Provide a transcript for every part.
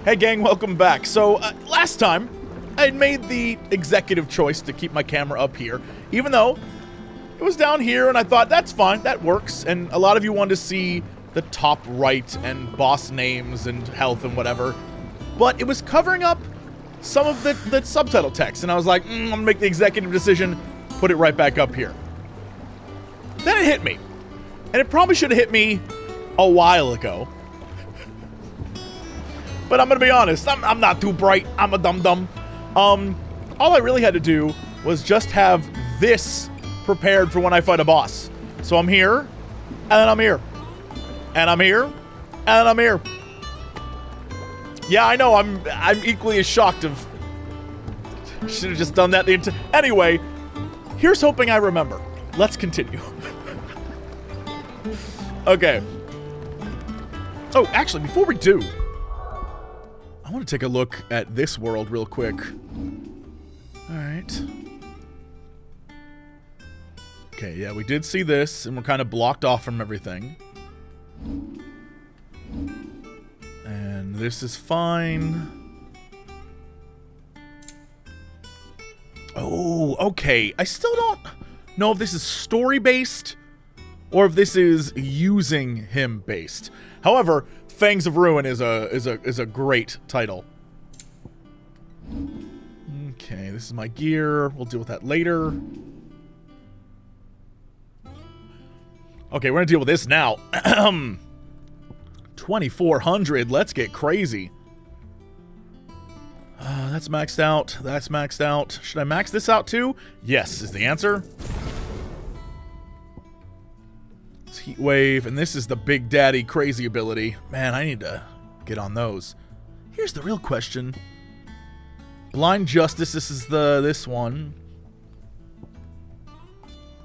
Hey gang, welcome back. So, last time, I had made the executive choice to keep my camera up here, even though it was down here, and I thought, that's fine, that works, and a lot of you wanted to see the top right and boss names and health and whatever, but it was covering up some of the subtitle text, and I was like, I'm gonna make the executive decision, put it right back up here. Then it hit me, and it probably should have hit me a while ago. But I'm gonna be honest, I'm not too bright. I'm a dum-dum. All I really had to do was just have this prepared for when I fight a boss. So I'm here, and then I'm here, and I'm here, and then I'm here. Yeah, I know. I'm equally as shocked of. Should have just done that the entire. Anyway, here's hoping I remember. Let's continue. Okay. Oh, actually, before we do. I want to take a look at this world real quick. Alright. Okay, yeah, we did see this, and we're kind of blocked off from everything. And this is fine. Oh, okay. I still don't know if this is story-based, or if this is using him based. However, Fangs of Ruin is a great title. Okay, this is my gear. We'll deal with that later. Okay, we're gonna deal with this now. 2,400. Let's get crazy. That's maxed out. That's maxed out. Should I max this out too? Yes, is the answer. Heat Wave, and this is the Big Daddy crazy ability. Man, I need to get on those. Here's the real question. Blind Justice, this is this one.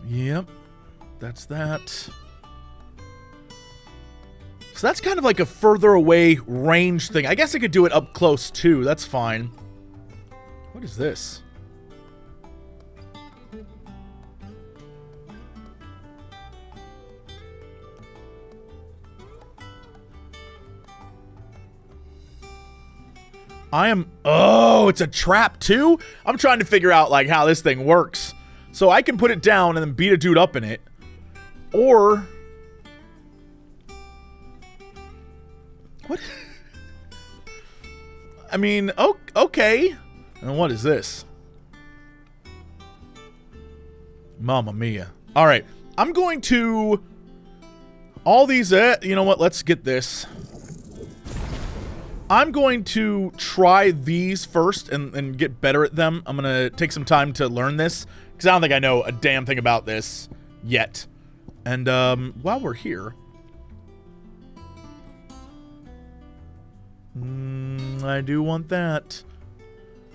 Yep. That's that. So that's kind of like a further away range thing. I guess I could do it up close too. That's fine. What is this? Oh, it's a trap too? I'm trying to figure out like how this thing works. So I can put it down and then beat a dude up in it. Or... What? I mean, okay. And what is this? Mamma mia. Alright, I'm going to... All these, you know what, let's get this. I'm going to try these first and get better at them. I'm going to take some time to learn this, because I don't think I know a damn thing about this yet. And while we're here... I do want that.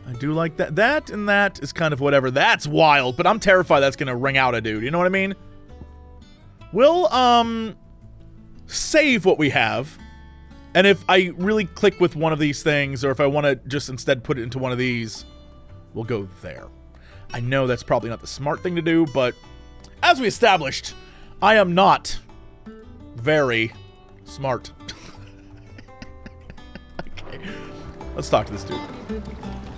I do like that. That and that is kind of whatever. That's wild, but I'm terrified that's going to ring out a dude. You know what I mean? We'll, save what we have. And if I really click with one of these things, or if I want to just instead put it into one of these, we'll go there. I know that's probably not the smart thing to do, but as we established, I am not very smart. Okay, let's talk to this dude.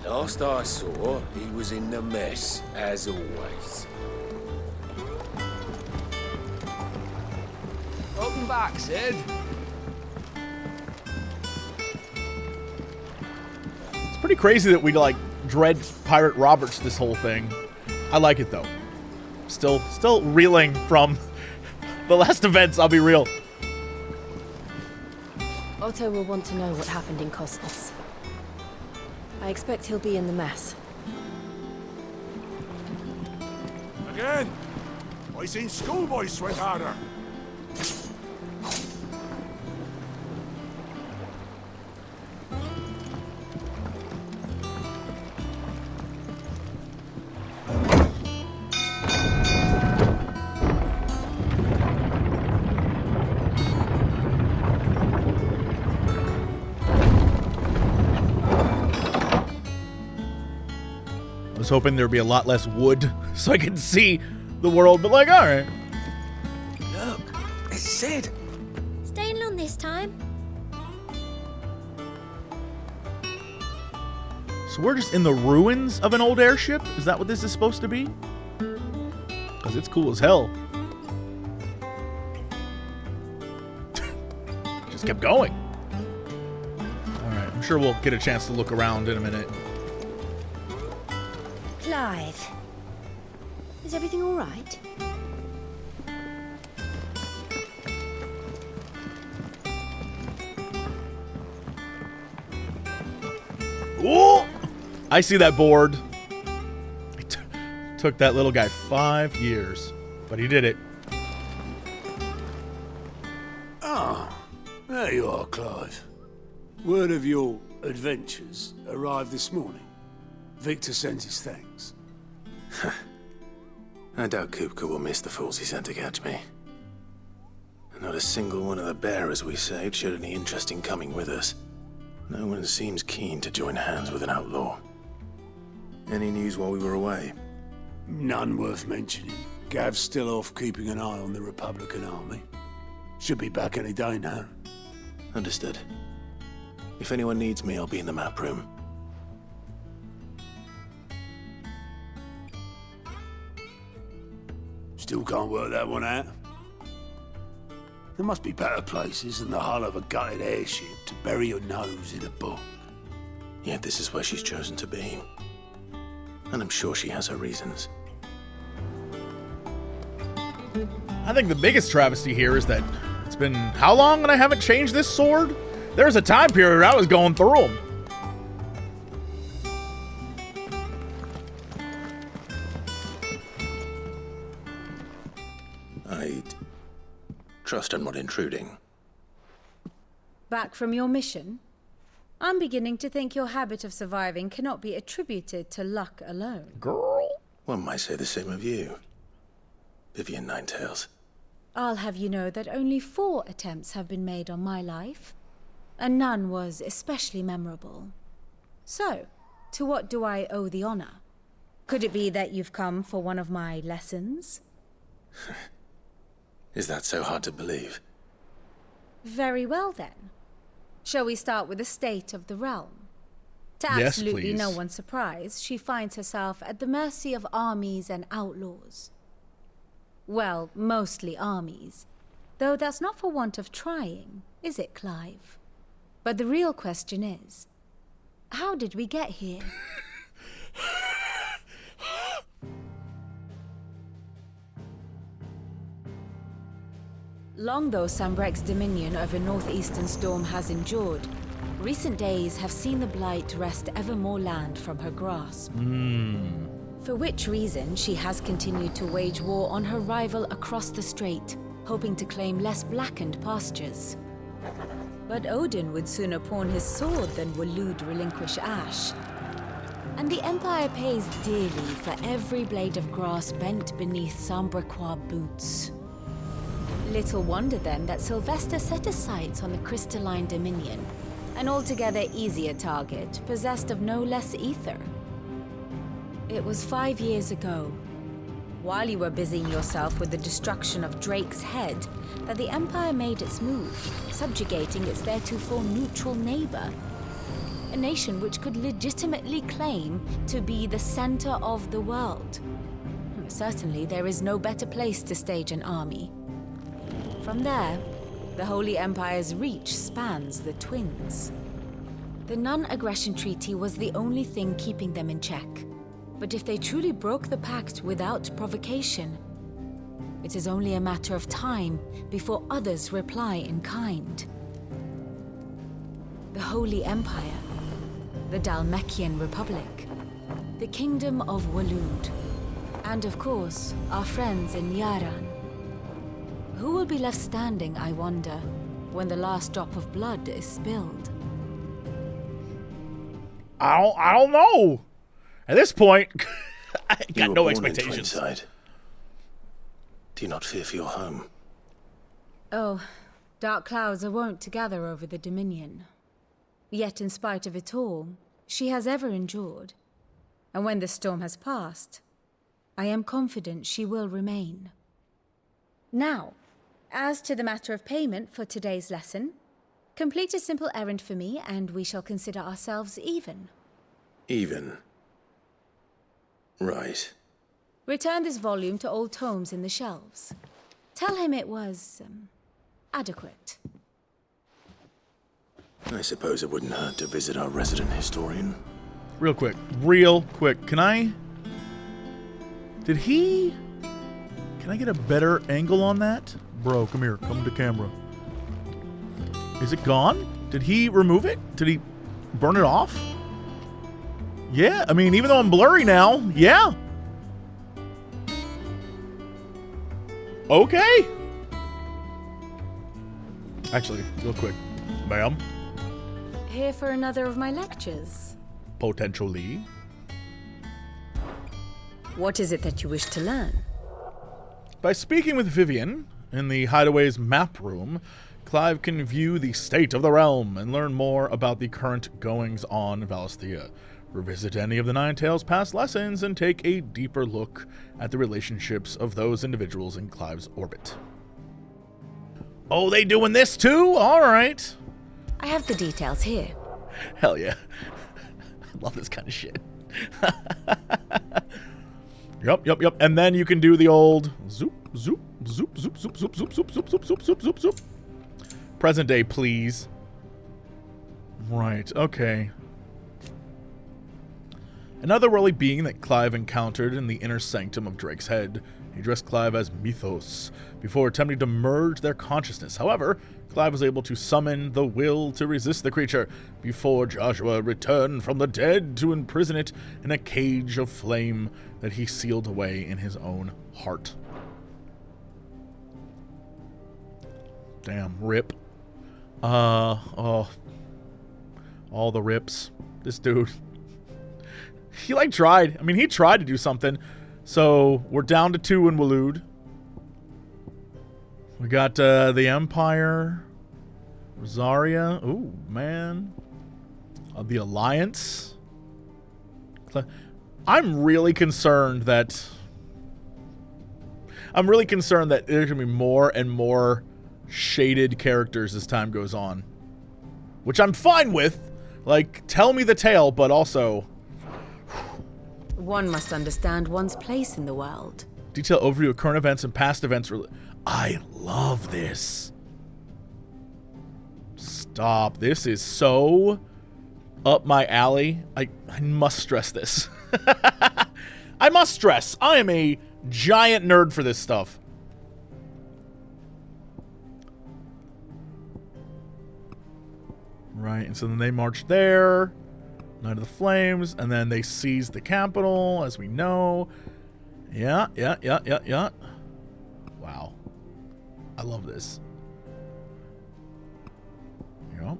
Last I saw, he was in the mess, as always. Welcome back, Sid. Pretty crazy that we like dread Pirate Roberts this whole thing. I like it though. Still reeling from the last events, I'll be real. Otto will want to know what happened in Cosmos. I expect he'll be in the mess. Again? I seen schoolboys sweat harder. I was hoping there'd be a lot less wood so I could see the world, but like, alright. Look, it's Sid. Staying long this time? So we're just in the ruins of an old airship? Is that what this is supposed to be? Because it's cool as hell. Just kept going. Alright, I'm sure we'll get a chance to look around in a minute. Clive, is everything all right? Ooh! I see that board. It took that little guy 5 years, but he did it. Ah, there you are, Clive. Word of your adventures arrived this morning. Victor sends his thanks. I doubt Kupka will miss the fools he sent to catch me. Not a single one of the bearers we saved showed any interest in coming with us. No one seems keen to join hands with an outlaw. Any news while we were away? None worth mentioning. Gav's still off keeping an eye on the Republican army. Should be back any day now. Understood. If anyone needs me, I'll be in the map room. Still can't work that one out. There must be better places than the hull of a gutted airship to bury your nose in a book. Yet this is where she's chosen to be. And I'm sure she has her reasons. I think the biggest travesty here is that it's been how long and I haven't changed this sword? There was a time period I was going through them. I'd trust I'm not intruding. Back from your mission? I'm beginning to think your habit of surviving cannot be attributed to luck alone. Girl. One might say the same of you, Vivian Ninetails. I'll have you know that only 4 attempts have been made on my life, and none was especially memorable. So, to what do I owe the honor? Could it be that you've come for one of my lessons? Is that so hard to believe? Very well then. Shall we start with the state of the realm? To Yes, absolutely please. no one's surprise, she finds herself at the mercy of armies and outlaws. Well, mostly armies. Though that's not for want of trying, is it, Clive? But the real question is, how did we get here? Long though Sambrek's dominion over northeastern Storm has endured, recent days have seen the Blight wrest ever more land from her grasp. For which reason she has continued to wage war on her rival across the strait, hoping to claim less blackened pastures. But Odin would sooner pawn his sword than Waloed relinquish Ash. And the Empire pays dearly for every blade of grass bent beneath Sambrequois boots. Little wonder then that Sylvester set his sights on the crystalline dominion, an altogether easier target, possessed of no less ether. It was 5 years ago, while you were busying yourself with the destruction of Drake's head, that the Empire made its move, subjugating its theretofore neutral neighbor. A nation which could legitimately claim to be the center of the world. Certainly, there is no better place to stage an army. From there, the Holy Empire's reach spans the Twins. The non-aggression treaty was the only thing keeping them in check. But if they truly broke the pact without provocation, it is only a matter of time before others reply in kind. The Holy Empire, the Dhalmekian Republic, the Kingdom of Waloed, and of course, our friends in Yaran. Who will be left standing, I wonder, when the last drop of blood is spilled? I don't know. At this point, I You got were no born in expectations. Twinside. Do you not fear for your home? Oh, dark clouds are wont to gather over the Dominion. Yet in spite of it all, she has ever endured. And when the storm has passed, I am confident she will remain. Now, as to the matter of payment for today's lesson, complete a simple errand for me and we shall consider ourselves even. Even. Right. Return this volume to old tomes in the shelves. Tell him it was, adequate. I suppose it wouldn't hurt to visit our resident historian. Real quick. Can I get a better angle on that? Bro, come here. Come to camera. Is it gone? Did he remove it? Did he burn it off? Yeah, I mean, even though I'm blurry now, yeah. Okay. Actually, real quick. Ma'am. Here for another of my lectures? Potentially. What is it that you wish to learn? By speaking with Vivian in the Hideaway's map room, Clive can view the state of the realm and learn more about the current goings-on in Valisthea, revisit any of the Nine Tails' past lessons, and take a deeper look at the relationships of those individuals in Clive's orbit. Oh, they doing this too? All right. I have the details here. Hell yeah. I love this kind of shit. Yep. And then you can do the old zoop, zoop, zoop, zoop, zoop, zoop, zoop, zoop, zoop, zoop, zoop, zoop, zoop, zoop. Present day, please. Right, okay. Another worldly being that Clive encountered in the inner sanctum of Drake's Head. He addressed Clive as Mythos, before attempting to merge their consciousness. However, Clive was able to summon the will to resist the creature, before Joshua returned from the dead to imprison it in a cage of flame that he sealed away in his own heart. Damn, rip. All the rips. This dude. He, tried. I mean, he tried to do something. So, we're down to 2 in Waloed. We got, the Empire. Rosaria. Ooh, man. The Alliance. I'm really concerned that there's going to be more and more shaded characters as time goes on. Which I'm fine with. Tell me the tale, but also... One must understand one's place in the world. Detailed overview of current events and past events. I love this. Stop. This is so up my alley. I must stress this. I must stress. I am a giant nerd for this stuff. Right, and so then they marched there. Night of the Flames, and then they seized the capital, as we know. Yeah. Wow. I love this. Yep.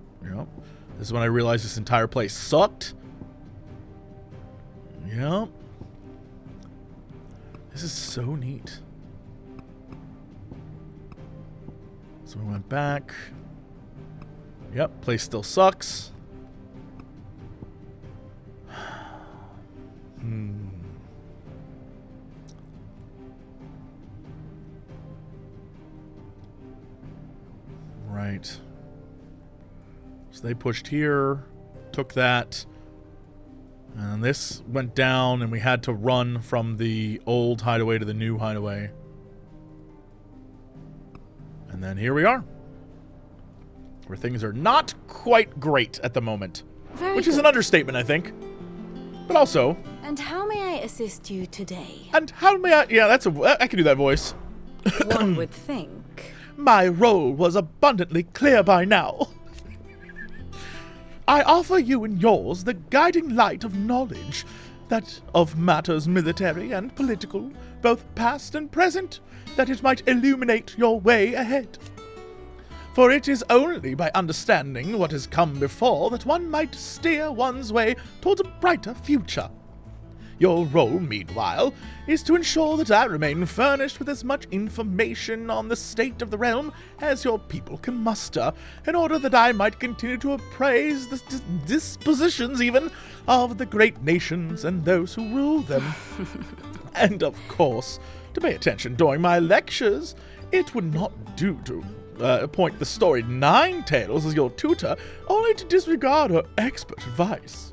This is when I realized this entire place sucked. Yep. This is so neat. So we went back. Yep, place still sucks. Right. So they pushed here, took that, and this went down, and we had to run from the old hideaway to the new hideaway. And then here we are, where things are not quite great at the moment. Which is an understatement, I think. But also... And how may I assist you today? And how may I... Yeah, I can do that voice. One would think. My role was abundantly clear by now. I offer you and yours the guiding light of knowledge, that of matters military and political, both past and present, that it might illuminate your way ahead. For it is only by understanding what has come before that one might steer one's way towards a brighter future. Your role, meanwhile, is to ensure that I remain furnished with as much information on the state of the realm as your people can muster, in order that I might continue to appraise the dispositions, even, of the great nations and those who rule them. And, of course, to pay attention during my lectures. It would not do to appoint the storied Nine Tails as your tutor, only to disregard her expert advice.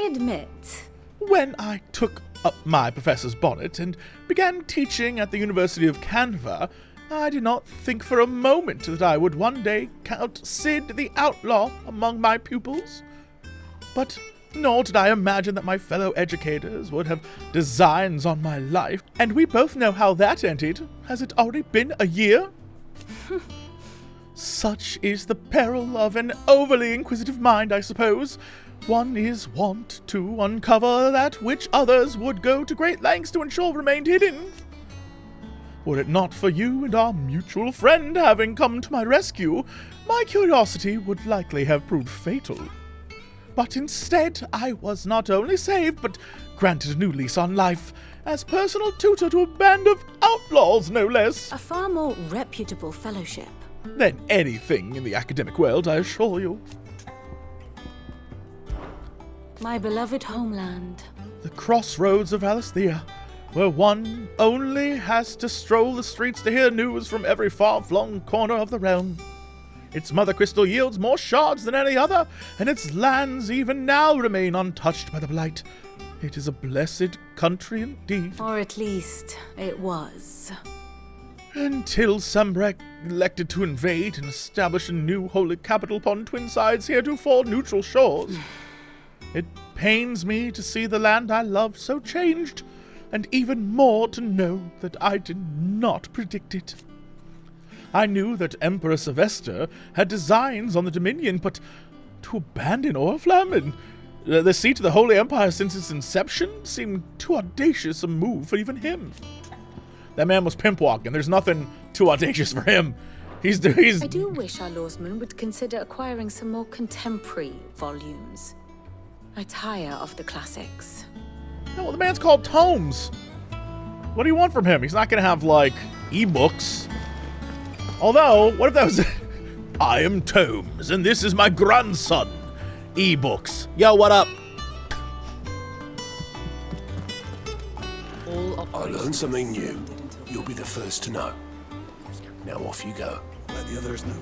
I admit. When I took up my professor's bonnet and began teaching at the University of Canva, I did not think for a moment that I would one day count Sid the Outlaw among my pupils. But nor did I imagine that my fellow educators would have designs on my life, and we both know how that ended. Has it already been a year? Such is the peril of an overly inquisitive mind, I suppose. One is wont to uncover that which others would go to great lengths to ensure remained hidden. Were it not for you and our mutual friend having come to my rescue, my curiosity would likely have proved fatal. But instead, I was not only saved, but granted a new lease on life, as personal tutor to a band of outlaws, no less. A far more reputable fellowship. Than anything in the academic world, I assure you. My beloved homeland. The crossroads of Valisthea, where one only has to stroll the streets to hear news from every far-flung corner of the realm. Its mother crystal yields more shards than any other, and its lands even now remain untouched by the Blight. It is a blessed country indeed. Or at least, it was. Until Sambrek elected to invade and establish a new holy capital upon twin sides heretofore neutral shores. It pains me to see the land I love so changed, and even more to know that I did not predict it. I knew that Emperor Sylvester had designs on the Dominion, but to abandon Oriflamme and the seat of the Holy Empire since its inception seemed too audacious a move for even him. That man was pimp walking. There's nothing too audacious for him. He's. I do wish our lawsman would consider acquiring some more contemporary volumes. I tire of the classics. No, well, the man's called Tomes. What do you want from him? He's not going to have, like, ebooks. Although, what if that was... I am Tomes, and this is my grandson. Ebooks. Yo, what up? I learned something new. You'll be the first to know. Now off you go. Let the others know.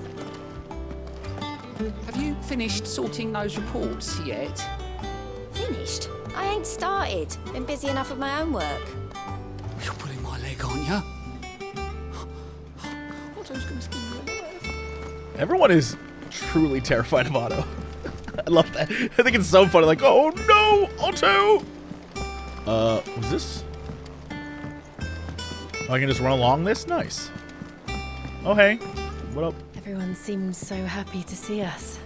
Have you finished sorting those reports yet? Finished? I ain't started. Been busy enough with my own work. You're pulling my leg, aren't you? Otto's gonna skin you alive. Everyone is truly terrified of Otto. I love that. I think it's so funny. Like, oh no, Otto! Was this? Oh, I can just run along this? Nice. Oh, hey. What up? Everyone seems so happy to see us.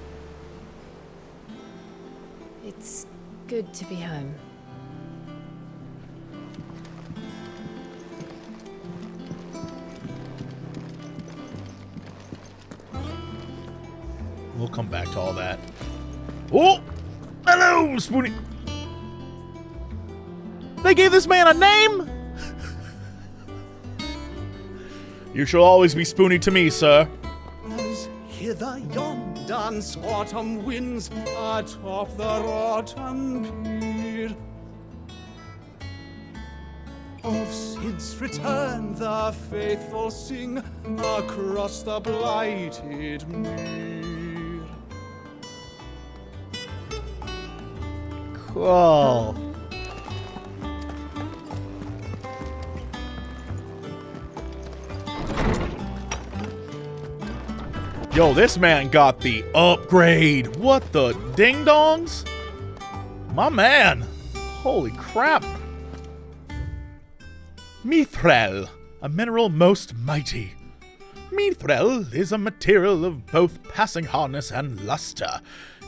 It's good to be home. We'll come back to all that. Oh! Hello, Spoony! They gave this man a name? You shall always be Spoony to me, sir. As hither yon dance autumn winds atop the rotten pier. Of Sid's return the faithful sing across the blighted mere. Cool. Yo, this man got the upgrade. What the ding-dongs? My man. Holy crap. Mithril, a mineral most mighty. Mithril is a material of both passing hardness and luster,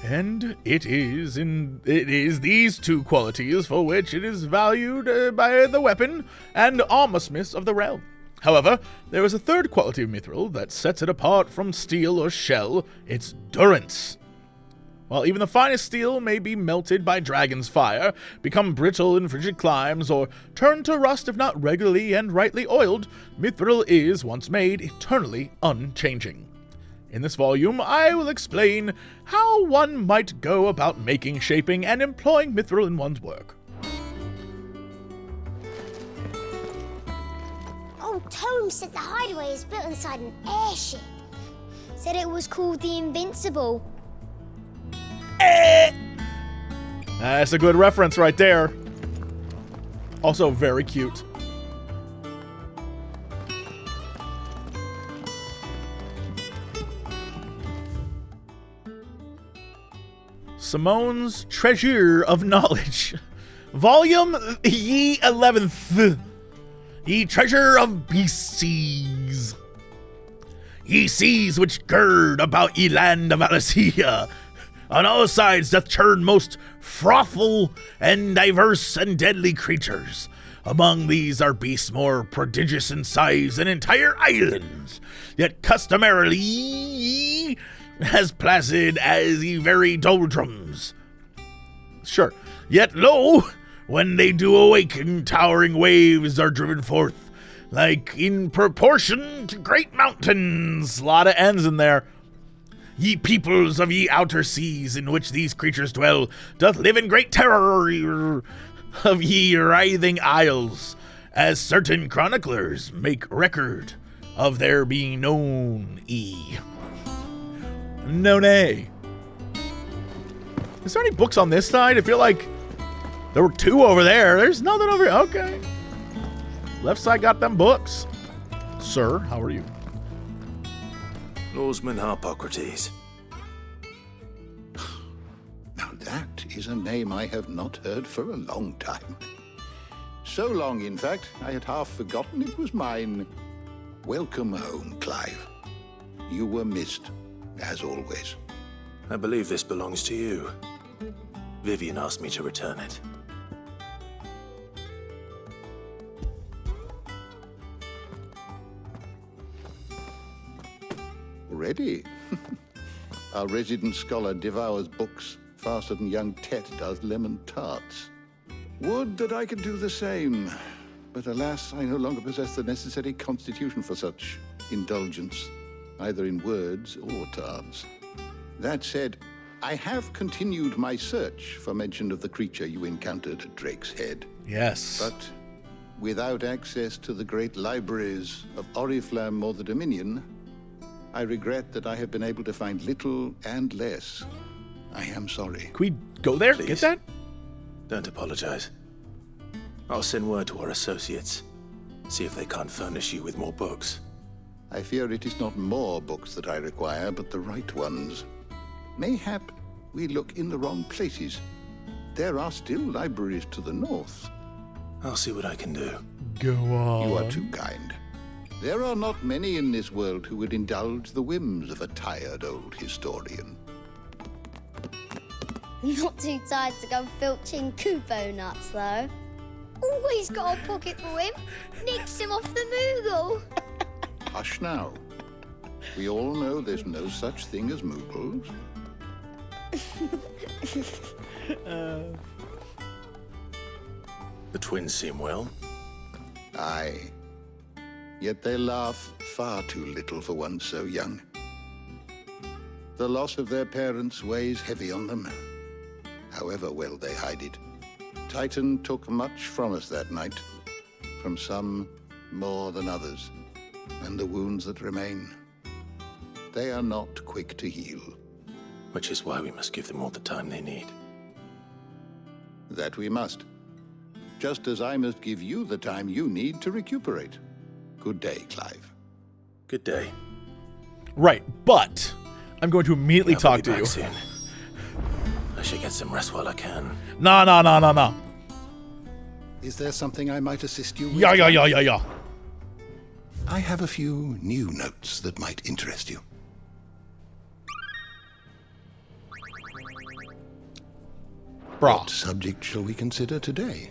and it is these two qualities for which it is valued by the weapon and armorsmiths of the realm. However, there is a third quality of mithril that sets it apart from steel or shell, its durance. While even the finest steel may be melted by dragon's fire, become brittle in frigid climes, or turn to rust if not regularly and rightly oiled, mithril is, once made, eternally unchanging. In this volume, I will explain how one might go about making, shaping, and employing mithril in one's work. Tome said the Hideaway is built inside an airship. Said it was called the Invincible. That's a good reference right there. Also very cute. Simone's Treasure of Knowledge. Volume ye 11th. Ye Treasure of Beasties. Ye seas which gird about ye land of Valisthea, on all sides doth churn most frothful and diverse and deadly creatures. Among these are beasts more prodigious in size than entire islands, yet customarily as placid as ye very doldrums. Sure. Yet lo, when they do awaken, towering waves are driven forth, like in proportion to great mountains. A lot of N's in there. Ye peoples of ye outer seas, in which these creatures dwell, doth live in great terror of ye writhing isles, as certain chroniclers make record of their being known No nay. Is there any books on this side? I feel like there were 2 over there. There's nothing over here. Okay. Left side got them books. Sir, how are you? Lawsman Harpocrates. Now that is a name I have not heard for a long time. So long, in fact, I had half forgotten it was mine. Welcome home, Clive. You were missed, as always. I believe this belongs to you. Vivian asked me to return it. Ready? Our resident scholar devours books faster than young Tet does lemon tarts. Would that I could do the same, but alas, I no longer possess the necessary constitution for such indulgence, either in words or tarts. That said, I have continued my search for mention of the creature you encountered at Drake's Head. Yes. But without access to the great libraries of Oriflamme or the Dominion, I regret that I have been able to find little and less. I am sorry. Can we go there? Please. Get that? Don't apologize. I'll send word to our associates. See if they can't furnish you with more books. I fear it is not more books that I require, but the right ones. Mayhap we look in the wrong places. There are still libraries to the north. I'll see what I can do. Go on. You are too kind. There are not many in this world who would indulge the whims of a tired old historian. Not too tired to go filching Kupo nuts, though. Always got a pocket for him. Nicks him off the Moogle. Hush now. We all know there's no such thing as Moogles. The twins seem well. Aye. Yet they laugh far too little for one so young. The loss of their parents weighs heavy on them, however well they hide it. Titan took much from us that night, from some more than others, and the wounds that remain, they are not quick to heal. Which is why we must give them all the time they need. That we must. Just as I must give you the time you need to recuperate. Good day, Clive. Good day. Right, but I'm going to immediately I'll talk be to you. back soon. I should get some rest while I can. No. Is there something I might assist you with? Yeah. I have a few new notes that might interest you. Brah. What subject shall we consider today?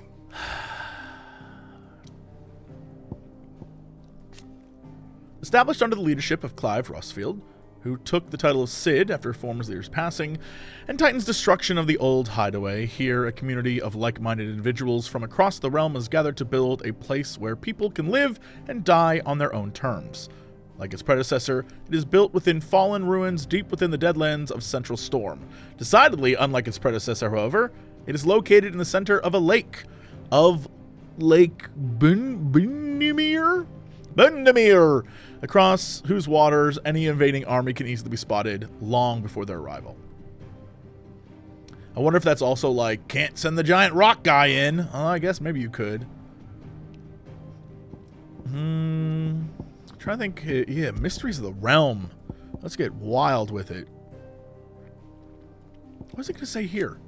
Established under the leadership of Clive Rosfield, who took the title of Cid after Former's leader's passing, and Titan's destruction of the old Hideaway, here a community of like-minded individuals from across the realm is gathered to build a place where people can live and die on their own terms. Like its predecessor, it is built within fallen ruins deep within the Deadlands of Central Storm. Decidedly unlike its predecessor, however, it is located in the center of a lake, of Lake Bundemir, across whose waters any invading army can easily be spotted long before their arrival. I wonder if that's also like, can't send the giant rock guy in. I guess maybe you could. Trying to think. Yeah, Mysteries of the Realm. Let's get wild with it. What's it going to say here?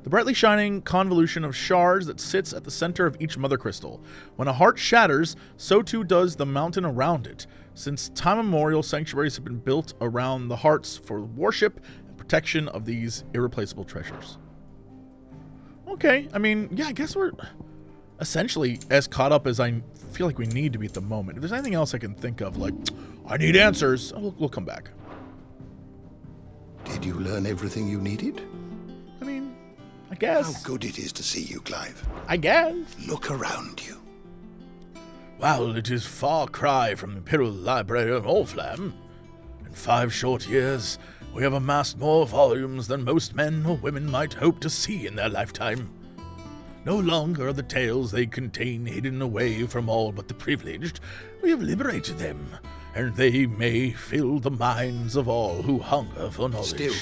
The brightly shining convolution of shards that sits at the center of each mother crystal. When a heart shatters, so too does the mountain around it. Since time immemorial, sanctuaries have been built around the hearts for worship and protection of these irreplaceable treasures. Okay, I mean, yeah, I guess we're essentially as caught up as I feel like we need to be at the moment. If there's anything else I can think of, like, I need answers, we'll come back. Did you learn everything you needed? I mean, I guess. How good it is to see you, Clive. I guess. Look around you. Well, it is far cry from the Imperial Library of Orflam. In 5 short years, we have amassed more volumes than most men or women might hope to see in their lifetime. No longer are the tales they contain hidden away from all but the privileged. We have liberated them, and they may fill the minds of all who hunger for knowledge. Still,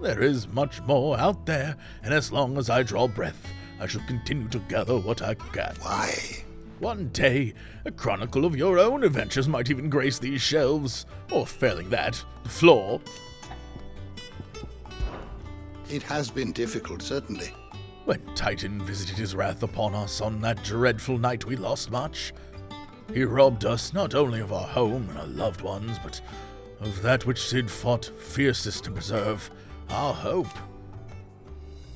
there is much more out there, and as long as I draw breath, I shall continue to gather what I can. Why? One day, a chronicle of your own adventures might even grace these shelves, or failing that, the floor. It has been difficult, certainly. When Titan visited his wrath upon us on that dreadful night we lost much, he robbed us not only of our home and our loved ones, but of that which Cid fought fiercest to preserve, our hope.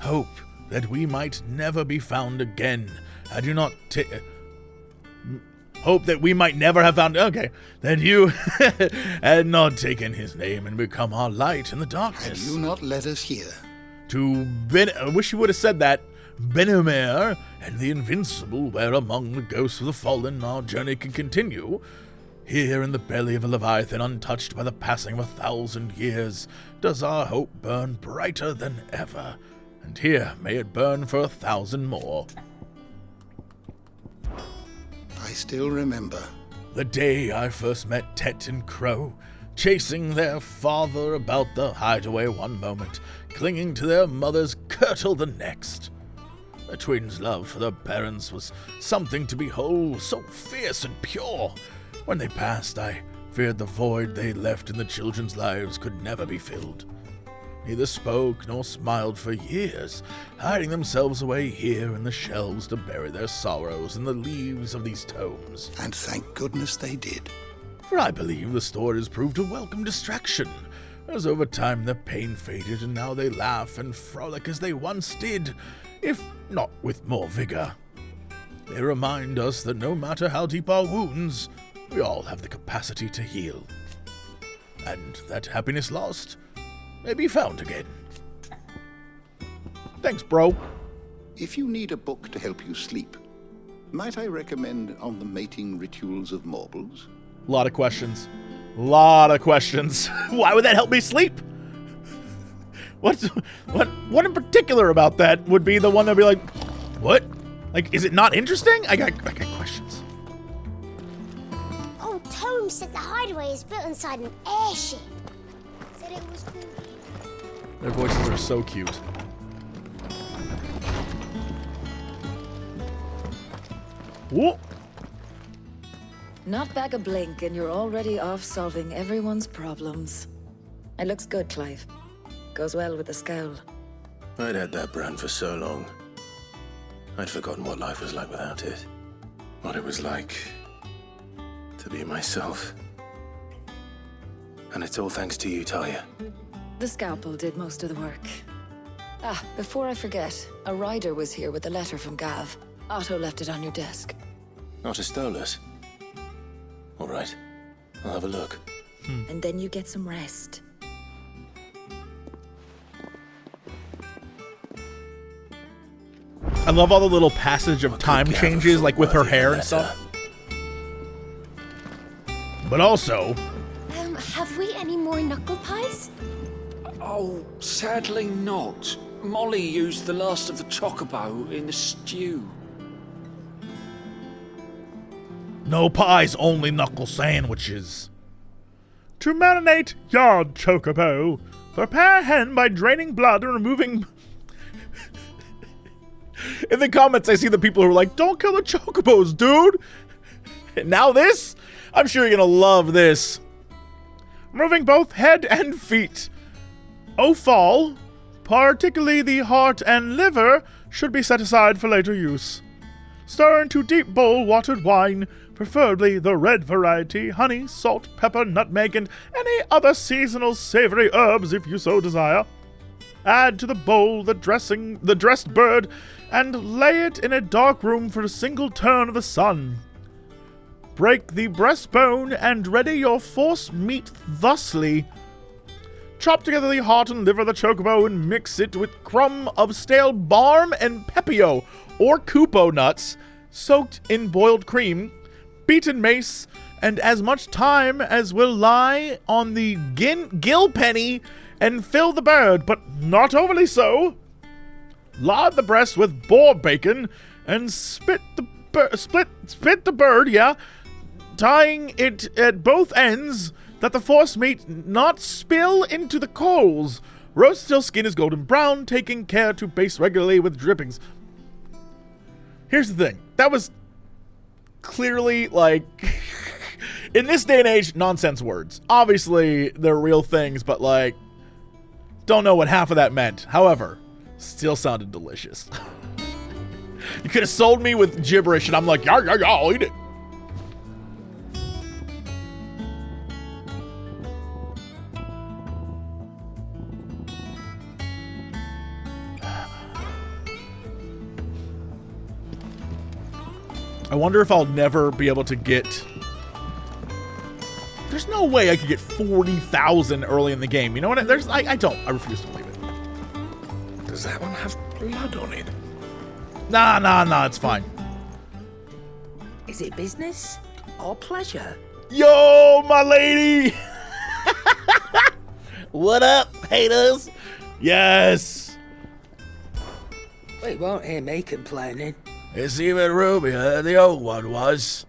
Hope that we might never be found again. Had you not hope that we might never have found... Okay. That you had not taken his name and become our light in the darkness. Had you not let us hear? I wish you would have said that. Benimir and the Invincible were among the ghosts of the fallen. Our journey can continue. Here in the belly of a Leviathan, untouched by the passing of 1,000 years, does our hope burn brighter than ever. And here may it burn for 1,000 more. I still remember. The day I first met Tet and Crow, chasing their father about the Hideaway one moment, clinging to their mother's kirtle the next. The twins' love for their parents was something to behold, so fierce and pure. When they passed, I feared the void they left in the children's lives could never be filled. Neither spoke nor smiled for years, hiding themselves away here in the shelves to bury their sorrows in the leaves of these tomes. And thank goodness they did. For I believe the stories proved a welcome distraction, as over time their pain faded and now they laugh and frolic as they once did, if not with more vigor. They remind us that no matter how deep our wounds, we all have the capacity to heal. And that happiness lost may be found again. Thanks, bro. If you need a book to help you sleep, might I recommend On the Mating Rituals of Mortals? A lot of questions. Lot of questions. Why would that help me sleep? What in particular about that would be the one that'd be like, what? Like, is it not interesting? I got questions. Old Tome said the Hideaway is built inside an airship. Said it was cool. Their voices are so cute. Whoa. Not back a blink and you're already off solving everyone's problems. It looks good, Clive. Goes well with the scowl. I'd had that brand for so long. I'd forgotten what life was like without it. What it was like to be myself. And it's all thanks to you, Talia. The scalpel did most of the work. Ah, before I forget, a rider was here with a letter from Gav. Otto left it on your desk. Not a Stolas. All right, I'll have a look. And then you get some rest. I love all the little passage of time changes, like with her hair and stuff. But also... Have we any more knuckle pies? Oh, sadly not. Molly used the last of the chocobo in the stew. No pies, only knuckle sandwiches. To marinate your chocobo, Prepare hen by draining blood and removing... In the comments, I see the people who are like, don't kill the chocobos, dude! And now this? I'm sure you're gonna love this. Removing both head and feet. Offal, particularly the heart and liver, should be set aside for later use. Stir into deep bowl watered wine, preferably the red variety, honey, salt, pepper, nutmeg, and any other seasonal savory herbs if you so desire. Add to the bowl the dressed bird, and lay it in a dark room for a single turn of the sun. Break the breastbone and ready your force meat thusly. Chop together the heart and liver of the chocobo and mix it with crumb of stale barm and pepio, or kupo nuts, soaked in boiled cream, beaten mace, and as much thyme as will lie on the gill penny, and fill the bird, but not overly so. Lard the breast with boar bacon, and split the bird, tying it at both ends, that the force meat not spill into the coals. Roast till skin is golden brown, taking care to baste regularly with drippings. Here's the thing. That was clearly, like, in this day and age, nonsense words. Obviously, they're real things, but, like, don't know what half of that meant. However, still sounded delicious. You could have sold me with gibberish, and I'm like, yar, yar, yar, I'll eat it. I wonder if I'll never be able to get... There's no way I could get 40,000 early in the game. You know what? I don't. I refuse to believe it. Does that one have blood on it? Nah, it's fine. Is it business or pleasure? Yo, my lady! What up, haters? Yes! We won't hear me complaining. It's even roomier than the old one was.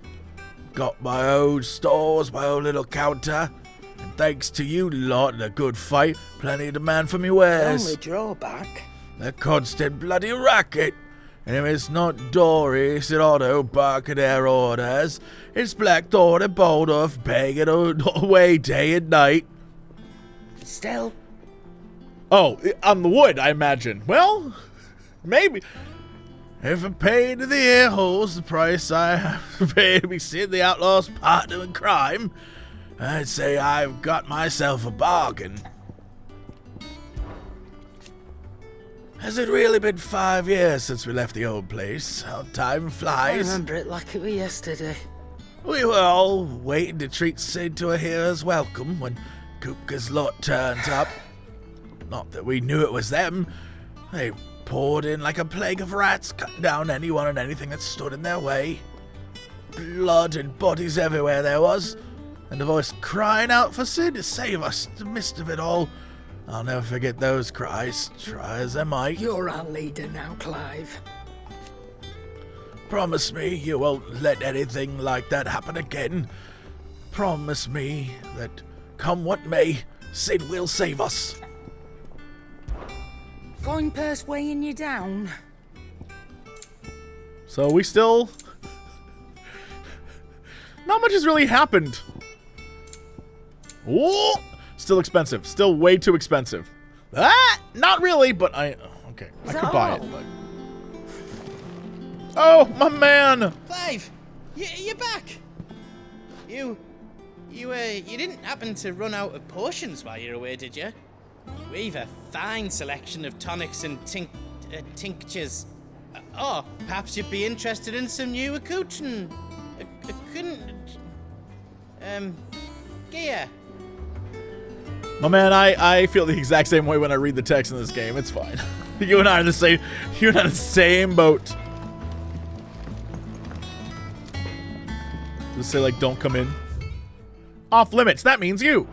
Got my own stores, my own little counter. And thanks to you lot and a good fight, plenty of demand for me wares. The only drawback? The constant bloody racket. And if it's not Doris and Otto barking their orders, it's Blackthorn and Baldorf banging away day and night. Still? Oh, on the wood, I imagine. Well, maybe... If a pain in the ear hole's the price I have to pay to be seen the outlaw's partner in crime, I'd say I've got myself a bargain. Has it really been 5 years since we left the old place? How time flies. I remember it like it was yesterday. We were all waiting to treat Sid to a hero's welcome when Kupka's lot turned up. Not that we knew it was them. They poured in like a plague of rats, cutting down anyone and anything that stood in their way. Blood and bodies everywhere there was, and a voice crying out for Sid to save us in the midst of it all. I'll never forget those cries, try as I might. You're our leader now, Clive. Promise me you won't let anything like that happen again. Promise me that, come what may, Sid will save us. Going purse weighing you down. So we still... Not much has really happened. Whoa! Still expensive. Still way too expensive. Ah! Not really, but I... Okay, I could buy it, but... Oh, my man! Clive! You're back! You didn't happen to run out of potions while you're away, did you? We've a fine selection of tonics and tinctures. Oh, perhaps you'd be interested in some new gear. My man, I feel the exact same way when I read the text in this game. It's fine. You and I are the same. You and I are the same boat. Just say like, don't come in. Off limits. That means you.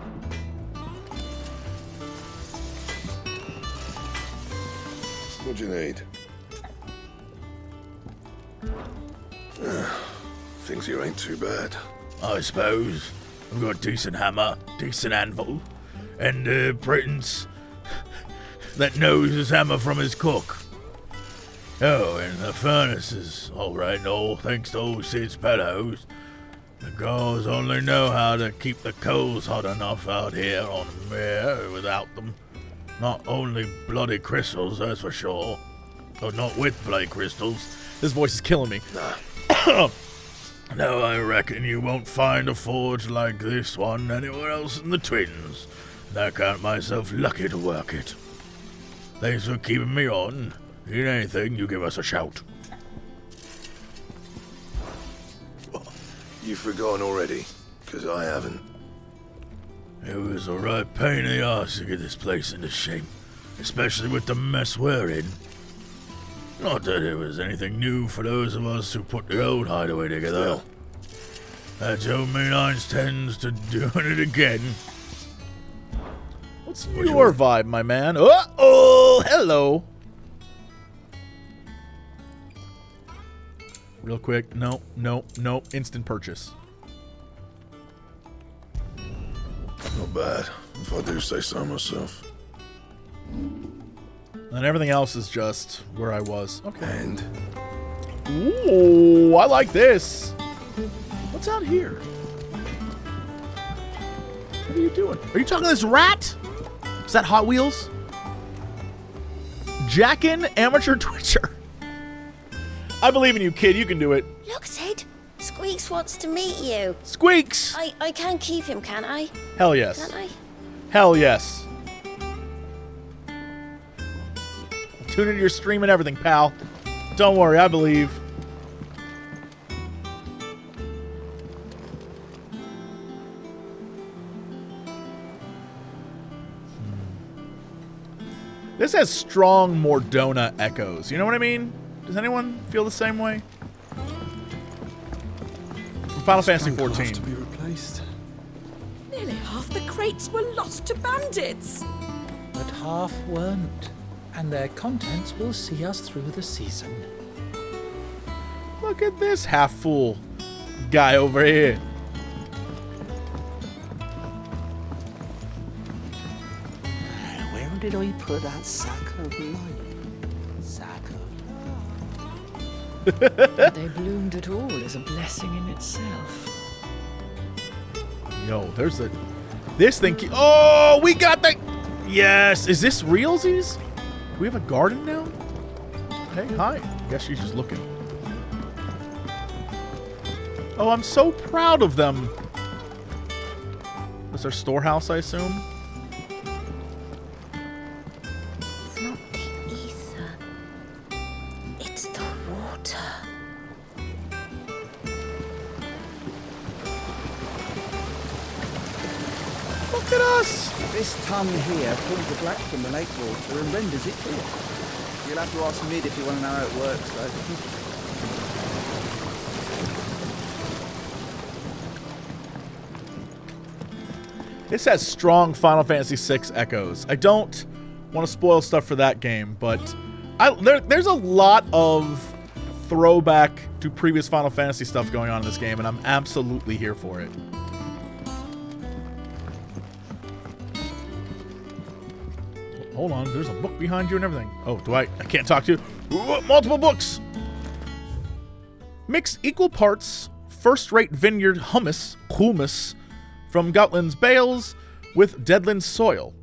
What do you need? Things here ain't too bad. I suppose. I've got a decent hammer, decent anvil, and Britain's that knows his hammer from his cook. Oh, and the furnace is all right, no, thanks to old Sid's pillows. The girls only know how to keep the coals hot enough out here on the mere without them. Not only bloody crystals, that's for sure. Or not with bloody crystals. This voice is killing me. No, I reckon you won't find a forge like this one anywhere else in the Twins. And I count myself lucky to work it. Thanks for keeping me on. Need anything, you give us a shout. You've forgotten already? Because I haven't. It was a right pain in the arse to get this place into shape, especially with the mess we're in. Not that it was anything new for those of us who put the old Hideaway together. That's how mainline tends to doing it again. What's your vibe, my man? Uh-oh! Hello! Real quick. No. Instant purchase. Not bad, if I do say so myself. And everything else is just where I was. Okay. And? Ooh, I like this. What's out here? What are you doing? Are you talking to this rat? Is that Hot Wheels? Jackin' Amateur Twitcher. I believe in you, kid. You can do it. Look, Sid. Squeaks wants to meet you. Squeaks! I can keep him, can't I? Hell yes. Can't I? Hell yes. Tune into your stream and everything, pal. Don't worry, I believe. This has strong Mordona echoes. You know what I mean? Does anyone feel the same way? From Final Fantasy XIV. To be replaced. Nearly half the crates were lost to bandits. But half weren't, and their contents will see us through the season. Look at this half-fool guy over here. Where did I put that sack of light? Sack of That they bloomed at all is a blessing in itself. Yo, there's a... This thing... Oh, we got the... Yes! Is this realsies? Do we have a garden now? Hey, hi. Guess she's just looking. Oh, I'm so proud of them. That's our storehouse, I assume? It's not the ether. It's the water. Look at us! This tongue here pulls the black from the lake water and renders it clear. You'll have to ask Mid if you want to know how it works, though. This has strong Final Fantasy VI echoes. I don't want to spoil stuff for that game, but there's a lot of throwback to previous Final Fantasy stuff going on in this game, and I'm absolutely here for it. Hold on, there's a book behind you and everything. Oh, I can't talk to you. Ooh, multiple books! Mix equal parts first-rate vineyard hummus from Gotland's bales with Deadland soil.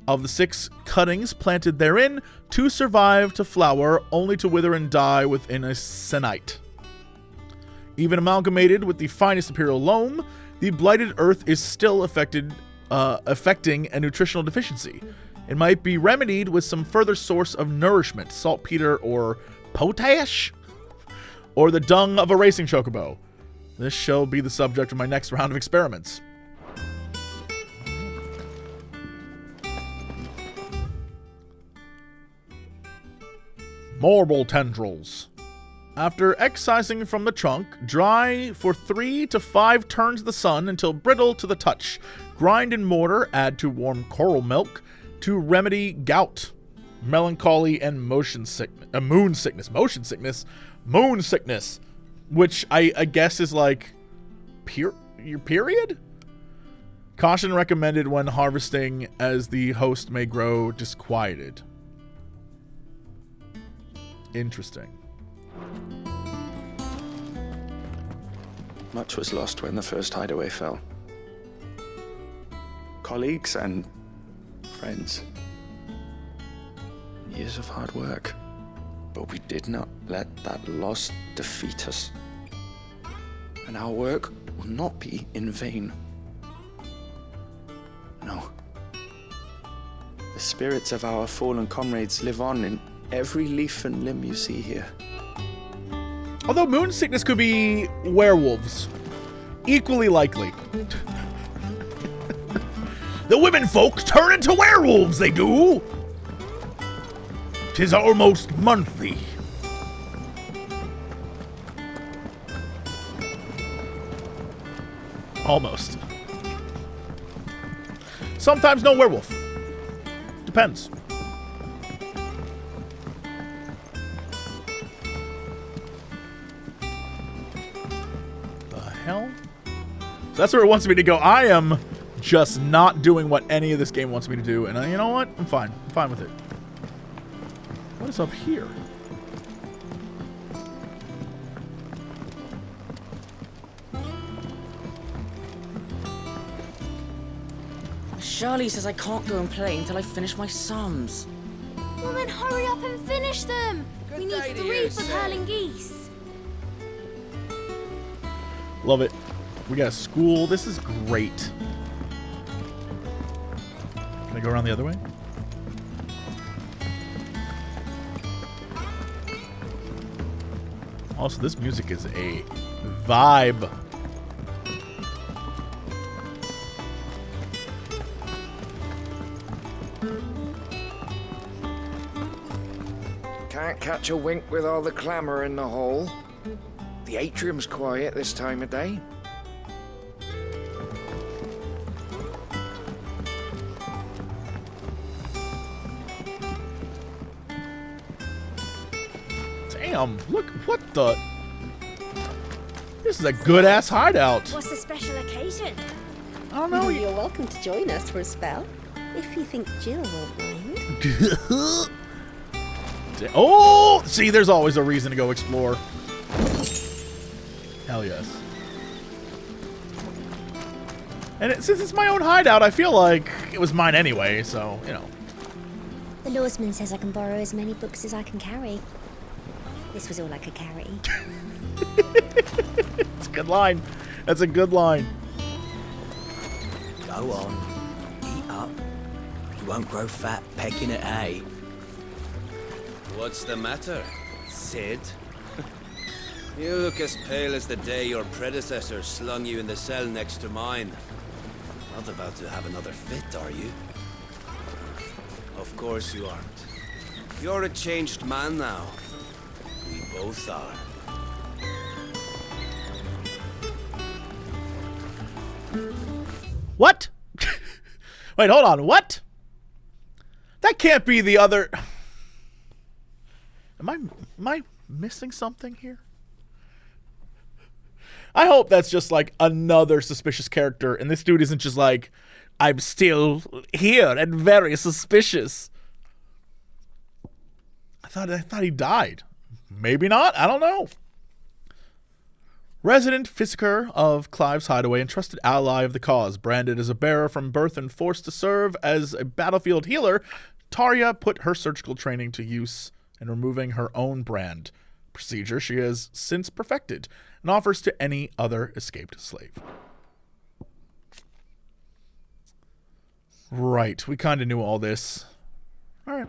Of the 6 cuttings planted therein, 2 survive to flower, only to wither and die within a sennight. Even amalgamated with the finest imperial loam, the blighted earth is still affecting a nutritional deficiency. It might be remedied with some further source of nourishment, saltpeter or potash, or the dung of a racing chocobo. This shall be the subject of my next round of experiments. Marble tendrils. After excising from the trunk, dry for 3 to 5 turns of the sun until brittle to the touch. Grind in mortar, add to warm coral milk to remedy gout, melancholy, and motion sickness. Moon sickness, which I guess is like your period? Caution recommended when harvesting, as the host may grow disquieted. Interesting. Much was lost when the first hideaway fell. Colleagues and friends. Years of hard work. But we did not let that loss defeat us. And our work will not be in vain. No. The spirits of our fallen comrades live on in every leaf and limb you see here. Although moon sickness could be werewolves. Equally likely. The women folk turn into werewolves, they do! 'Tis almost monthly. Almost. Sometimes no werewolf. Depends. The hell? So that's where it wants me to go. I am just not doing what any of this game wants me to do. And you know what? I'm fine. I'm fine with it. What is up here? Shirley says I can't go and play until I finish my sums. Well then hurry up and finish them! We need 3 for curling geese. Love it. We got a school. This is great. Can I go around the other way? Also, this music is a vibe. Can't catch a wink with all the clamour in the hall. The atrium's quiet this time of day. Damn, look, what the? This is a good-ass hideout. What's the special occasion? I don't know. You're welcome to join us for a spell, if you think Jill won't mind. Oh, see, there's always a reason to go explore. Hell yes. And since it's my own hideout, I feel like it was mine anyway, so, you know. The lawsman says I can borrow as many books as I can carry. This was all I could carry. It's a good line. That's a good line. Go on. Eat up. You won't grow fat pecking at hay. What's the matter, Sid? You look as pale as the day your predecessor slung you in the cell next to mine. Not about to have another fit, are you? Of course you aren't. You're a changed man now. We both are. What? Wait, hold on. What? That can't be the other... Am I missing something here? I hope that's just like another suspicious character, and this dude isn't just like, I'm still here and very suspicious. I thought he died. Maybe not. I don't know. Resident Physiker of Clive's Hideaway and trusted ally of the cause, branded as a bearer from birth and forced to serve as a battlefield healer, Tarja put her surgical training to use in removing her own brand, procedure she has since perfected and offers to any other escaped slave. Right, we kind of knew all this. All right.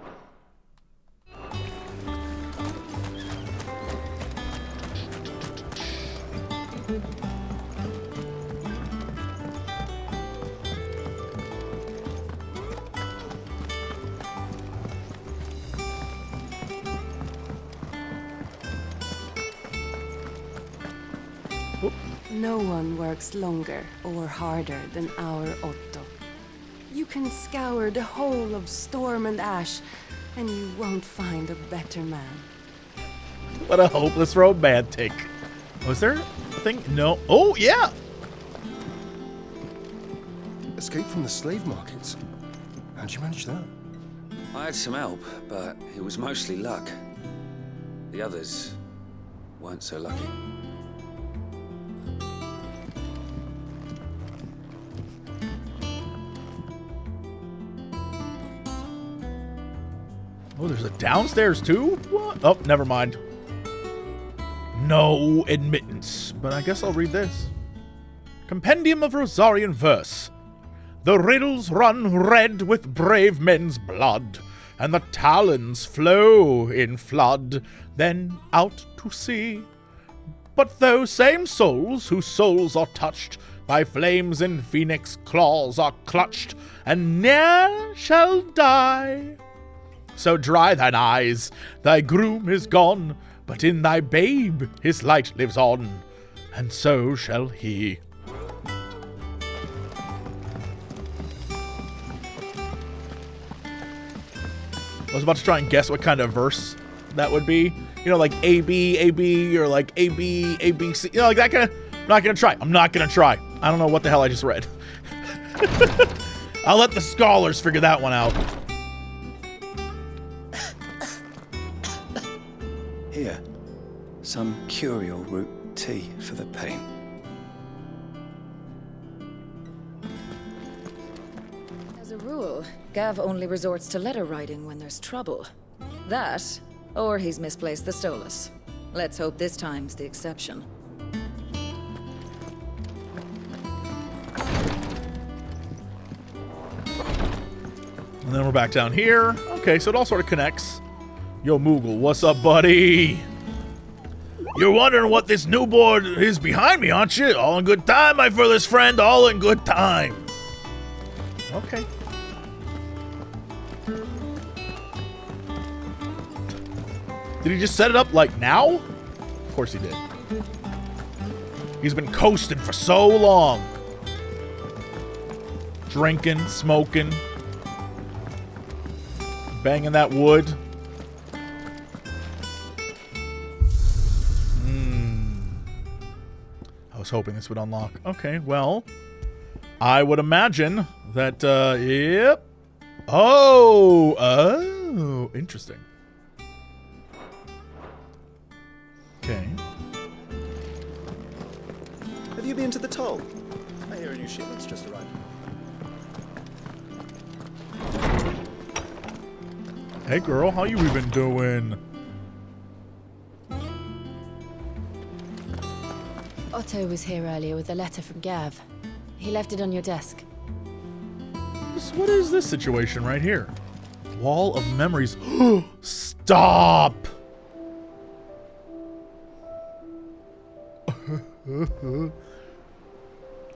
No one works longer or harder than our Otto. You can scour the whole of Storm and Ash, and you won't find a better man. What a hopeless romantic. Was there a thing? No. Oh, yeah. Escaped from the slave markets. How'd you manage that? I had some help, but it was mostly luck. The others weren't so lucky. Oh, there's a downstairs too? What? Oh, never mind. No admittance, but I guess I'll read this. Compendium of Rosarian verse. The riddles run red with brave men's blood, and the talons flow in flood, then out to sea. But those same souls, whose souls are touched by flames and phoenix claws, are clutched, and ne'er shall die. So dry thine eyes, thy groom is gone, but in thy babe his light lives on, and so shall he. I was about to try and guess what kind of verse that would be. You know, like A-B, A-B, or like A-B, A-B-C. You know, like that kind of... I'm not going to try. I'm not going to try. I don't know what the hell I just read. I'll let the scholars figure that one out. Here, some curial root tea for the pain. As a rule, Gav only resorts to letter writing when there's trouble. That, or he's misplaced the stolus. Let's hope this time's the exception. And then we're back down here. Okay, so it all sort of connects. Yo, Moogle, what's up, buddy? You're wondering what this new board is behind me, aren't you? All in good time, my furthest friend, all in good time. Okay. Did he just set it up like now? Of course he did. He's been coasting for so long. Drinking, smoking, banging that wood. I was hoping this would unlock. Okay, well, I would imagine that, yep. Oh, interesting. Okay. Have you been to the toll? I hear a new shipment's just arrived. Hey girl, how you even doing? Otto was here earlier with a letter from Gav. He left it on your desk. What is this situation right here? Wall of memories. Stop!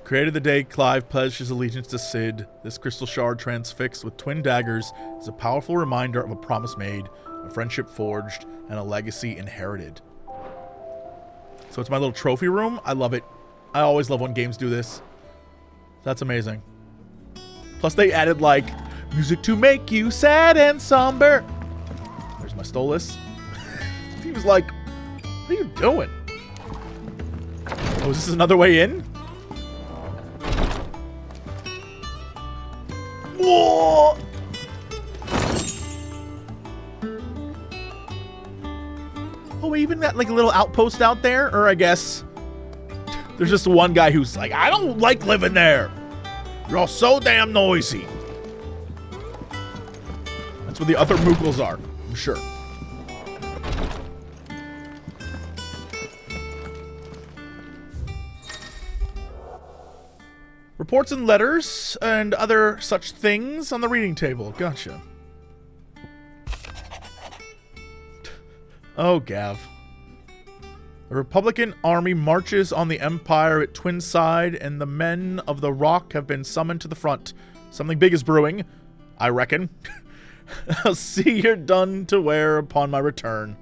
Created the day Clive pledged his allegiance to Cid, this crystal shard transfixed with twin daggers is a powerful reminder of a promise made, a friendship forged, and a legacy inherited. So it's my little trophy room. I love it. I always love when games do this. That's amazing. Plus they added like music to make you sad and somber. There's my stolus. He was like, what are you doing? Oh, is this another way in? Whoa! Oh, we even got like a little outpost out there? Or I guess there's just one guy who's like, I don't like living there. You're all so damn noisy. That's where the other Moogles are, I'm sure. Reports and letters and other such things on the reading table. Gotcha. Oh, Gav. A Republican army marches on the Empire at Twinside, and the men of the Rock have been summoned to the front. Something big is brewing, I reckon. I'll see you're done to wear upon my return.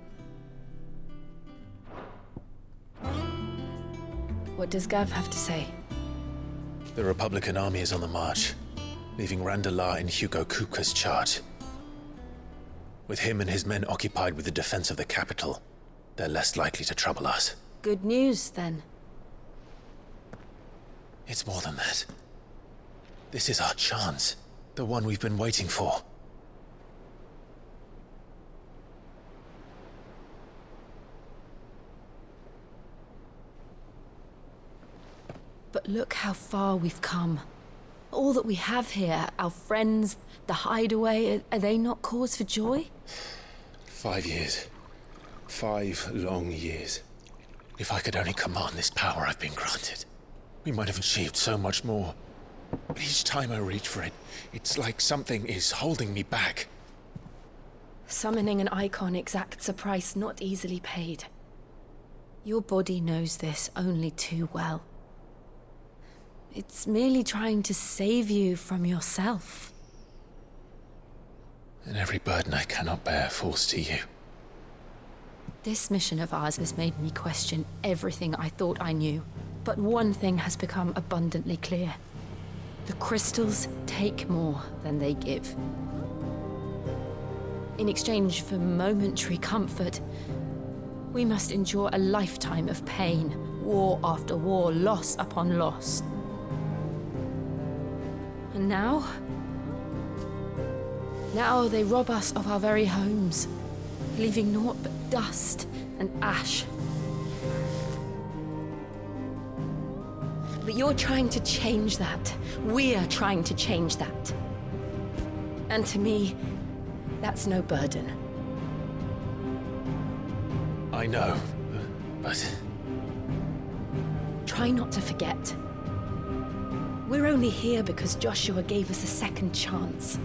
What does Gav have to say? The Republican army is on the march, leaving Randalar in Hugo Kupka's charge. With him and his men occupied with the defense of the capital, they're less likely to trouble us. Good news, then. It's more than that. This is our chance. The one we've been waiting for. But look how far we've come. All that we have here, our friends, the Hideaway, are they not cause for joy? 5 years. 5 long years. If I could only command this power I've been granted, we might have achieved so much more. But each time I reach for it, it's like something is holding me back. Summoning an Eikon exacts a price not easily paid. Your body knows this only too well. It's merely trying to save you from yourself. And every burden I cannot bear falls to you. This mission of ours has made me question everything I thought I knew. But one thing has become abundantly clear. The crystals take more than they give. In exchange for momentary comfort, we must endure a lifetime of pain, war after war, loss upon loss. And now they rob us of our very homes, leaving naught but dust and ash. But you're trying to change that. We're trying to change that. And to me, that's no burden. I know, but... Try not to forget. We're only here because Joshua gave us a second chance.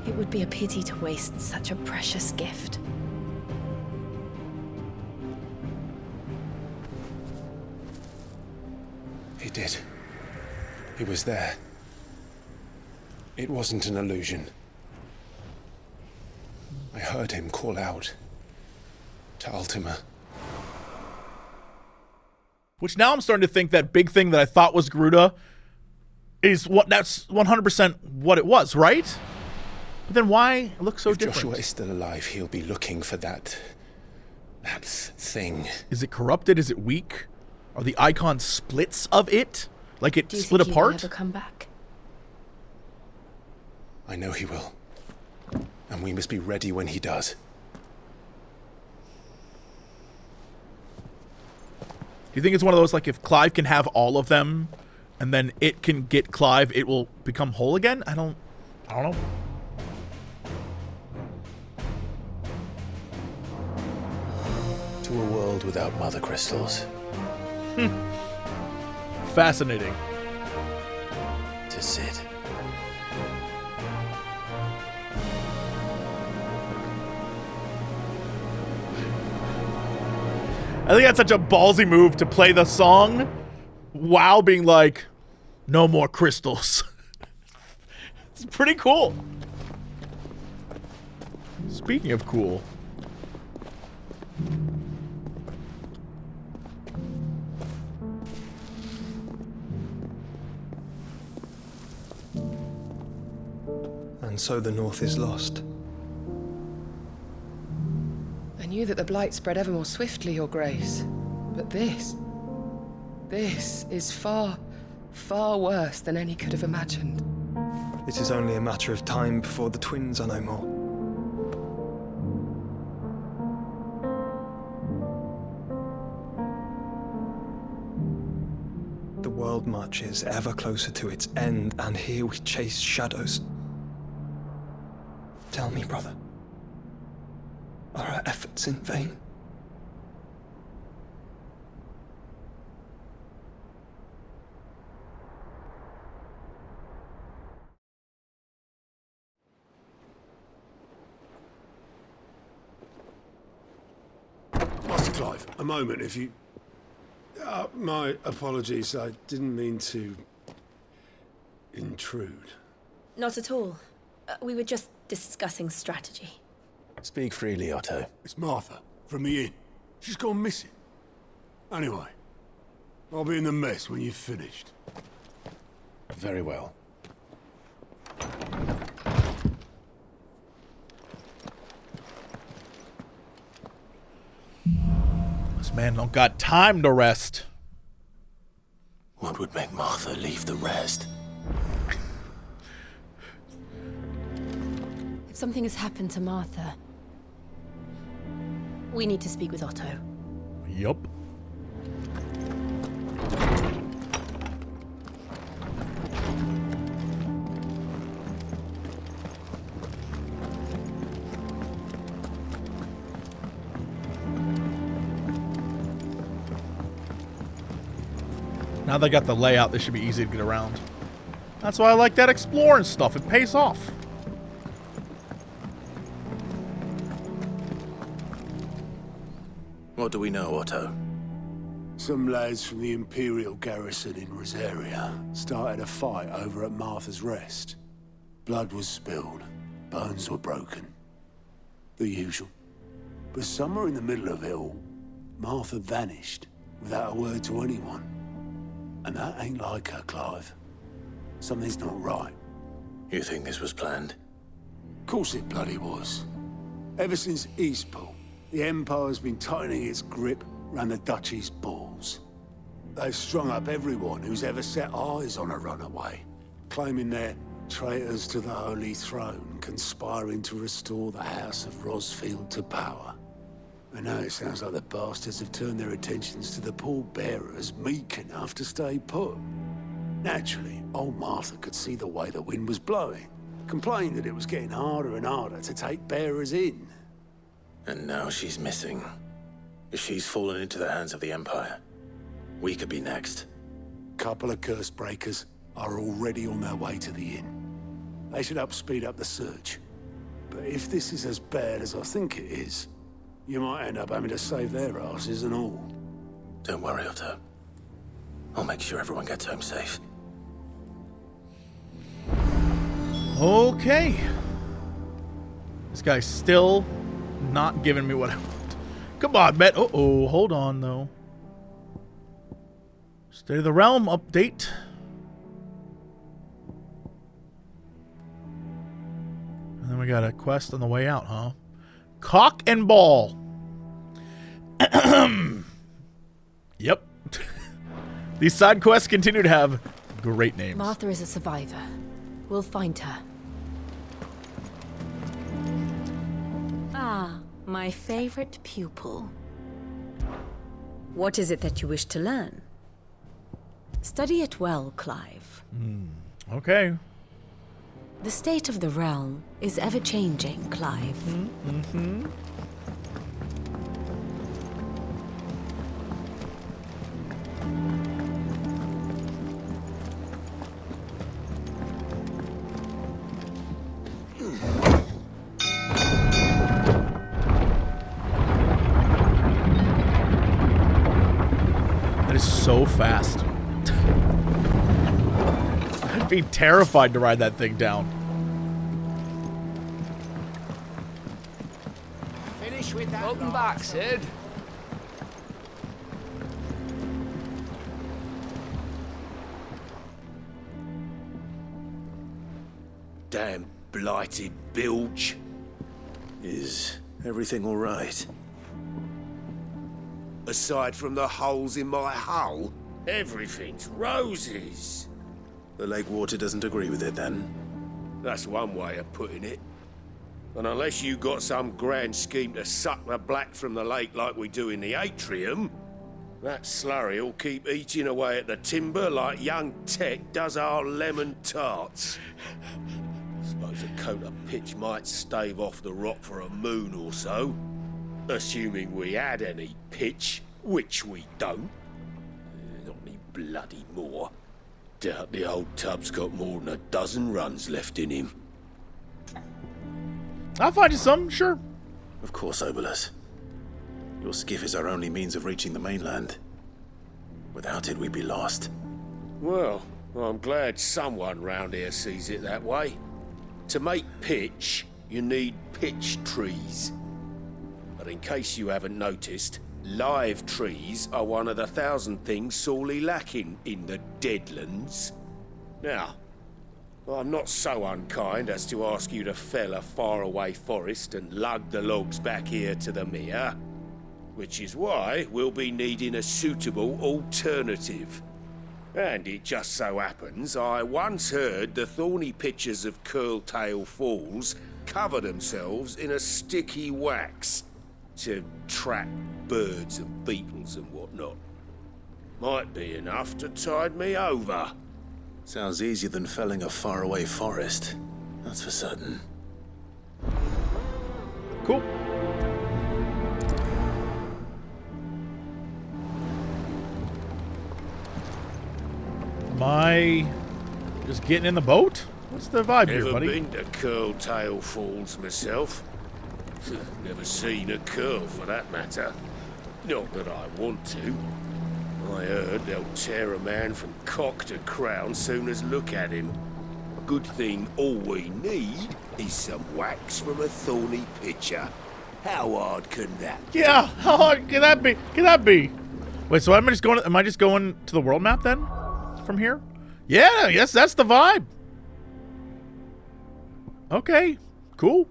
It would be a pity to waste such a precious gift. He did. He was there. It wasn't an illusion. I heard him call out to Ultima. Which now I'm starting to think that big thing that I thought was Garuda is what that's 100% what it was, right? But then why look so different? If Joshua is still alive, he'll be looking for that thing. Is it corrupted? Is it weak? Are the Eikon splits of it? Like it split apart? Do you think he will ever come back? I know he will. And we must be ready when he does. Do you think it's one of those, like, if Clive can have all of them, and then it can get Clive, it will become whole again? I don't know. To a world without mother crystals. Fascinating. To Sid. I think that's such a ballsy move to play the song while being like, no more crystals. It's pretty cool. Speaking of cool. And so the North is lost. I knew that the Blight spread ever more swiftly, Your Grace. But this is far, far worse than any could have imagined. It is only a matter of time before the twins are no more. The world marches ever closer to its end, and here we chase shadows. Tell me, brother, are our efforts in vain? Master Clive, a moment, if you... my apologies, I didn't mean to... intrude. Not at all. We were just discussing strategy. Speak freely, Otto. It's Martha, from the inn. She's gone missing. Anyway, I'll be in the mess when you've finished. Very well. This man don't got time to rest. What would make Martha leave the rest? Something has happened to Martha. We need to speak with Otto. Yup. Now they got the layout, this should be easy to get around. That's why I like that exploring stuff. It pays off. What do we know, Otto? Some lads from the imperial garrison in Rosaria started a fight over at Martha's Rest. Blood was spilled, bones were broken. The usual. But somewhere in the middle of it all, Martha vanished without a word to anyone. And that ain't like her, Clive. Something's not right. You think this was planned? Of course it bloody was. Ever since Eastpool, the Empire's been tightening its grip round the Duchy's balls. They've strung up everyone who's ever set eyes on a runaway, claiming they're traitors to the Holy Throne, conspiring to restore the House of Rosfield to power. And now it sounds like the bastards have turned their attentions to the pallbearers meek enough to stay put. Naturally, old Martha could see the way the wind was blowing, complained that it was getting harder and harder to take bearers in. And now she's missing. If she's fallen into the hands of the Empire, we could be next. Couple of curse breakers are already on their way to the inn. They should help speed up the search. But if this is as bad as I think it is, you might end up having to save their asses and all. Don't worry, Otto. I'll make sure everyone gets home safe. Okay. This guy's still not giving me what I want. Come on, Bet. Uh-oh, hold on, though. State of the Realm update. And then we got a quest on the way out, huh? Cock and Ball. Yep. These side quests continue to have great names. Martha is a survivor. We'll find her. Ah, my favorite pupil. What is it that you wish to learn? Study it well, Clive. Okay. The state of the realm is ever-changing, Clive. Mm-hmm. That is so fast. I'd be terrified to ride that thing down. Finish with that. Welcome back, Sid. Damn blighted bilge. Is everything all right? Aside from the holes in my hull, everything's roses. The lake water doesn't agree with it, then? That's one way of putting it. And unless you got some grand scheme to suck the black from the lake like we do in the atrium, that slurry'll keep eating away at the timber like young Tech does our lemon tarts. Suppose a coat of pitch might stave off the rock for a moon or so. Assuming we had any pitch, which we don't. Not any bloody more. Doubt the old tub's got more than a dozen runs left in him. I'll find you some, sure. Of course, Obolus. Your skiff is our only means of reaching the mainland. Without it, we'd be lost. Well, I'm glad someone round here sees it that way. To make pitch, you need pitch trees. But in case you haven't noticed, live trees are one of the 1,000 things sorely lacking in the Deadlands. Now, I'm not so unkind as to ask you to fell a faraway forest and lug the logs back here to the mere, which is why we'll be needing a suitable alternative. And it just so happens I once heard the thorny pitchers of Curltail Falls cover themselves in a sticky wax to trap birds and beetles and whatnot. Might be enough to tide me over. Sounds easier than felling a faraway forest. That's for certain. Cool. Am I just getting in the boat? What's the vibe here, buddy? Never been to Curltail Falls myself. Never seen a curl, for that matter. Not that I want to. I heard they'll tear a man from cock to crown soon as look at him. Good thing all we need is some wax from a thorny pitcher. How hard can that be? Yeah, how hard can that be? Can that be? Wait, so am I just going to the world map then? From here? Yeah, yes, that's the vibe. Okay, cool.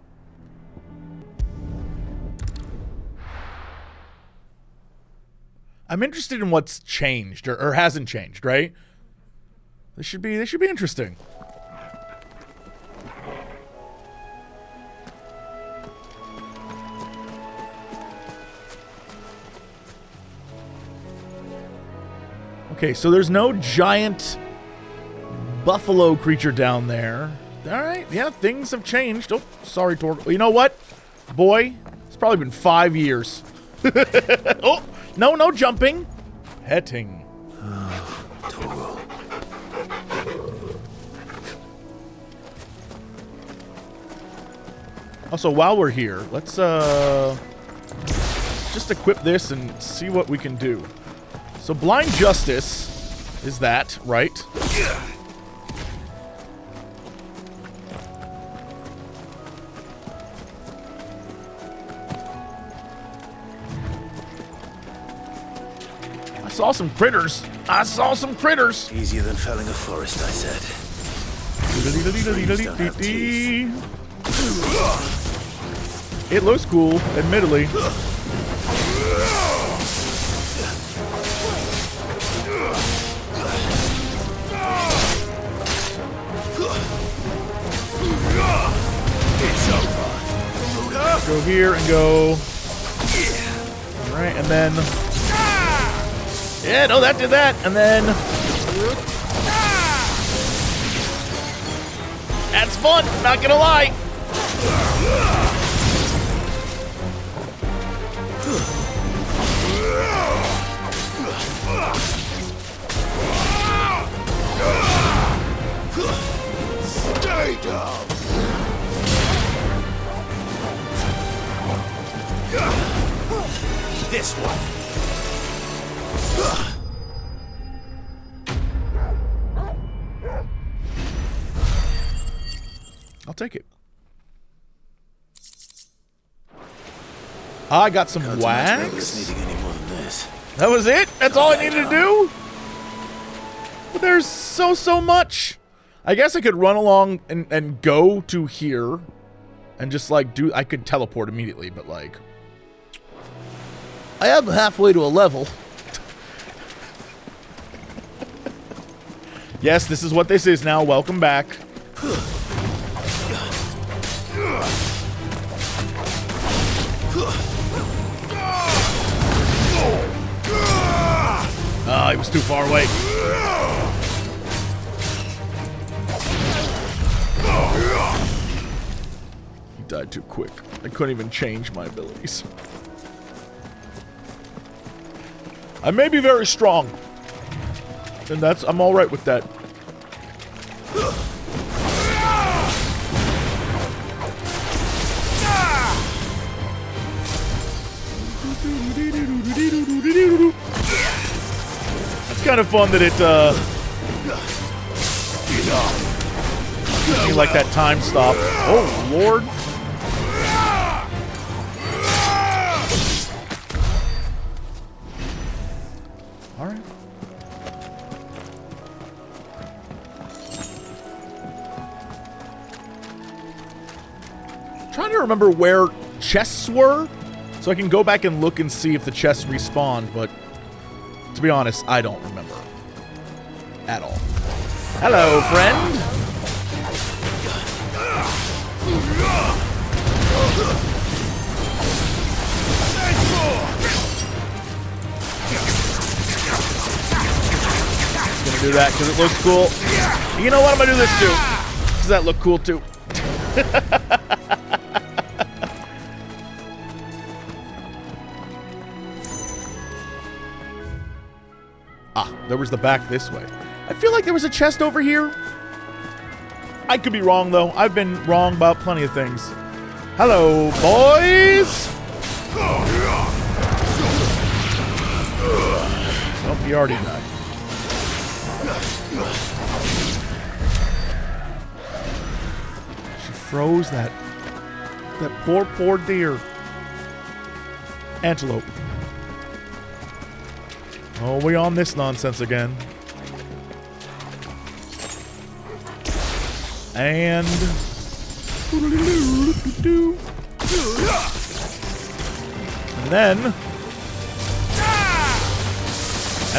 I'm interested in what's changed or hasn't changed, right? This should be interesting. Okay, so there's no giant buffalo creature down there. All right, yeah, things have changed. Oh, sorry, Torg. You know what, boy? It's probably been 5 years. Oh, no jumping. Petting. Also, while we're here, let's just equip this and see what we can do. So blind justice is that, right? I saw some critters. Easier than felling a forest, I said. It looks cool, admittedly. Go here and go. Alright, and then. Yeah, no, that did that. And then. That's fun, not gonna lie. Stay down. This one. I'll take it. I got some wax. Needing any more than this. That was it? That's all I needed to do? But there's so much. I guess I could run along and go to here and just like I could teleport immediately, but like I am halfway to a level. Yes, this is what this is now. Welcome back. Oh, he was too far away. He died too quick. I couldn't even change my abilities. I may be very strong. And I'm all right with that. It's kind of fun that it gives me like that time stop. Oh Lord. All right. Trying to remember where chests were, so I can go back and look and see if the chests respawned, but to be honest, I don't remember at all. Hello, friend. Gonna do that because it looks cool. You know what? I'm gonna do this too. Does that look cool too? Ah, there was the back this way. I feel like there was a chest over here. I could be wrong though. I've been wrong about plenty of things. Hello, boys. Oh, he already died. She froze that poor deer. Antelope. Oh, we on this nonsense again. And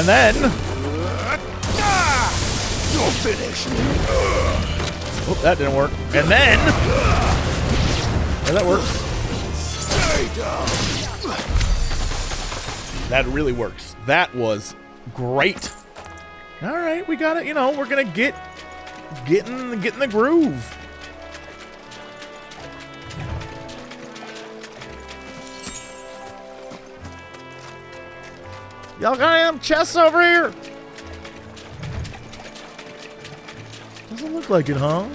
then you're finished. Oh, that didn't work. And then yeah, that works. Stay down. That really works. That was great. All right, we got it. You know, we're gonna get in the groove. Y'all got any chests over here? Doesn't look like it, huh?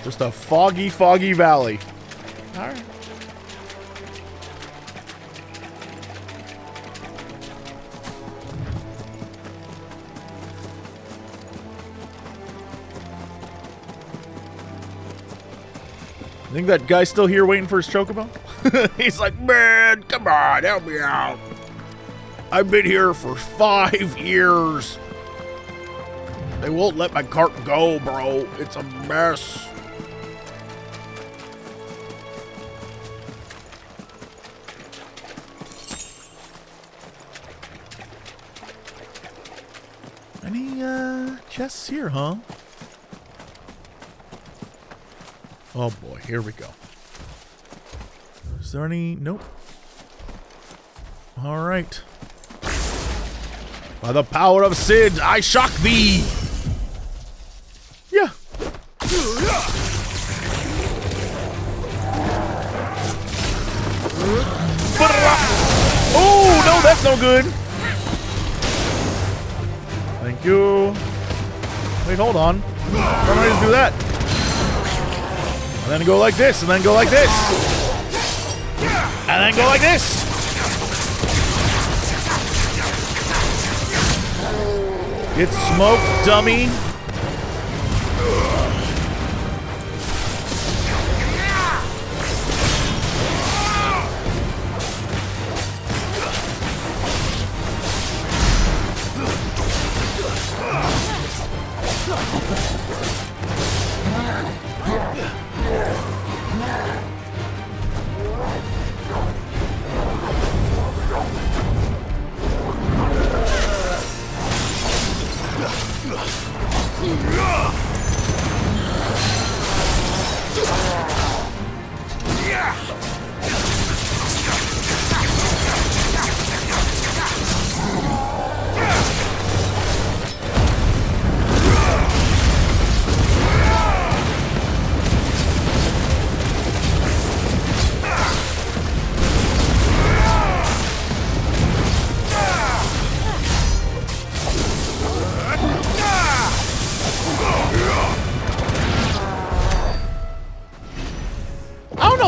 Just a foggy valley. All right. I think that guy's still here waiting for his chocobo. He's like, man, come on, help me out. I've been here for 5 years. They won't let my cart go, bro. It's a mess. Any chests here, huh? Oh boy, here we go. Is there any? Nope. All right. By the power of Sid, I shock thee. Yeah. Oh no, that's no good. Thank you. Wait, hold on. Why don't I just do that? And then go like this, and then go like this. And then go like this. Get smoked, dummy.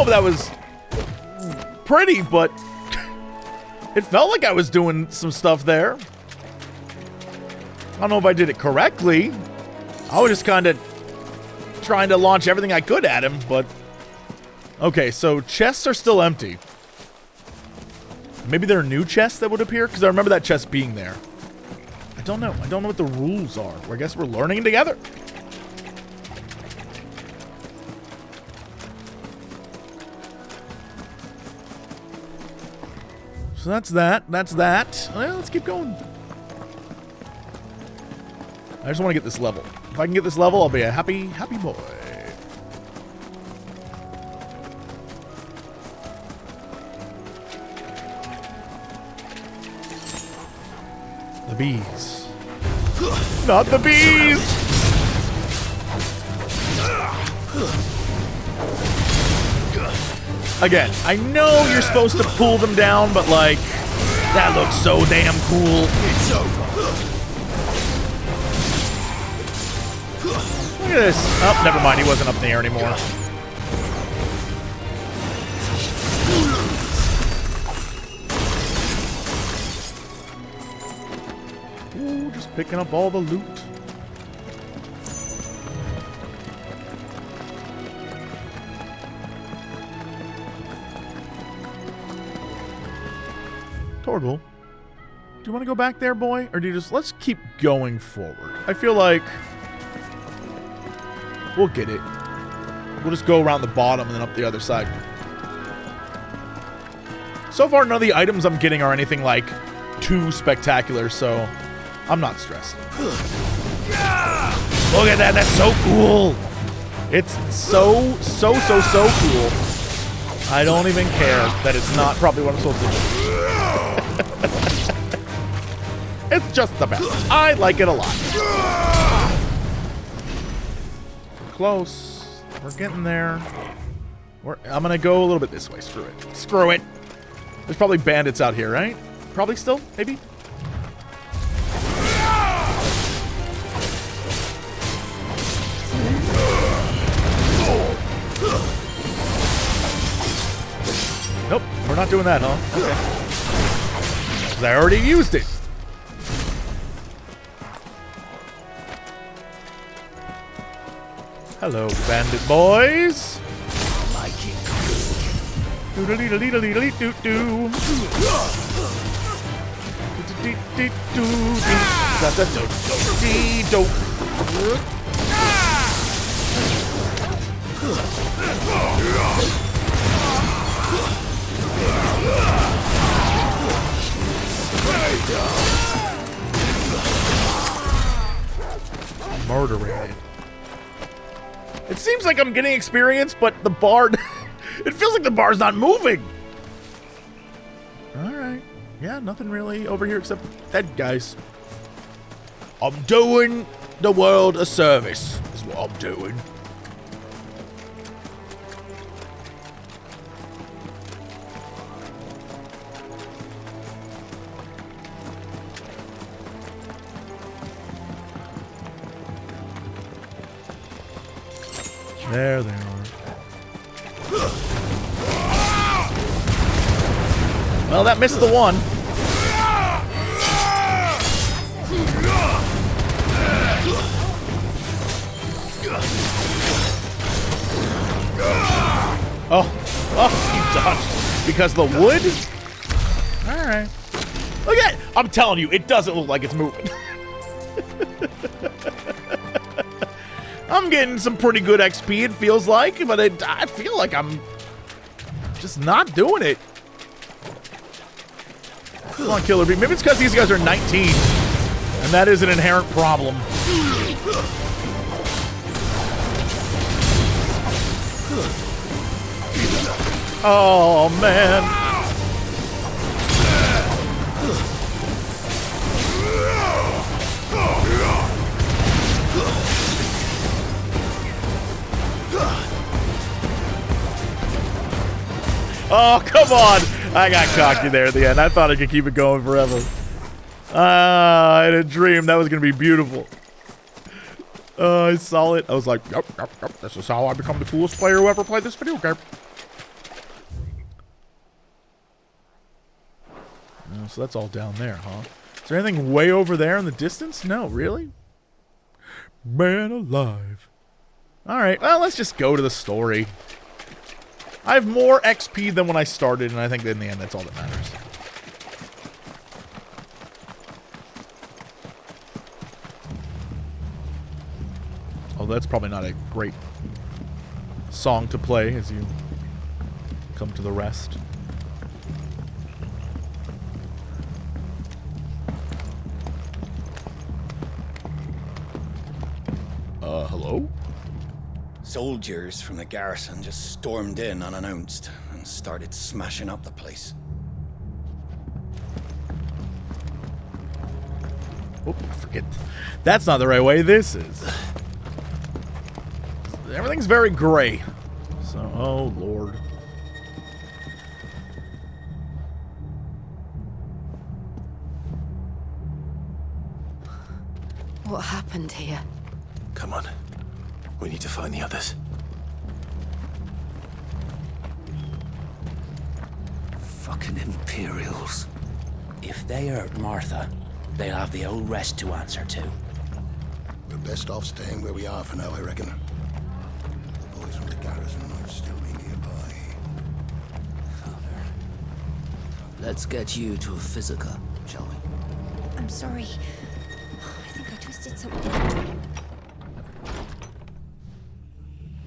That was pretty, but it felt like I was doing some stuff there. I don't know if I did it correctly. I was just kind of trying to launch everything I could at him, but okay, so chests are still empty. Maybe there are new chests that would appear, because I remember that chest being there. I don't know. I don't know what the rules are. I guess we're learning together. So that's that. That's that. Well, let's keep going. I just want to get this level. If I can get this level, I'll be a happy, happy boy. The bees. Not the bees! Again, I know you're supposed to pull them down, but like, that looks so damn cool. It's over. Look at this. Oh, never mind. He wasn't up in the air anymore. Ooh, just picking up all the loot. Torgal, do you want to go back there, boy? Or do you just... Let's keep going forward. I feel like... We'll get it. We'll just go around the bottom and then up the other side. So far, none of the items I'm getting are anything, like, too spectacular, so I'm not stressed. Look at that. That's so cool. It's so cool. I don't even care that it's not probably what I'm supposed to do. It's just the best. I like it a lot. Close. We're getting there. I'm gonna go a little bit this way. Screw it. Screw it. There's probably bandits out here, right? Probably still, maybe? Nope, we're not doing that, huh? Okay. 'Cause I already used it. Hello, bandit boys. Like it. Doodle-dee-dee-dee-dee-dee-doo-doo. Murderated. It seems like I'm getting experience, but the bar... it feels like the bar's not moving. Alright. Yeah, nothing really over here except dead guys. I'm doing the world a service, is what I'm doing. There they are. Well, that missed the one. Oh, he dodged because the wood? All right. Look at it. I'm telling you, it doesn't look like it's moving. I'm getting some pretty good XP, it feels like, but I feel like I'm just not doing it. Come on, Killer Bee. Maybe it's because these guys are 19, and that is an inherent problem. Oh, man. Oh, come on. I got cocky there at the end. I thought I could keep it going forever. I had a dream that was going to be beautiful. I saw it. I was like, yep. This is how I become the coolest player who ever played this video game. Oh, so that's all down there, huh? Is there anything way over there in the distance? No, really? Man alive. Alright, well, let's just go to the story. I have more XP than when I started, and I think in the end that's all that matters. Oh, that's probably not a great song to play as you come to the rest. Hello? Soldiers from the garrison just stormed in unannounced and started smashing up the place. Oh, forget. That's not the right way. This is. Everything's very gray. So, oh, Lord. What happened here? Come on. We need to find the others. Fucking Imperials. If they hurt Martha, they'll have the old rest to answer to. We're best off staying where we are for now, I reckon. The boys from the garrison might still be nearby. Let's get you to a physica, shall we? I'm sorry. I think I twisted something.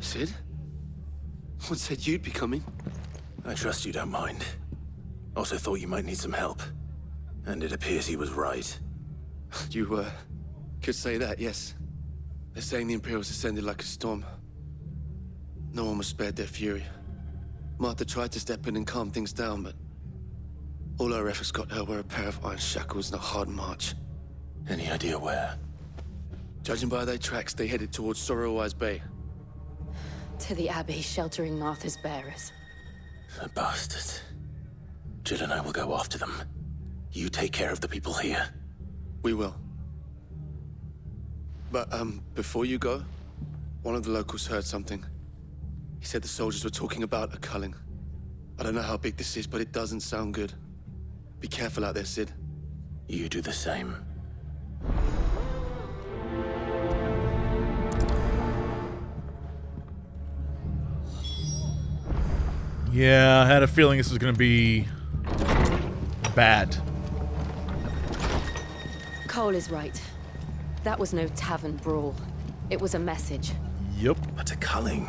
Sid? What said you'd be coming? I trust you don't mind. Also thought you might need some help. And it appears he was right. You, could say that, yes. They're saying the Imperials ascended like a storm. No one was spared their fury. Martha tried to step in and calm things down, but all our efforts got her were a pair of iron shackles and a hard march. Any idea where? Judging by their tracks, they headed towards Sorrowwise Bay. To the Abbey, sheltering Martha's bearers. The bastards. Jill and I will go after them. You take care of the people here. We will. But, before you go, one of the locals heard something. He said the soldiers were talking about a culling. I don't know how big this is, but it doesn't sound good. Be careful out there, Sid. You do the same. Yeah, I had a feeling this was going to be bad. Cole is right. That was no tavern brawl. It was a message. Yep. But a culling.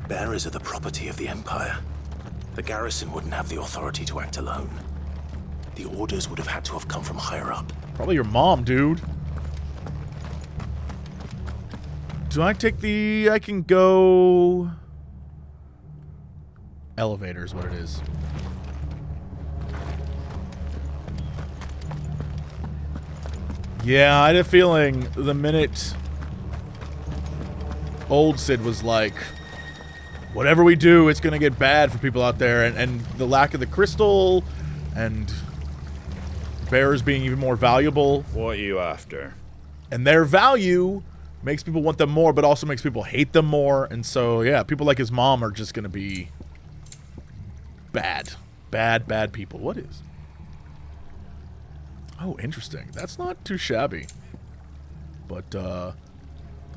Bearers are the property of the Empire. The garrison wouldn't have the authority to act alone. The orders would have had to have come from higher up. Probably your mom, dude. Do I take the... I can go... Elevator is what it is. Yeah, I had a feeling the minute old Sid was like, whatever we do, it's going to get bad for people out there. And the lack of the crystal and bearers being even more valuable. What are you after? And their value makes people want them more, but also makes people hate them more. And so, yeah, people like his mom are just going to be bad. Bad people. What is? Oh, interesting. That's not too shabby. But, the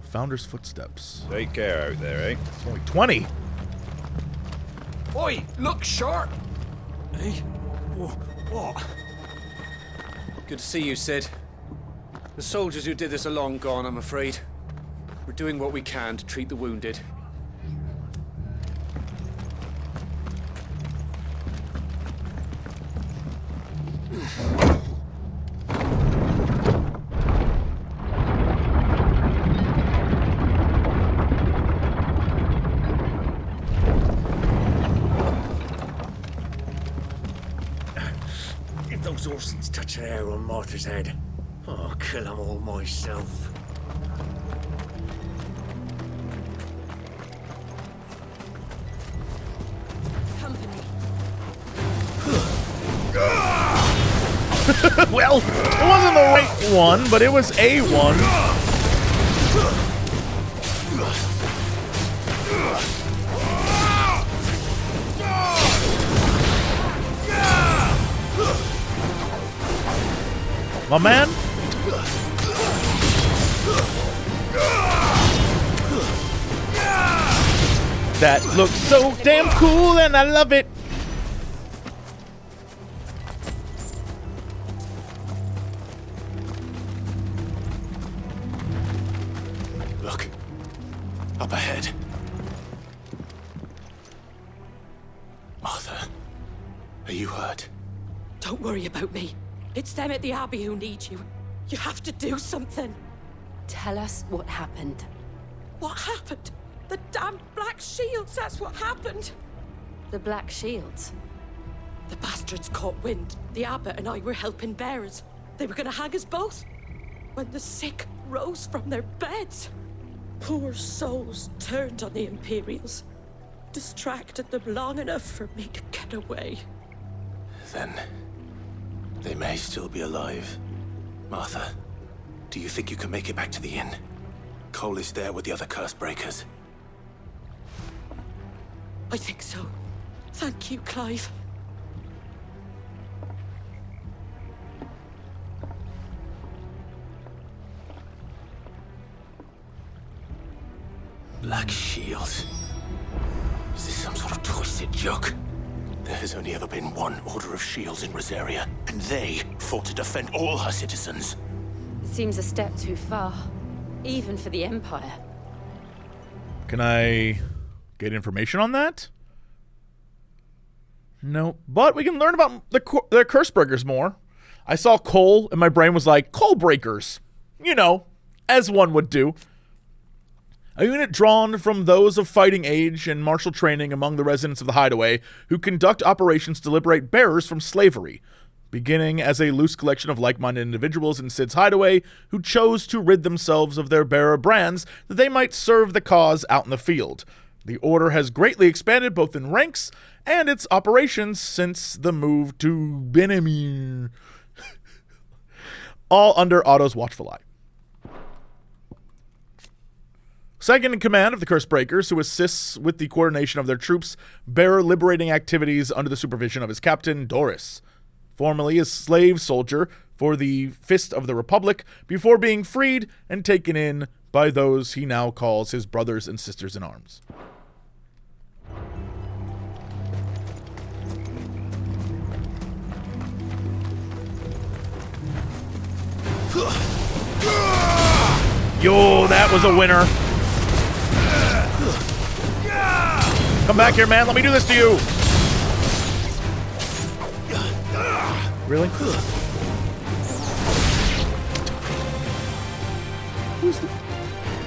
Founder's Footsteps. Take care out there, eh? It's only 20. Oi, look sharp! Hey? What? Good to see you, Sid. The soldiers who did this are long gone, I'm afraid. We're doing what we can to treat the wounded. If those horses touch an hair on Martha's head, I'll kill them all myself. Well, it wasn't the right one, but it was a one. My man. That looks so damn cool and I love it. Look. Up ahead. Martha, are you hurt? Don't worry about me. It's them at the Abbey who need you. You have to do something. Tell us what happened. What happened? The damn Black Shields, that's what happened. The Black Shields? The bastards caught wind. The abbot and I were helping bearers. They were gonna hang us both. When the sick rose from their beds, poor souls turned on the Imperials. Distracted them long enough for me to get away. Then they may still be alive. Martha, do you think you can make it back to the inn? Cole is there with the other curse breakers. I think so. Thank you, Clive. Black Shields. Is this some sort of twisted joke? There has only ever been one Order of Shields in Rosaria, and they fought to defend all her citizens. Seems a step too far, even for the Empire. Can I get information on that? No, but we can learn about the curse breakers more. I saw coal, and my brain was like, coal breakers. You know, as one would do. A unit drawn from those of fighting age and martial training among the residents of the Hideaway who conduct operations to liberate bearers from slavery, beginning as a loose collection of like-minded individuals in Sid's Hideaway who chose to rid themselves of their bearer brands that they might serve the cause out in the field. The order has greatly expanded both in ranks and its operations since the move to Benjamin, all under Otto's watchful eye. Second in command of the Curse Breakers, who assists with the coordination of their troops, bearer liberating activities under the supervision of his captain, Doris, formerly a slave soldier for the Fist of the Republic, before being freed and taken in by those he now calls his brothers and sisters in arms. Yo, that was a winner. Come back here, man. Let me do this to you. Really?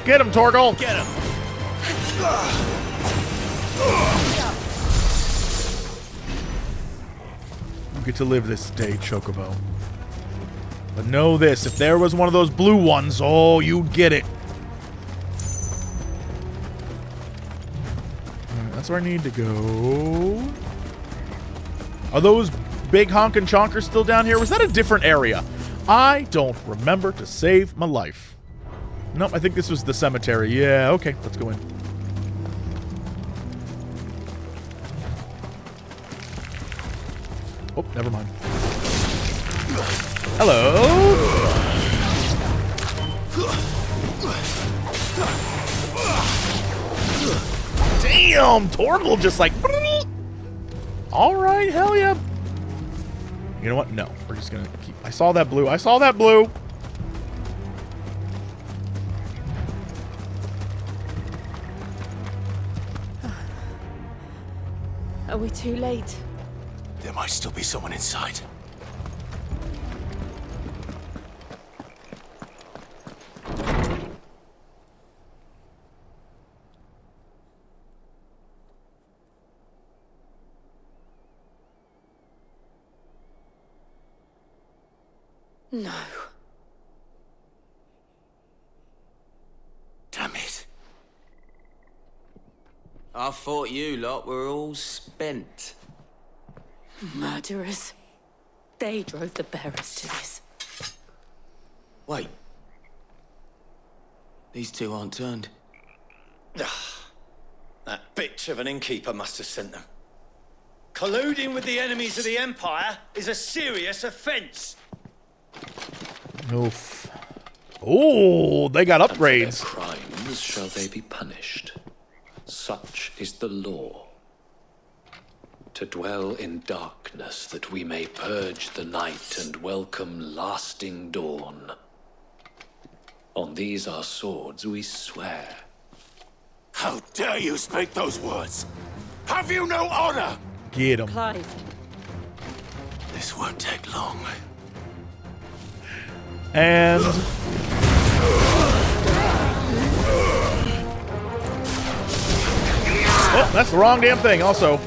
Get him, Torgal. Get him. You get to live this day, Chocobo. But know this, if there was one of those blue ones, oh, you'd get it. Alright, that's where I need to go. Are those big honkin' chonkers still down here? Was that a different area? I don't remember to save my life. Nope, I think this was the cemetery. Yeah, okay, let's go in. Oh, never mind. Hello. Damn, Torgal just like. All right, hell yeah. You know what? No, we're just gonna keep. I saw that blue. I saw that blue. Are we too late? There might still be someone inside. No. Damn it. I thought you lot were all spent. Murderers. They drove the bearers to this. Wait. These two aren't turned. That bitch of an innkeeper must have sent them. Colluding with the enemies of the Empire is a serious offense. Oof. Oh, they got upgrades. For their crimes shall they be punished. Such is the law. To dwell in darkness that we may purge the night and welcome lasting dawn. On these our swords we swear. How dare you speak those words? Have you no honor? Get him. Clive. This won't take long. And Oh, that's the wrong damn thing, also.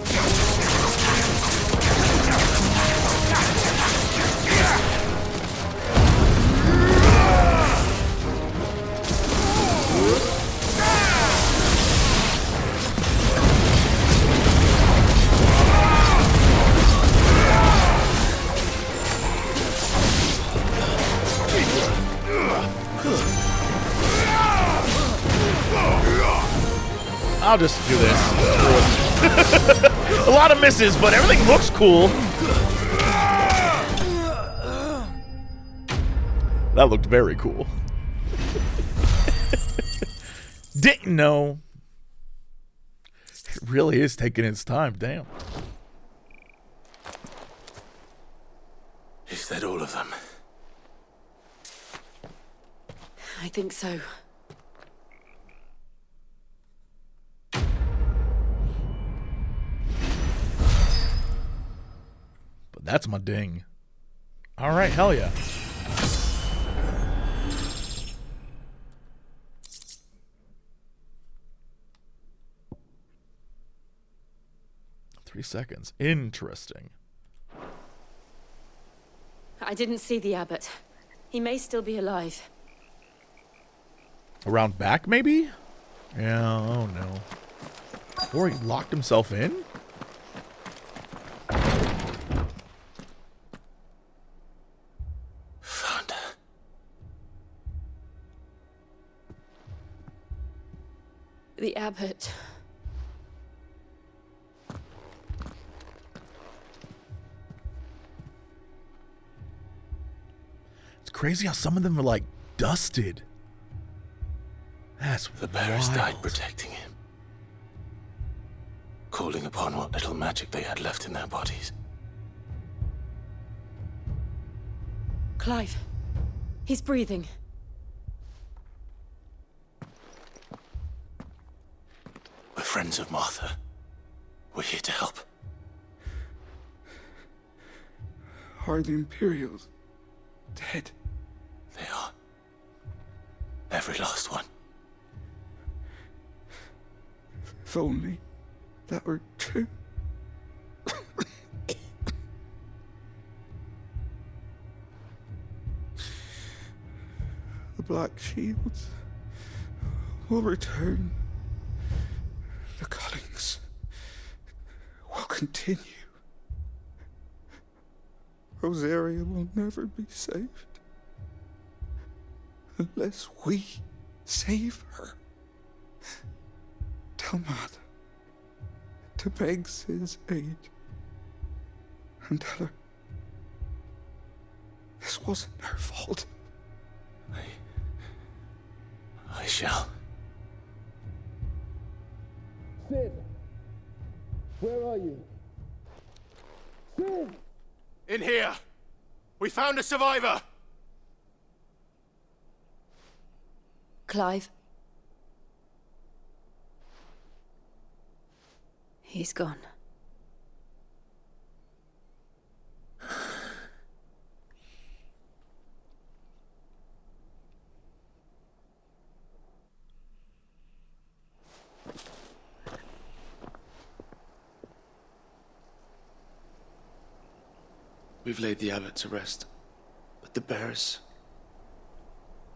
I'll just do this. A lot of misses, but everything looks cool. That looked very cool. Didn't know. It really is taking its time, damn. Is that all of them? I think so. But that's my ding. All right, hell yeah. Seconds. Interesting. I didn't see the abbot. He may still be alive. Around back, maybe? Yeah, oh no. Or he locked himself in? Found her. The abbot. Crazy how some of them are like dusted. That's the bearers died protecting him, calling upon what little magic they had left in their bodies. Clive, he's breathing. We're friends of Martha. We're here to help. Are the Imperials dead? They are. Every last one. If only that were true. The Black Shields will return. The cuttings will continue. Rosaria will never be saved. Unless we save her. Tell Martha to beg Sid's aid. And tell her this wasn't her fault. I shall. Sid! Where are you? Sid! In here! We found a survivor! Clive. He's gone. We've laid the abbot to rest, but the bearers,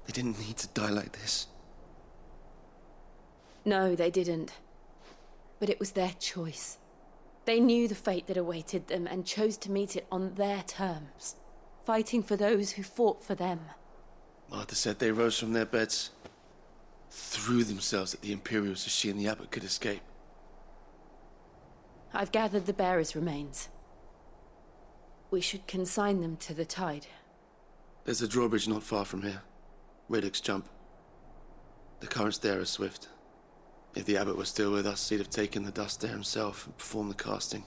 they didn't need to die like this. No, they didn't. But it was their choice. They knew the fate that awaited them and chose to meet it on their terms, fighting for those who fought for them. Martha said they rose from their beds, threw themselves at the Imperials so she and the abbot could escape. I've gathered the bearers' remains. We should consign them to the tide. There's a drawbridge not far from here. Radix Jump. The currents there are swift. If the abbot was still with us, he'd have taken the dust there himself and performed the casting.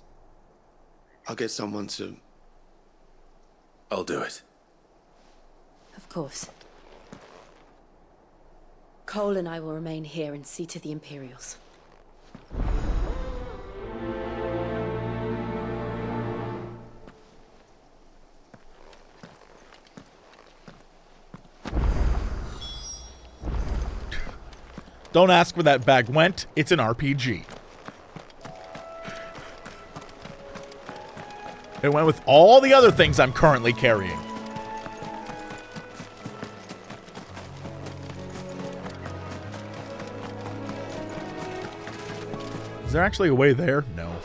I'll get someone to... I'll do it. Of course. Cole and I will remain here and see to the Imperials. Don't ask where that bag went. It's an RPG. It went with all the other things I'm currently carrying. Is there actually a way there? No.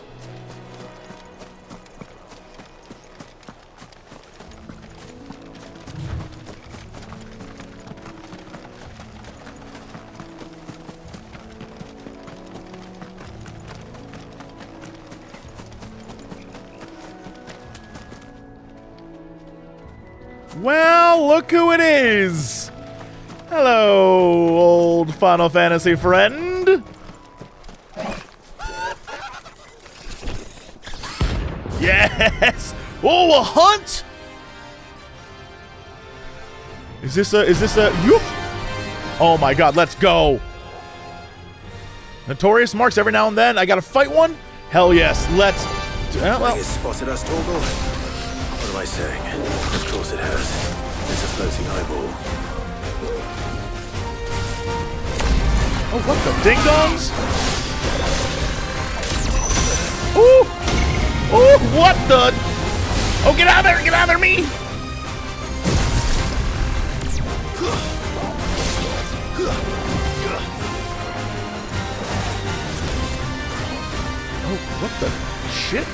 Well, look who it is! Hello, old Final Fantasy friend! Yes! Oh, a hunt! Is this a, yoop! Oh my god, let's go! Notorious marks every now and then. I gotta fight one? Hell yes, let's... Well. It's spotted us, Torgal. What am I saying? Of course it has. It's a floating eyeball. Oh, what the ding-dongs? Ooh! Ooh, what the? Oh, get out of there! Get out of there, me! Oh, what the shit?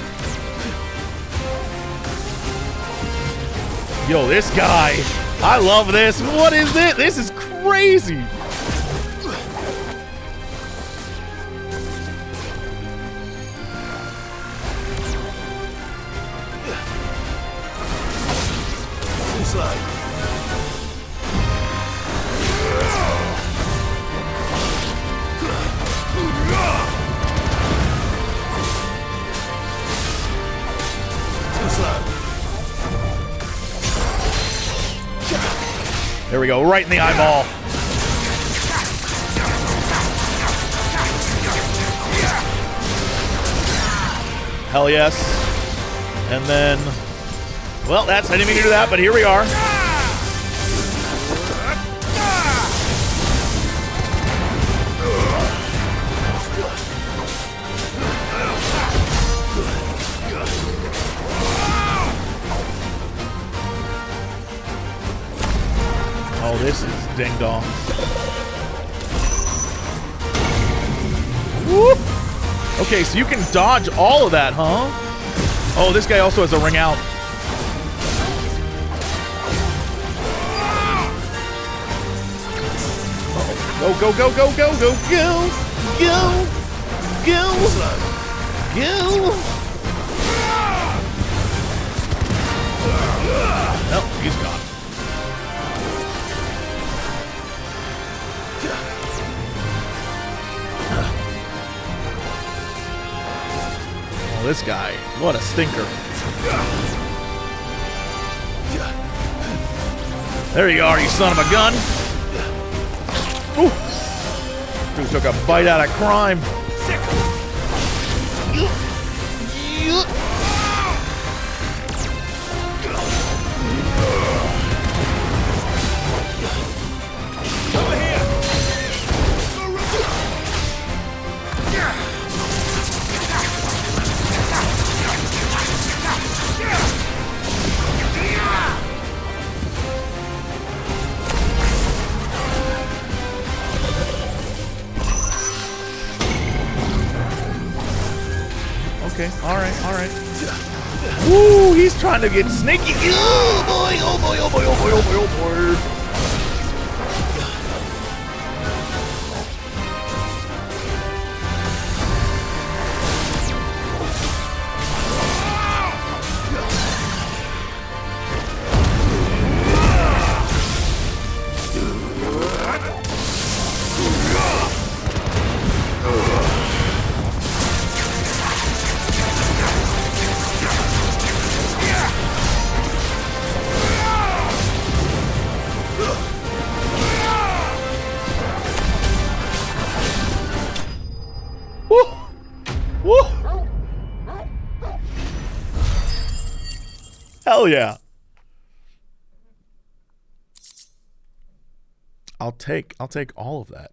Yo, this guy. I love this. What is this? This is crazy. There we go, right in the eyeball. Hell yes. And then, well, I didn't mean to do that, but here we are. Oh, this is ding dong. Whoop. Okay, so you can dodge all of that, huh? Oh, this guy also has a ring out. Uh-oh. Go, go, go, go, go, go, go, go, go, go. Oh, he's gone. This guy, what a stinker. There you are, you son of a gun. Ooh. Dude took a bite out of crime. Over here. Okay, alright, alright. Woo, he's trying to get sneaky. Oh boy, oh boy, oh boy, oh boy, oh boy, oh boy. Hell yeah. I'll take all of that.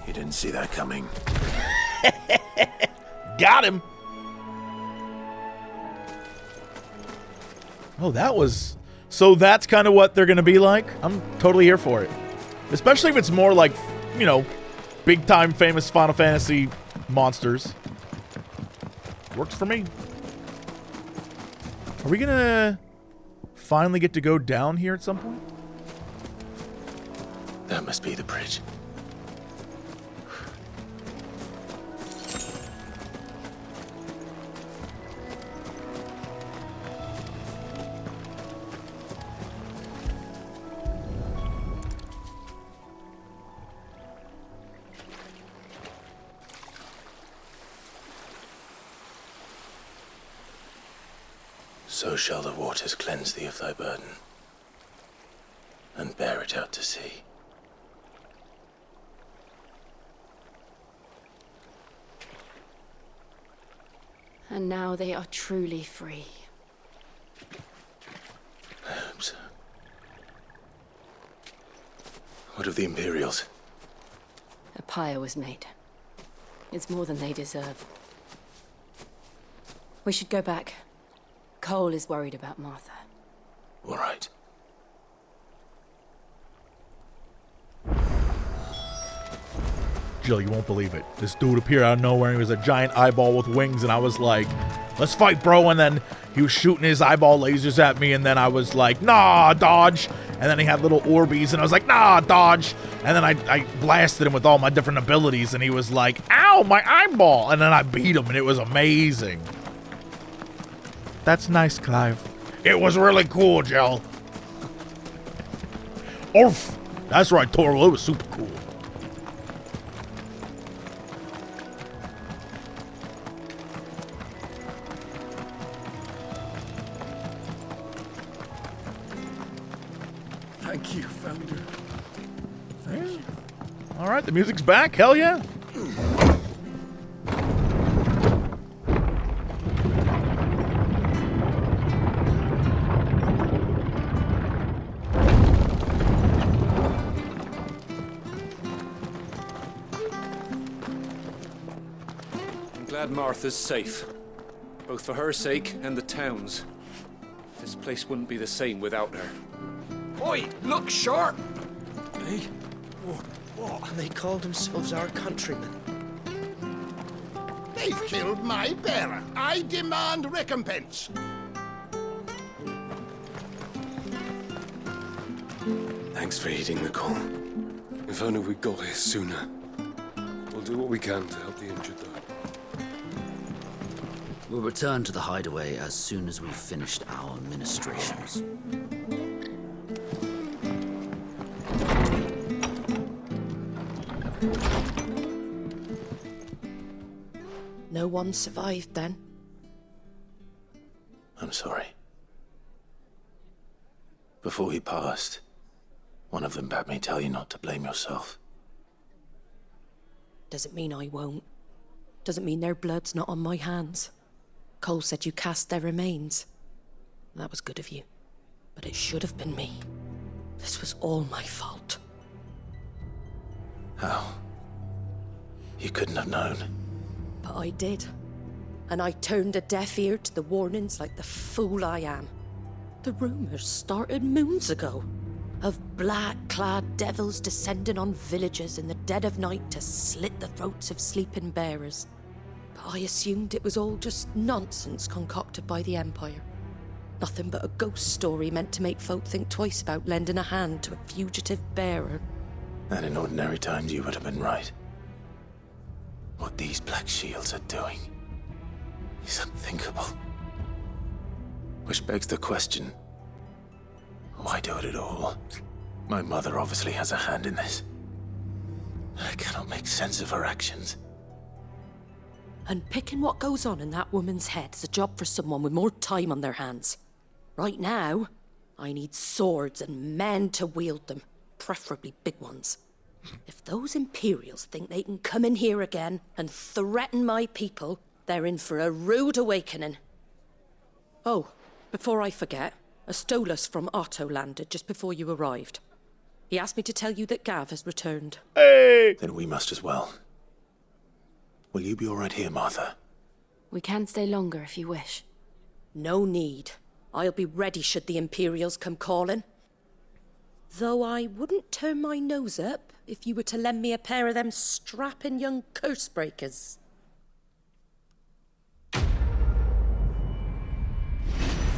You didn't see that coming. Got him. Oh, that was... So that's kind of what they're going to be like? I'm totally here for it. Especially if it's more like, you know, big-time famous Final Fantasy monsters. Works for me. Are we going to finally get to go down here at some point? That must be the bridge. So shall the waters cleanse thee of thy burden, and bear it out to sea. And now they are truly free. I hope so. What of the Imperials? A pyre was made. It's more than they deserve. We should go back. Cole is worried about Martha. All right. Jill, you won't believe it. This dude appeared out of nowhere and he was a giant eyeball with wings, and I was like, let's fight, bro. And then he was shooting his eyeball lasers at me, and then I was like, nah, dodge. And then he had little Orbeez, and I was like, nah, dodge. And then I blasted him with all my different abilities, and he was like, ow, my eyeball. And then I beat him, and it was amazing. That's nice, Clive. It was really cool, Jill. Orf. That's right, Torval. It was super cool. Thank you, Founder. Thank you. All right, the music's back. Hell yeah. Glad Martha's safe. Both for her sake and the town's. This place wouldn't be the same without her. Oi, look sharp! Hey? What? They call themselves our countrymen. They've killed my bearer. I demand recompense. Thanks for heeding the call. If only we got here sooner. We'll do what we can to help the injured, though. We'll return to the Hideaway as soon as we've finished our ministrations. No one survived then? I'm sorry. Before he passed, one of them bade me tell you not to blame yourself. Doesn't mean I won't. Doesn't mean their blood's not on my hands. Cole said you cast their remains. That was good of you. But it should have been me. This was all my fault. How? You couldn't have known. But I did. And I turned a deaf ear to the warnings like the fool I am. The rumors started moons ago. Of black-clad devils descending on villages in the dead of night to slit the throats of sleeping bearers. But I assumed it was all just nonsense concocted by the Empire. Nothing but a ghost story meant to make folk think twice about lending a hand to a fugitive bearer. And in ordinary times you would have been right. What these Black Shields are doing is unthinkable. Which begs the question, why do it at all? My mother obviously has a hand in this. I cannot make sense of her actions. And picking what goes on in that woman's head is a job for someone with more time on their hands. Right now, I need swords and men to wield them, preferably big ones. If those Imperials think they can come in here again and threaten my people, they're in for a rude awakening. Oh, before I forget, a Stolas from Otto landed just before you arrived. He asked me to tell you that Gav has returned. Hey! Then we must as well. Will you be all right here, Martha? We can stay longer if you wish. No need. I'll be ready should the Imperials come calling. Though I wouldn't turn my nose up if you were to lend me a pair of them strapping young curse breakers.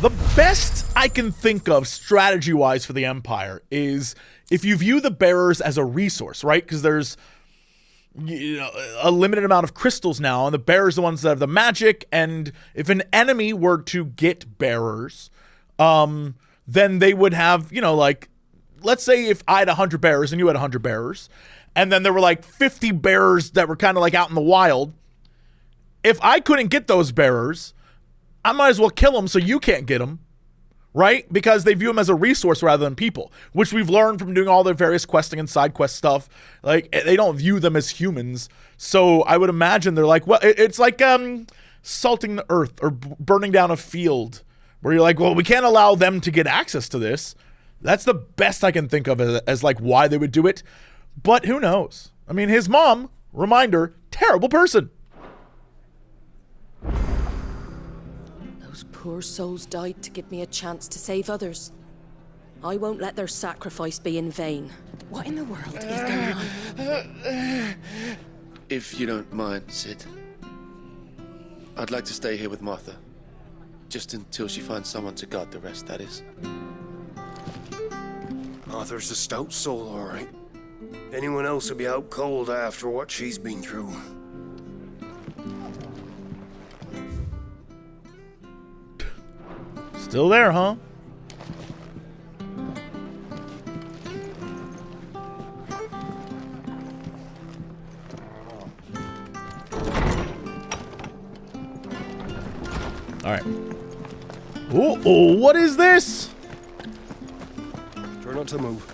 The best I can think of strategy-wise for the Empire is if you view the bearers as a resource, right? Because there's a limited amount of crystals now, and the bearers are the ones that have the magic, and if an enemy were to get bearers, then they would have, like, let's say if I had 100 bearers and you had 100 bearers, and then there were like 50 bearers that were kind of like out in the wild. If I couldn't get those bearers, I might as well kill them so you can't get them, right? Because they view them as a resource rather than people, which we've learned from doing all the various questing and side quest stuff. Like, they don't view them as humans. So I would imagine they're like, well, it's like salting the earth or burning down a field where you're like, well, we can't allow them to get access to this. That's the best I can think of as like why they would do it. But who knows? I mean, his mom, reminder, terrible person. Those poor souls died to give me a chance to save others. I won't let their sacrifice be in vain. What in the world is going on? If you don't mind, Sid, I'd like to stay here with Martha. Just until she finds someone to guard the rest, that is. Arthur's a stout soul, all right. Anyone else would be out cold after what she's been through. Still there, huh? All right. Oh, what is this? Try not to move.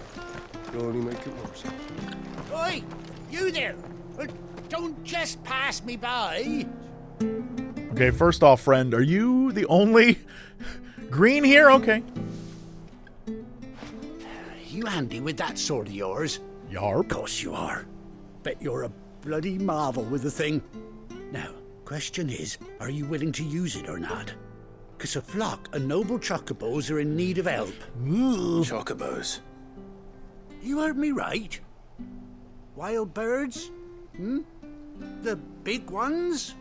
You'll only make it worse. Oi! You there! Don't just pass me by! Okay, first off, friend, are you the only green here? Okay. You handy with that sword of yours? Yarp. Of course you are. Bet you're a bloody marvel with the thing. Now, question is, are you willing to use it or not? Because a flock of noble chocobos are in need of help. Ooh. Chocobos? You heard me right. Wild birds? The big ones?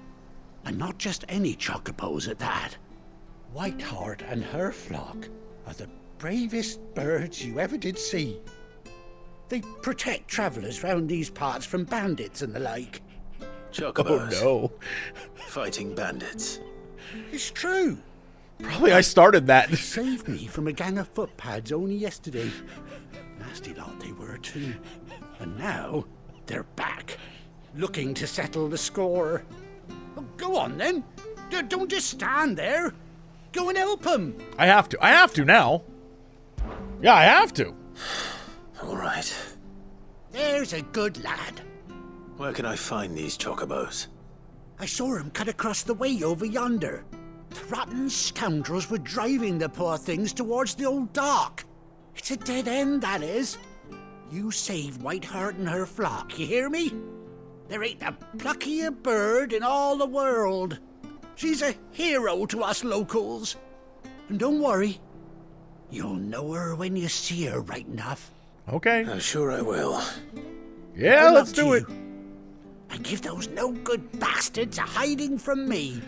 And not just any chocobos at that. Whiteheart and her flock are the bravest birds you ever did see. They protect travellers round these parts from bandits and the like. Chocobos? Oh no. Fighting bandits. It's true. Probably I started that. They saved me from a gang of footpads only yesterday. Nasty lot they were too. And now they're back, looking to settle the score. Oh, go on then. Don't just stand there. Go and help them. I have to. I have to now. Yeah, I have to. All right. There's a good lad. Where can I find these chocobos? I saw him cut across the way over yonder. The rotten scoundrels were driving the poor things towards the old dock. It's a dead end, that is. You save Whiteheart and her flock, you hear me? There ain't a pluckier bird in all the world. She's a hero to us locals. And don't worry, you'll know her when you see her right enough. Okay. I'm sure I will. Yeah, Good let's luck do to it. you. And give those no-good bastards a hiding from me.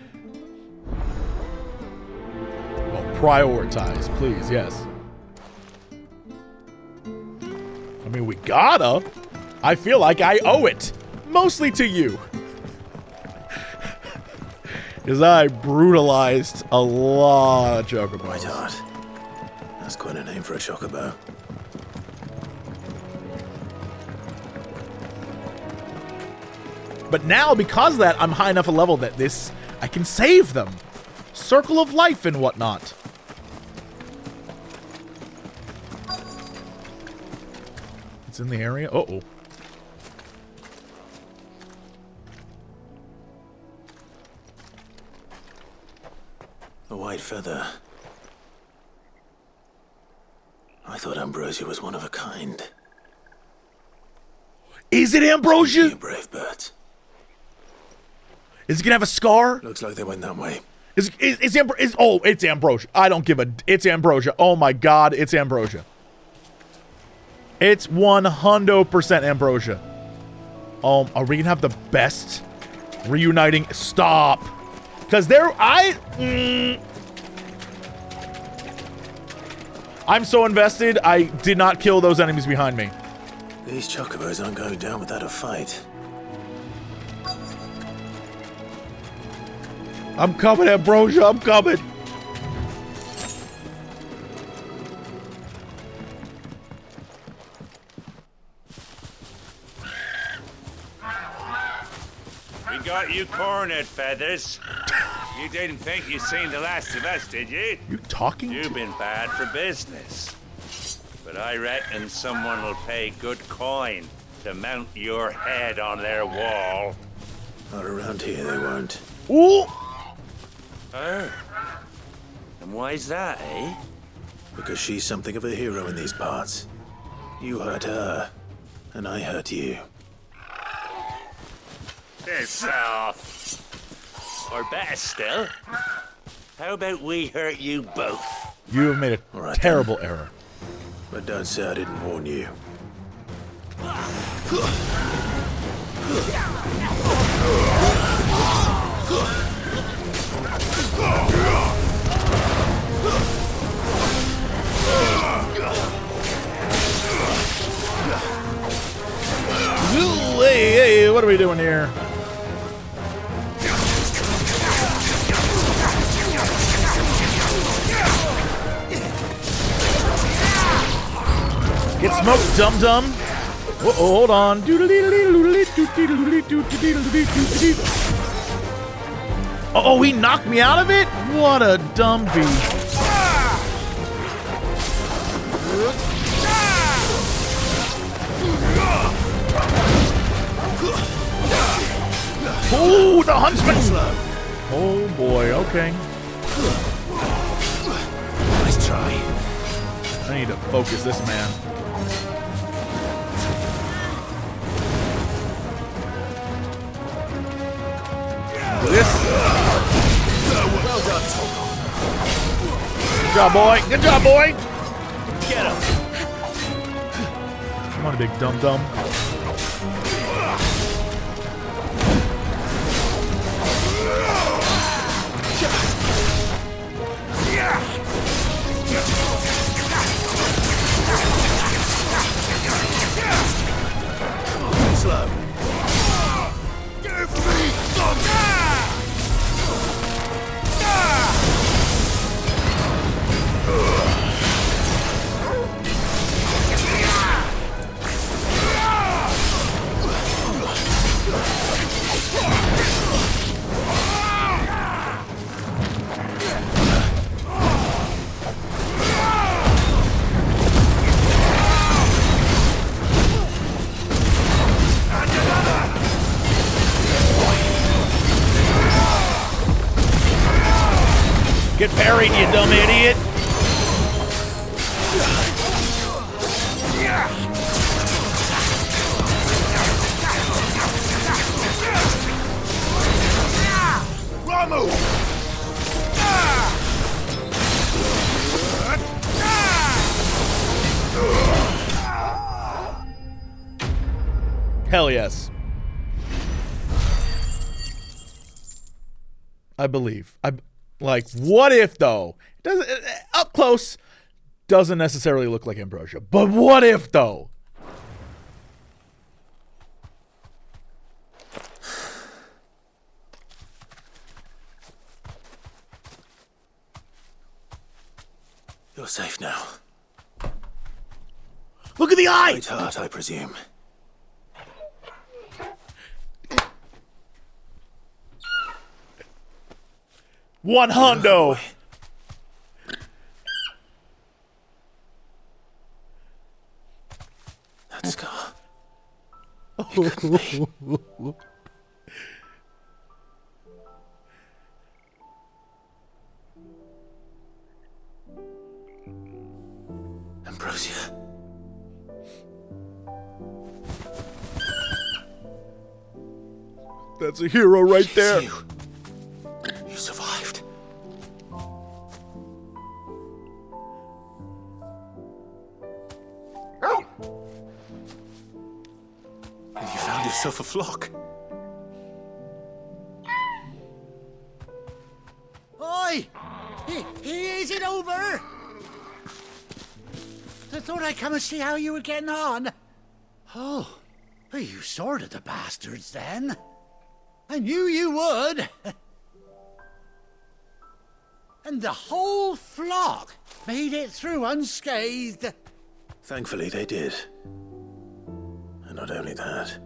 Well, prioritize, please, yes. I mean, we gotta. I feel like I owe it. Mostly to you. Because I brutalized a lot of chocobos. Whiteheart. That's quite a name for a chocobo. But now, because of that, I'm high enough a level that I can save them. Circle of life and whatnot. It's in the area. Uh-oh. A white feather. I thought Ambrosia was one of a kind. Is it Ambrosia? You brave birds. Is he gonna have a scar? Looks like they went that way. It's Ambrosia. I don't give a... It's Ambrosia. Oh my god, it's Ambrosia. It's 100% Ambrosia. Are we gonna have the best reuniting? Stop. Because I'm so invested, I did not kill those enemies behind me. These chocobos aren't going down without a fight. I'm coming, Ambrosia, I'm coming. We got you cornered, Feathers. You didn't think you'd seen the last of us, did you? You talking? You've been bad for business. But I reckon someone will pay good coin to mount your head on their wall. Not around here, they won't. Ooh! Oh. And why's that, eh? Because she's something of a hero in these parts. You hurt her, and I hurt you. Piss off. Or better still, how about we hurt you both? You have made a terrible error. But don't say I didn't warn you. Hey, what are we doing here? Get smoked, dum-dum. Uh-oh, hold on. Oh, he knocked me out of it? What a dumb beast. Oh, the huntsman! Oh boy, okay. Nice try. I need to focus this man. This. Well done, Tom. Good job, boy. Good job, boy. Get him. Come on, big dum-dum. Slow. Give me some! Get parried, you dumb idiot. Ramu! Hell yes. I believe. Like, what if though? It doesn't up close doesn't necessarily look like Ambrosia. But what if though? You're safe now. Look at the eye! Right heart, I presume. One hundo. That scar. Ambrosia. That's a hero right there. You survived. Find yourself a flock. Oi! Is it over? I thought I'd come and see how you were getting on. Oh, you sorted the bastards then. I knew you would. And the whole flock made it through unscathed. Thankfully, they did. And not only that.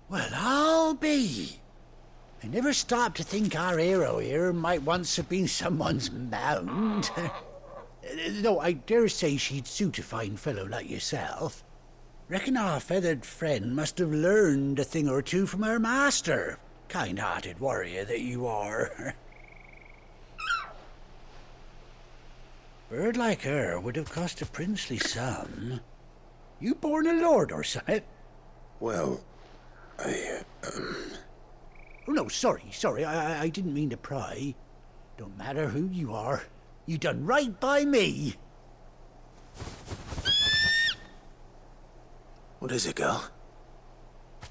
Well, I'll be. I never stopped to think our hero here might once have been someone's mount. Though I dare say she'd suit a fine fellow like yourself. Reckon our feathered friend must have learned a thing or two from her master. Kind-hearted warrior that you are. Bird like her would have cost a princely sum. You born a lord or something? Well, Oh, no, sorry. I didn't mean to pry. Don't matter who you are. You done right by me. What is it, girl?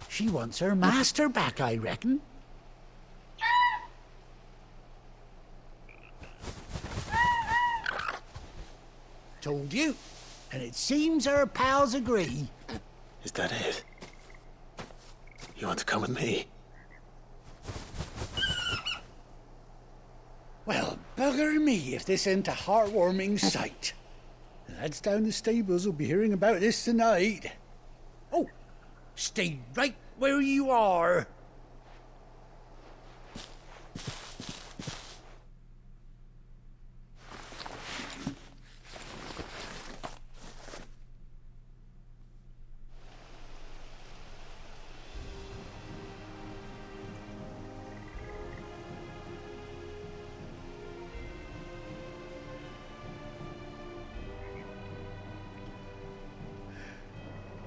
She wants her master back, I reckon. Told you. And it seems her pals agree. Is that it? You want to come with me? Well, bugger me if this ain't a heartwarming sight. The lads down the stables will be hearing about this tonight. Oh, stay right where you are.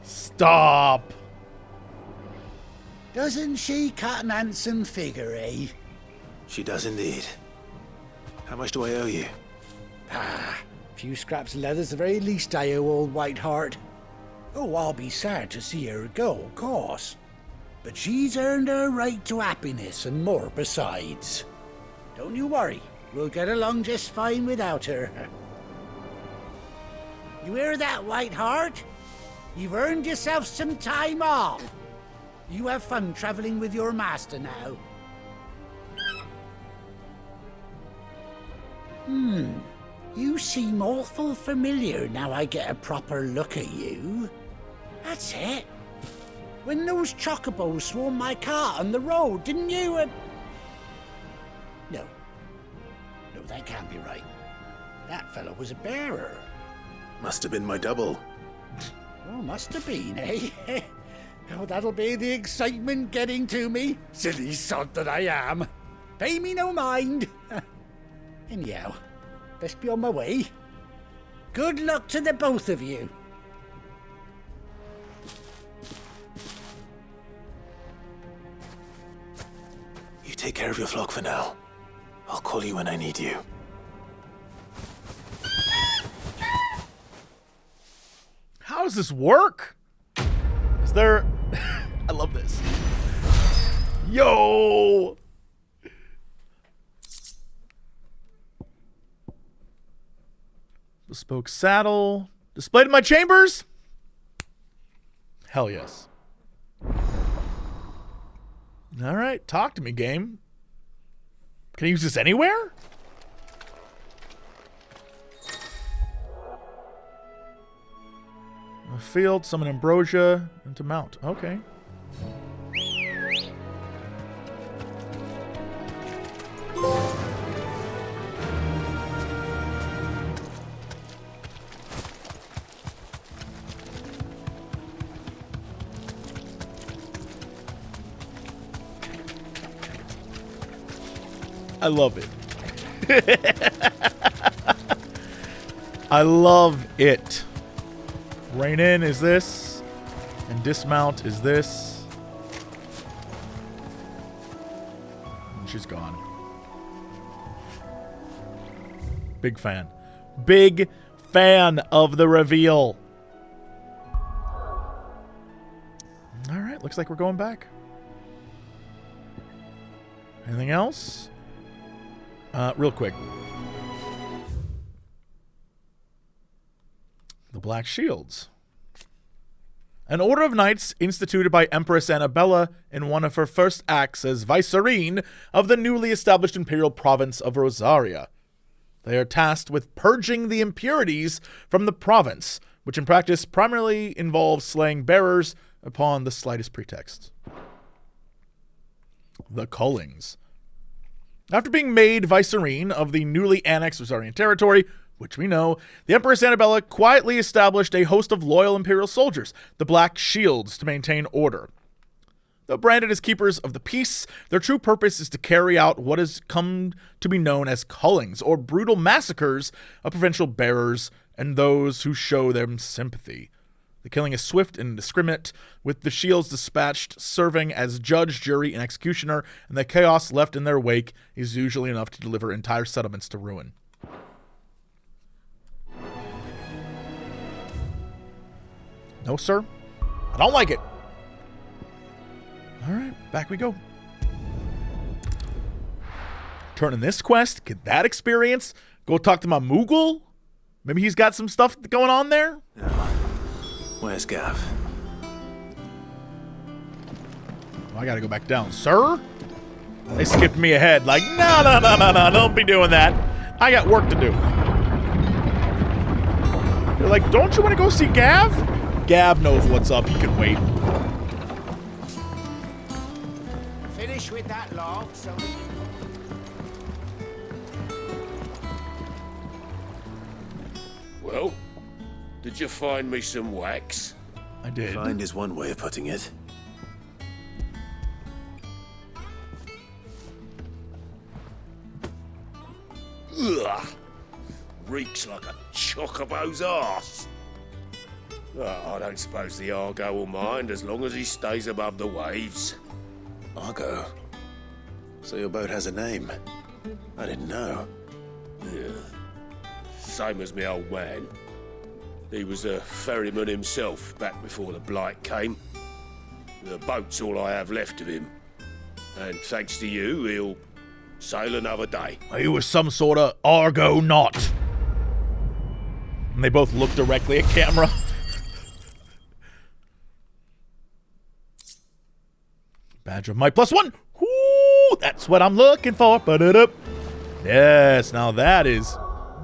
Stop! Doesn't she cut an handsome figure, eh? She does indeed. How much do I owe you? A few scraps of leather's the very least I owe old Whiteheart. Oh, I'll be sad to see her go, of course. But she's earned her right to happiness and more besides. Don't you worry, we'll get along just fine without her. You hear that, Whiteheart? You've earned yourself some time off. You have fun traveling with your master now. You seem awful familiar now I get a proper look at you. That's it. When those chocobos swarmed my cart on the road, didn't you? No, that can't be right. That fellow was a bearer. Must have been my double. Oh, must have been, eh? Oh, that'll be the excitement getting to me. Silly sod that I am. Pay me no mind. Anyhow, best be on my way. Good luck to the both of you. You take care of your flock for now. I'll call you when I need you. How does this work? Is there... I love this. Yo! Bespoke saddle. Displayed in my chambers? Hell yes. Alright, talk to me, game. Can I use this anywhere? A field, summon ambrosia, and to mount. Okay. I love it. I love it. Rein in is this, and dismount is this. she's gone. Big fan. Big fan of the reveal. Alright, looks like we're going back. Anything else? Real quick. The Black Shields. An order of knights instituted by Empress Annabella in one of her first acts as vicereine of the newly established imperial province of Rosaria. They are tasked with purging the impurities from the province, which in practice primarily involves slaying bearers upon the slightest pretext. The Cullings. After being made vicereine of the newly annexed Rosarian territory, which we know, the Empress Annabella quietly established a host of loyal imperial soldiers, the Black Shields, to maintain order. Though branded as keepers of the peace, their true purpose is to carry out what has come to be known as cullings, or brutal massacres of provincial bearers and those who show them sympathy. The killing is swift and indiscriminate, with the shields dispatched serving as judge, jury, and executioner, and the chaos left in their wake is usually enough to deliver entire settlements to ruin. No, sir. I don't like it. All right, back we go. Turn in this quest, get that experience, go talk to my Moogle. Maybe he's got some stuff going on there. Where's Gav? Oh, I gotta go back down. Sir? They skipped me ahead. Like, no, don't be doing that. I got work to do. They're like, don't you want to go see Gav? Gav knows what's up. He can wait. Finish with that log, so we can... Well, did you find me some wax? I did. Find is one way of putting it. Ugh! Reeks like a chocobo's arse. Oh, I don't suppose the Argo will mind as long as he stays above the waves. Argo? So your boat has a name? I didn't know. Yeah. Same as my old man. He was a ferryman himself back before the Blight came. The boat's all I have left of him. And thanks to you, he'll sail another day. He was some sort of Argonaut. And they both look directly at camera. Badge of Might +1. Ooh, that's what I'm looking for. Ba-da-da. Yes, now that is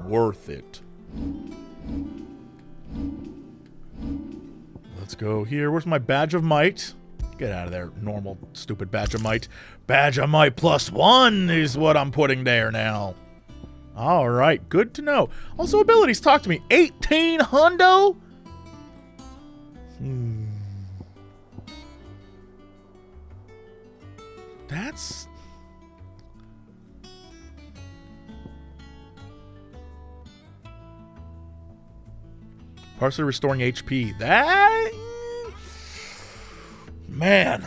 worth it. Let's go here. Where's my Badge of Might? Get out of there, normal, stupid Badge of Might. Badge of Might +1 is what I'm putting there now. All right, good to know. Also, abilities, talk to me. 18 hundo? That's... partially restoring HP. That... man.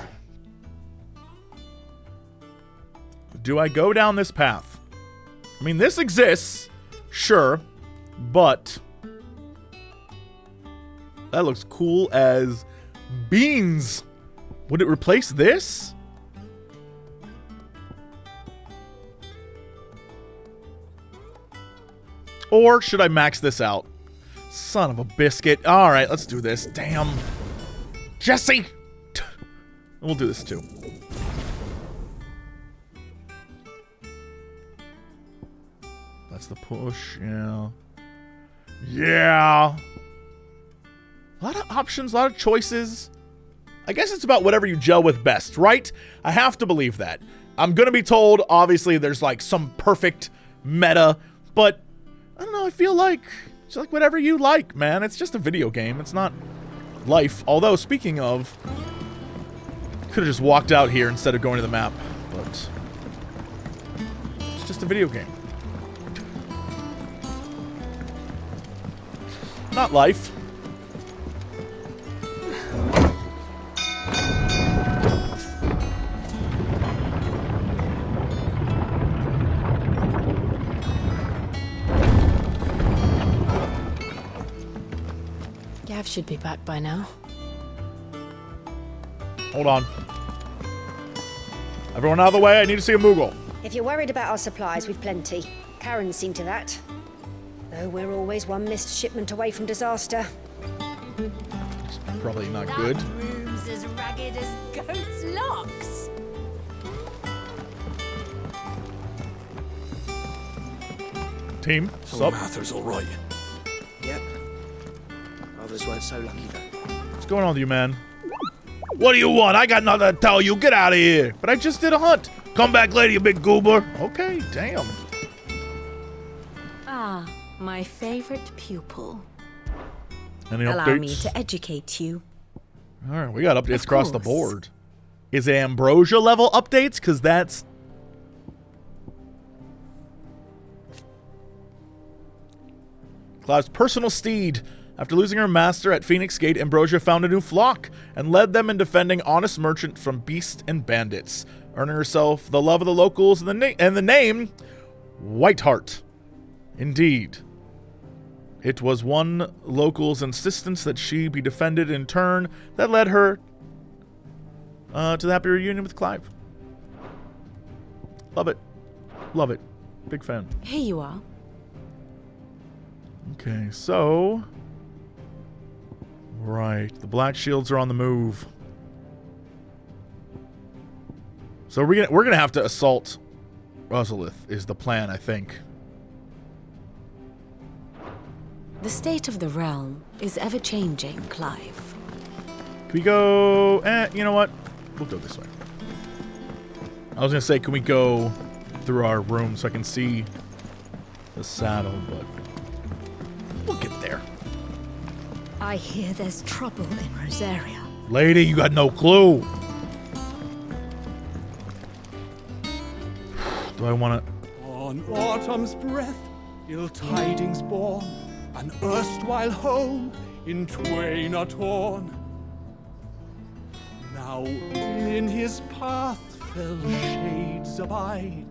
Do I go down this path? I mean, this exists, sure, but that looks cool as beans. Would it replace this? Or should I max this out? Son of a biscuit. All right, let's do this. Damn. Jesse! We'll do this too. That's the push, yeah. Yeah. A lot of options, a lot of choices. I guess it's about whatever you gel with best, right? I have to believe that. I'm gonna be told, obviously, there's like some perfect meta, but I don't know, I feel like it's like whatever you like, man. It's just a video game. It's not life. Although, speaking of, could have just walked out here instead of going to the map, but it's just a video game. Not life. Clive should be back by now. Hold on. Everyone out of the way, I need to see a Moogle. If you're worried about our supplies, we've plenty. Karen's seen to that. Though we're always one missed shipment away from disaster. It's probably not good. Room's as ragged as goat's locks. Team, So sup? Martha's all right. Yep. Others weren't so lucky though. What's going on with you, man? What do you want? I got nothing to tell you. Get out of here. But I just did a hunt. Come back later, you big goober. Okay, damn. Ah, my favorite pupil. Any Allow updates? me to educate you. All right, we got updates Of across the course. board. Is it Ambrosia level updates? Because that's... Clive's personal steed. After losing her master at Phoenix Gate, Ambrosia found a new flock and led them in defending honest merchant from beast and bandits, earning herself the love of the locals and the name Whiteheart. Indeed. It was one local's insistence that she be defended in turn that led her to the happy reunion with Clive. Love it. Love it. Big fan. Here you are. Okay, so... Right, the Black Shields are on the move. So we're gonna have to assault Rosalith, is the plan, I think. The state of the realm is ever-changing, Clive. Can we go... you know what? We'll go this way. I was gonna say, can we go through our room so I can see the saddle, but... We'll get there. I hear there's trouble in Rosaria. Lady, you got no clue. Do I want to... On autumn's breath, ill tidings born, an erstwhile home in twain are torn. Now in his path fell shades abide,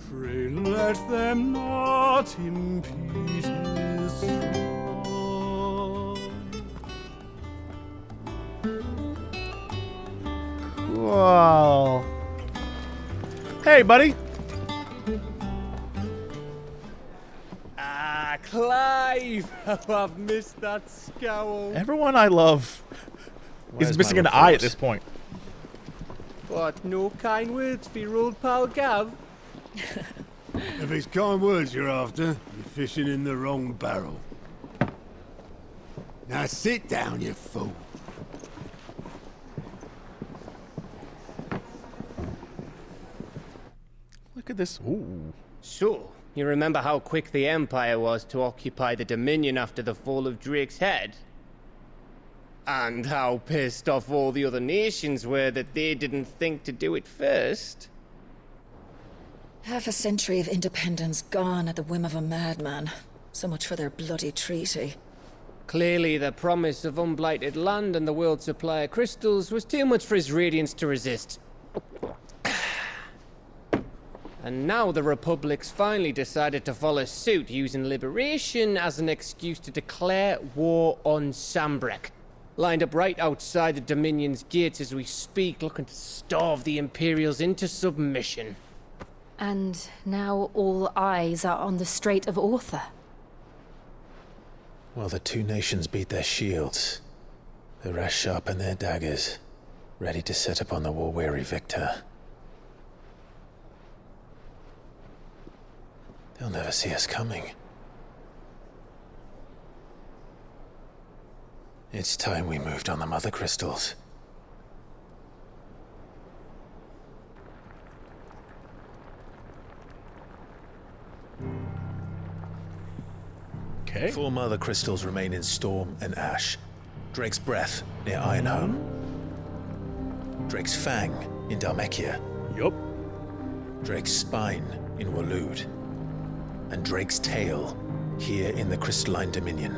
pray let them not impede his stride. Wow. Hey, buddy. Ah, Clive! How I've missed that scowl. Everyone I love is missing an eye at this point. What, no kind words for your old pal Gav? If it's kind words you're after, you're fishing in the wrong barrel. Now sit down, you fool. Look at this. Ooh. So, you remember how quick the Empire was to occupy the Dominion after the fall of Drake's head? And how pissed off all the other nations were that they didn't think to do it first? Half a century of independence gone at the whim of a madman. So much for their bloody treaty. Clearly, the promise of unblighted land and the world's supply of crystals was too much for his radiance to resist. And now the Republic's finally decided to follow suit, using liberation as an excuse to declare war on Sambrek. Lined up right outside the Dominion's gates as we speak, looking to starve the Imperials into submission. And now all eyes are on the Strait of Author. While the two nations beat their shields, the rest sharpen their daggers, ready to set upon the war-weary victor. They'll never see us coming. It's time we moved on the mother crystals. Okay. 4 mother crystals remain in Storm and Ash. Drake's Breath near Ironhome. Drake's Fang in Dhalmekia. Yup. Drake's Spine in Waloed. And Drake's Tail here in the Crystalline Dominion.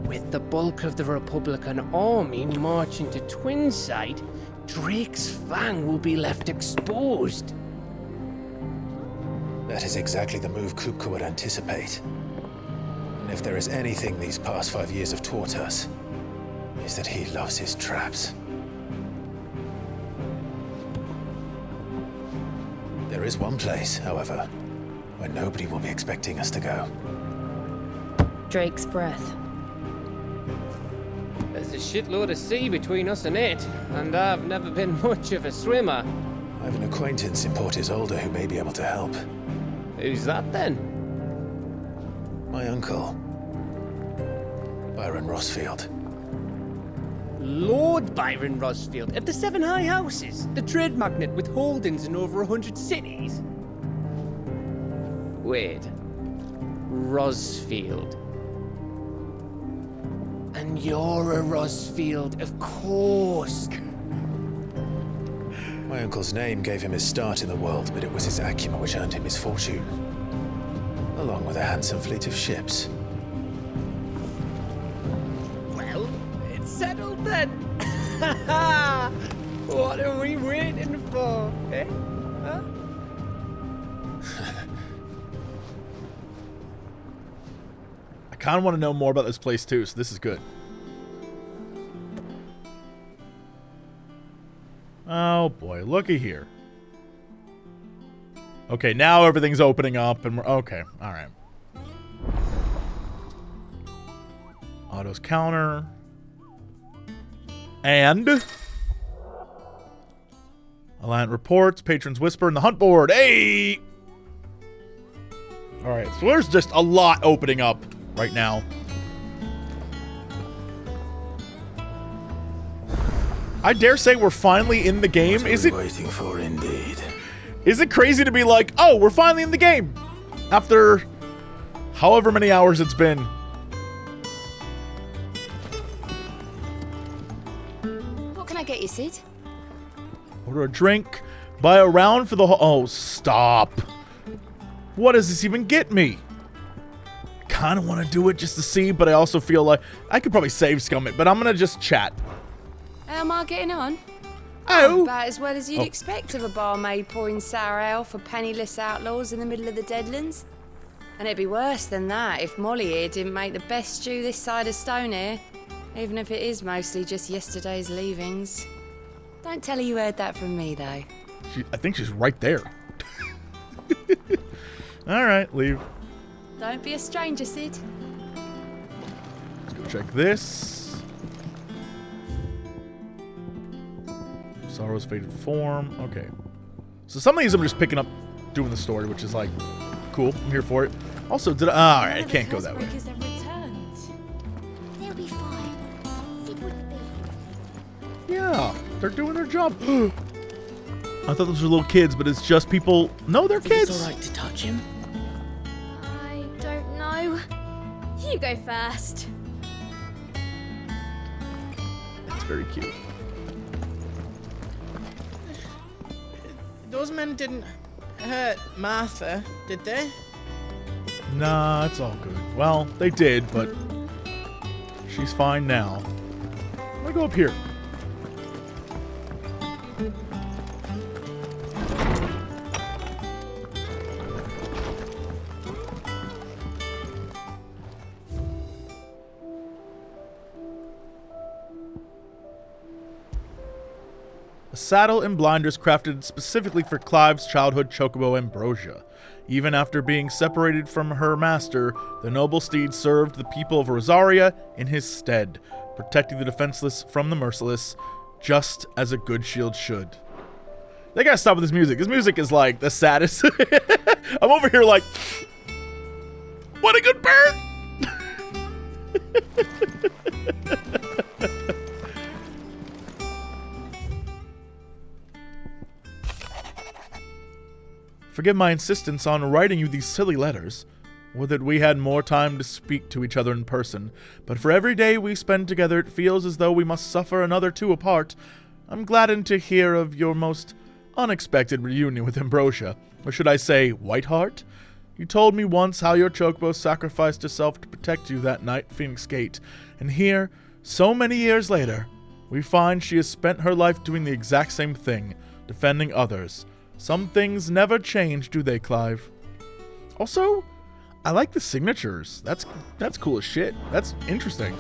With the bulk of the Republican army marching to Twinside, Drake's Fang will be left exposed. That is exactly the move Kupka would anticipate. If there is anything these past 5 years have taught us, is that he loves his traps. There is one place, however, where nobody will be expecting us to go. Drake's breath. There's a shitload of sea between us and it, and I've never been much of a swimmer. I have an acquaintance in Port Isolde who may be able to help. Who's that then? My uncle, Byron Rosfield. Lord Byron Rosfield of the Seven High Houses, the trade magnate with holdings in over 100 cities. Wait, Rosfield. And you're a Rosfield, of course. My uncle's name gave him his start in the world, but it was his acumen which earned him his fortune, along with a handsome fleet of ships. Well, it's settled then. What are we waiting for, eh? Huh? I kind of want to know more about this place too, so this is good. Oh boy, looky here. Okay, now everything's opening up and we're okay. All right. Auto's counter. And Alliant reports, patrons whisper in the hunt board. Hey! All right, so there's just a lot opening up right now. I dare say we're finally in the game. Is it waiting for indeed? Is it crazy to be like, oh, we're finally in the game after however many hours it's been? What can I get you, Sid? Order a drink, buy a round for the oh, stop. What does this even get me? Kind of want to do it just to see, but I also feel like I could probably save scum it, but I'm going to just chat. How am I getting on? Oh. About as well as you'd expect of a barmaid pouring sour ale for penniless outlaws in the middle of the Deadlands. And it'd be worse than that if Molly here didn't make the best stew this side of Stone here, even if it is mostly just yesterday's leavings. Don't tell her you heard that from me, though. I think she's right there. All right, leave. Don't be a stranger, Sid. Let's go check this. Sorrow's faded form. Okay. So some of these I'm just picking up doing the story, which is like, cool. I'm here for it. Also, did I... all right, I can't go that way. They'll be fine. Sid wouldn't be. Yeah, they're doing their job. I thought those were little kids, but it's just people... No, they're kids. It's all right to touch him. I don't know. You go first. It's very cute. Those men didn't hurt Martha, did they? Nah, it's all good. Well, they did, but she's fine now. I'm gonna go up here. A saddle and blinders crafted specifically for Clive's childhood chocobo Ambrosia. Even after being separated from her master, the noble steed served the people of Rosaria in his stead, protecting the defenseless from the merciless, just as a good shield should. They gotta stop with this music. This music is like the saddest. I'm over here like, what a good bird! Forgive my insistence on writing you these silly letters. Would that we had more time to speak to each other in person, but for every day we spend together it feels as though we must suffer another two apart. I'm gladdened to hear of your most unexpected reunion with Ambrosia, or should I say, Whiteheart? You told me once how your chocobo sacrificed herself to protect you that night at Phoenix Gate, and here, so many years later, we find she has spent her life doing the exact same thing, defending others. Some things never change, do they, Clive? Also, I like the signatures. That's cool as shit. That's interesting.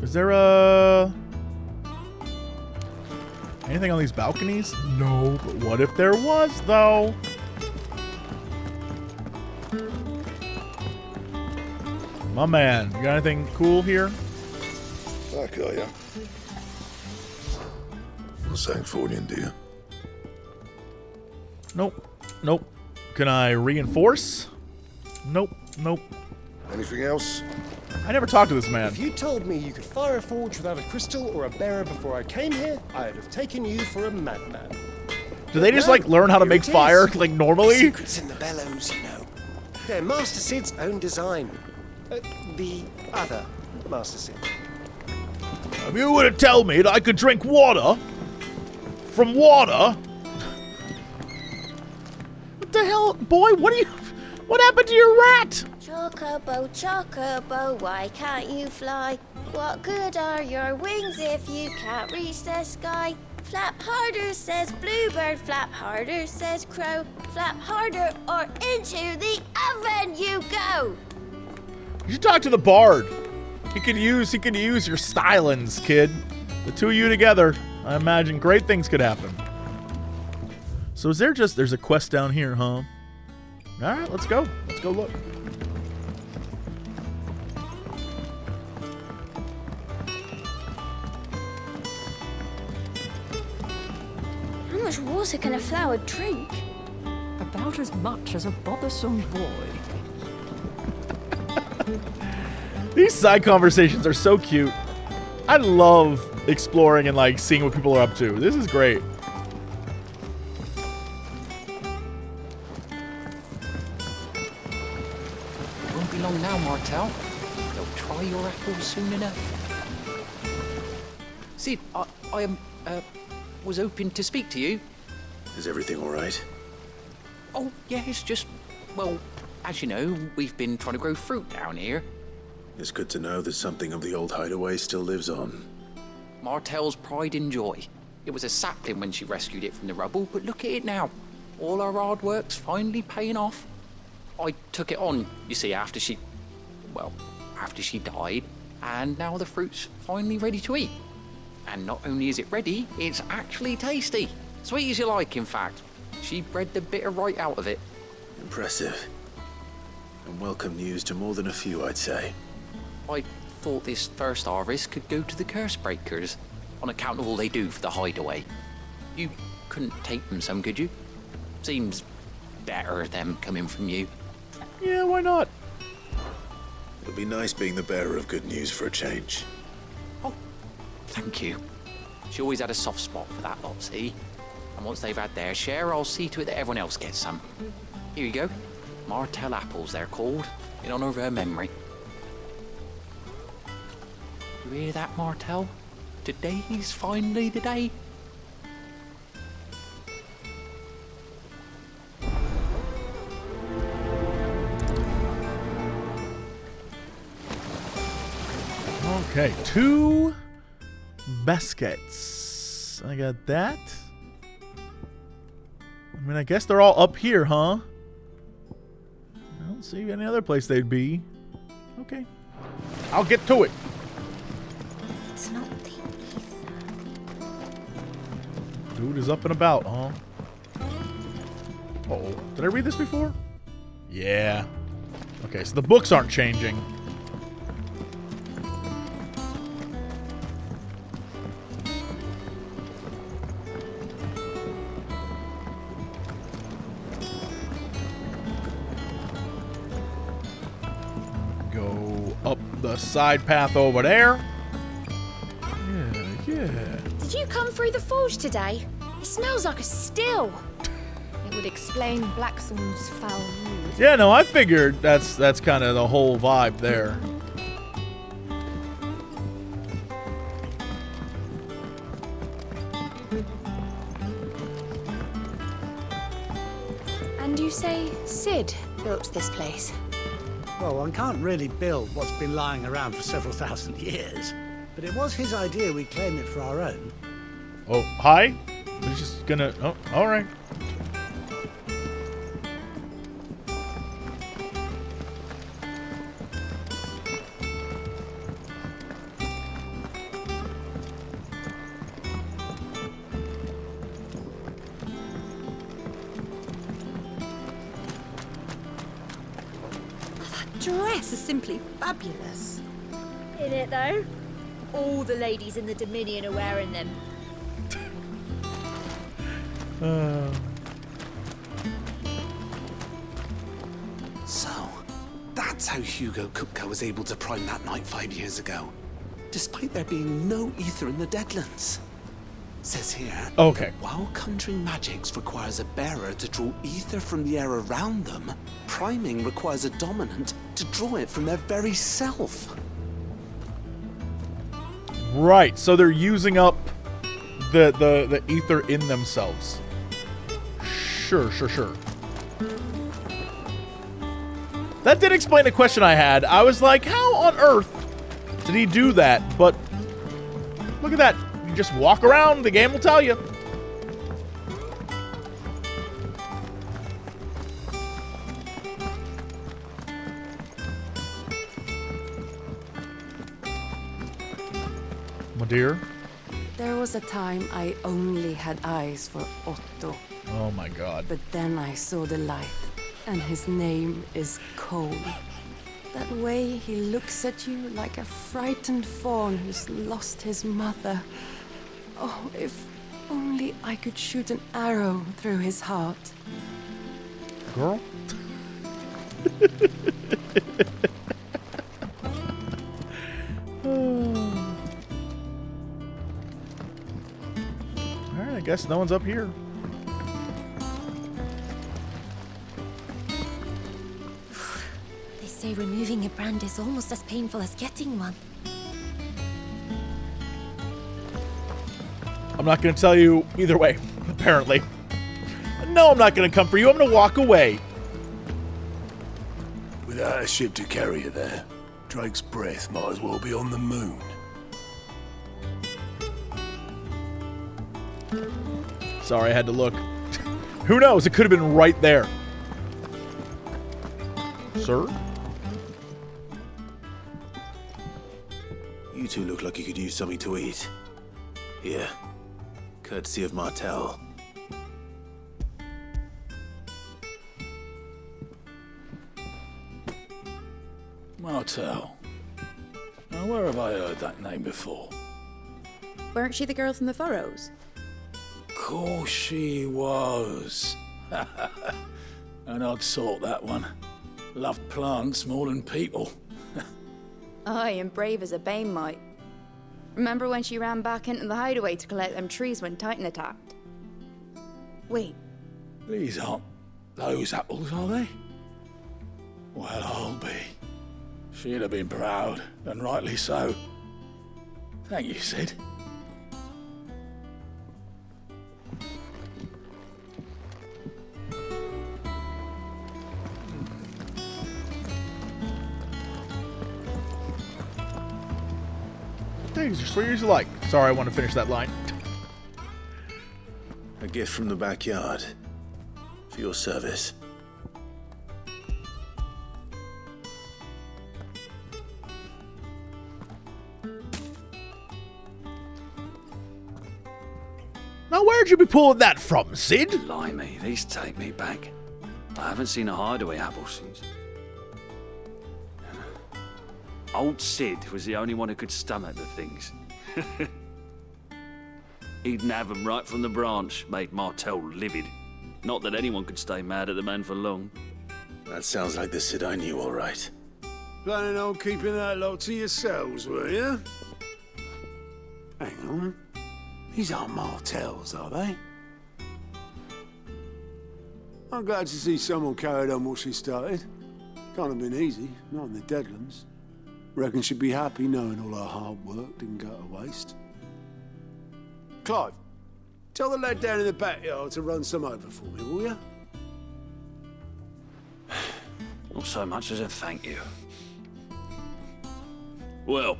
Is there anything on these balconies? No, but what if there was, though? My man, you got anything cool here? I got ya. Not saying forwarding, do you? Nope. Nope. Can I reinforce? Nope. Nope. Anything else? I never talked to this man. If you told me you could fire a forge without a crystal or a bearer before I came here, I'd have taken you for a madman. Do they just like learn how to make fire like normally? Secrets in the bellows, you know. They're Master Sid's own design. The other Master Sid. If you were to tell me that I could drink water from water, what the hell, boy? What happened to your rat? Chocobo, chocobo, why can't you fly? What good are your wings if you can't reach the sky? Flap harder, says bluebird, flap harder, says crow. Flap harder or into the oven you go. You should talk to the bard. He could use your stylings, kid. The two of you together, I imagine great things could happen. So there's a quest down here, huh? All right, let's go. Let's go look. How much water can a flower drink? About as much as a bothersome boy. These side conversations are so cute. I love exploring and like seeing what people are up to. This is great. It won't be long now, Martel. They'll try your apples soon enough. Sid, I was hoping to speak to you. Is everything all right? Oh, yeah, it's just, well, as you know, we've been trying to grow fruit down here. It's good to know that something of the old Hideaway still lives on. Martel's pride and joy. It was a sapling when she rescued it from the rubble, but look at it now. All our hard work's finally paying off. I took it on, you see, after she died, and now the fruit's finally ready to eat. And not only is it ready, it's actually tasty. Sweet as you like, in fact. She bred the bitter right out of it. Impressive. And welcome news to more than a few, I'd say. I thought this first harvest could go to the curse breakers, on account of all they do for the Hideaway. You couldn't take them some, could you? Seems better them coming from you. Yeah, why not? It'll be nice being the bearer of good news for a change. Thank you. She always had a soft spot for that lot, see? And once they've had their share, I'll see to it that everyone else gets some. Here you go. Martel apples, they're called, in honor of her memory. You hear that, Martel? Today's finally the day. Okay, 2 baskets. I got that. I mean, I guess they're all up here, huh? I don't see any other place they'd be. Okay. I'll get to it. It's not the Dude is up and about, huh? Uh-oh. Did I read this before? Yeah. Okay, so the books aren't changing. Go up the side path over there. Yeah. Did you come through the forge today? It smells like a still. It would explain Blackthorn's foul mood. Yeah, no, I figured that's kind of the whole vibe there. And you say Sid built this place? Well, one can't really build what's been lying around for several thousand years. But it was his idea we claim it for our own. Oh, hi? We're just gonna... Oh, alright. Dress is simply fabulous. Isn't it though? All the ladies in the Dominion are wearing them. So, that's how Hugo Kupka was able to prime that night 5 years ago, despite there being no ether in the Deadlands. Says here, okay. While conjuring magics requires a bearer to draw ether from the air around them, priming requires a dominant to draw it from their very self. Right, so they're using up the ether in themselves. Sure. That did explain a question I had. I was like, how on earth did he do that? But look at that. You just walk around, the game will tell you. My dear? There was a time I only had eyes for Otto. Oh my god. But then I saw the light, and his name is Cole. That way he looks at you like a frightened fawn who's lost his mother. Oh, if only I could shoot an arrow through his heart. Girl? Alright, I guess no one's up here. They say removing a brand is almost as painful as getting one. I'm not going to tell you either way, apparently. No, I'm not going to come for you. I'm going to walk away. Without a ship to carry you there, Drake's breath might as well be on the moon. Sorry, I had to look. Who knows? It could have been right there. Sir? You two look like you could use something to eat. Here. Courtesy of Martel. Martel. Now, where have I heard that name before? Weren't she the girl from the Furrows? Course she was. An odd sort, that one. Loved plants more than people. Aye, and brave as a bane might. Remember when she ran back into the hideaway to collect them trees when Titan attacked? Wait. These aren't those apples, are they? Well, I'll be. She'd have been proud, and rightly so. Thank you, Sid. Things are sweet as you like. Sorry, I want to finish that line. A gift from the backyard. For your service. Now, where'd you be pulling that from, Sid? Blimey, these take me back. I haven't seen a hideaway apple since. Old Sid was the only one who could stomach the things. He'd nab them right from the branch, made Martel livid. Not that anyone could stay mad at the man for long. That sounds like the Sid I knew, all right. Planning on keeping that lot to yourselves, were you? Hang on. These aren't Martels, are they? I'm glad to see someone carried on what she started. Can't have been easy, not in the Deadlands. Reckon she'd be happy knowing all her hard work didn't go to waste. Clive, tell the lad down in the backyard to run some over for me, will you? Not so much as a thank you. Well,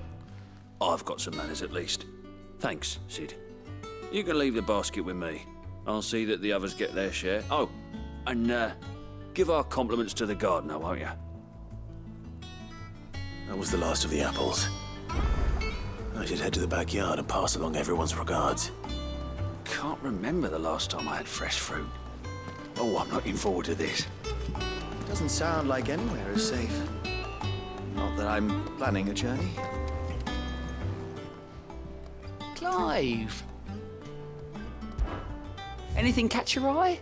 I've got some manners at least. Thanks, Sid. You can leave the basket with me. I'll see that the others get their share. Oh, and give our compliments to the gardener, won't you? That was the last of the apples. I should head to the backyard and pass along everyone's regards. Can't remember the last time I had fresh fruit. Oh, I'm looking forward to this. Doesn't sound like anywhere is safe. Not that I'm planning a journey. Clive! Anything catch your eye?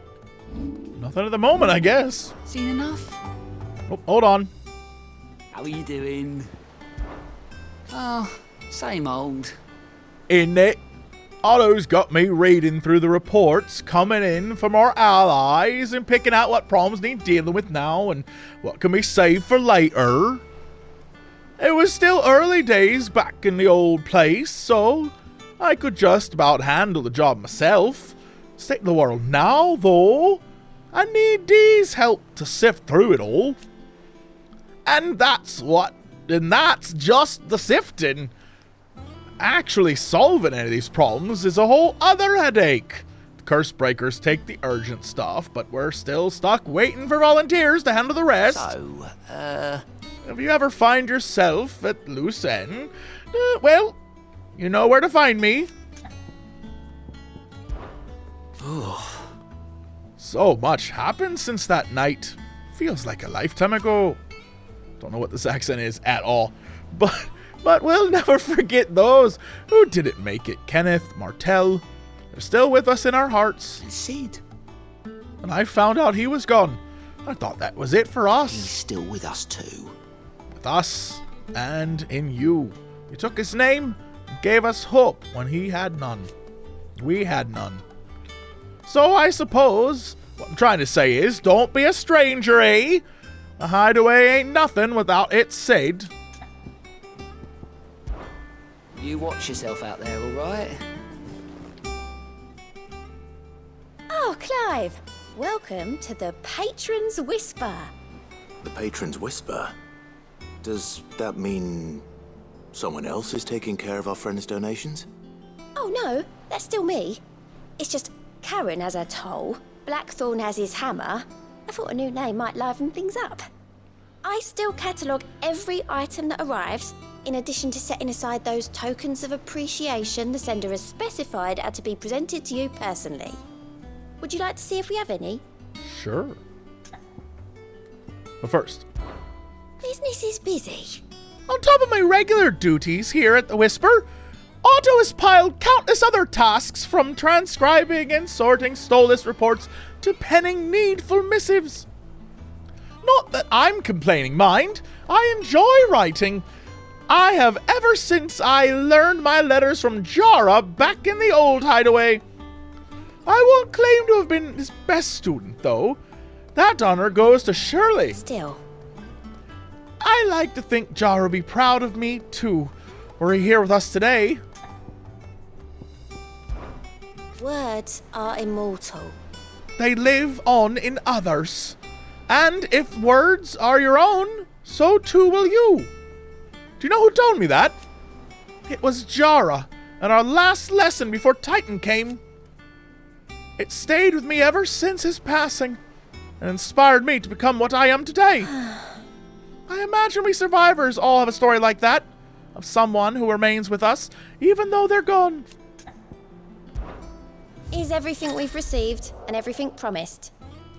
Nothing at the moment, I guess. Seen enough? Oh, hold on. How are you doing? Oh, same old. In it. Otto's got me reading through the reports coming in from our allies and picking out what problems need dealing with now and what can be saved for later. It was still early days back in the old place, so I could just about handle the job myself. State of the world now, though, I need Dee's help to sift through it all. And that's just the sifting. Actually solving any of these problems is a whole other headache. The curse breakers take the urgent stuff, but we're still stuck waiting for volunteers to handle the rest. So, if you ever find yourself at loose end, well, you know where to find me. So much happened since that night. Feels like a lifetime ago. Don't know what this accent is at all, but we'll never forget those who didn't make it. Kenneth, Martel, they're still with us in our hearts. And Sid. And I found out he was gone. I thought that was it for us. He's still with us too. With us and in you. You took his name and gave us hope when he had none. We had none. So I suppose what I'm trying to say is, don't be a stranger, eh? A hideaway ain't nothing without its Sid. You watch yourself out there, all right? Oh, Clive, welcome to the Patron's Whisper. The Patron's Whisper? Does that mean someone else is taking care of our friend's donations? Oh no, that's still me. It's just Karen has her toll, Blackthorn has his hammer. I thought a new name might liven things up. I still catalogue every item that arrives, in addition to setting aside those tokens of appreciation the sender has specified are to be presented to you personally. Would you like to see if we have any? Sure. But first, Business is busy. on top of my regular duties here at the Whisper, Otto has piled countless other tasks, from transcribing and sorting Stolas reports to penning needful missives. Not that I'm complaining, mind. I enjoy writing. I have ever since I learned my letters from Jara back in the old Hideaway. I won't claim to have been his best student, though. That honor goes to Shirley. Still. I like to think Jara would be proud of me, too, were he here with us today. Words are immortal. They live on in others. And if words are your own, so too will you. Do you know who told me that? It was Jara, and our last lesson before Titan came. It stayed with me ever since his passing, and inspired me to become what I am today. I imagine we survivors all have a story like that, of someone who remains with us, even though they're gone. Is everything we've received and everything promised?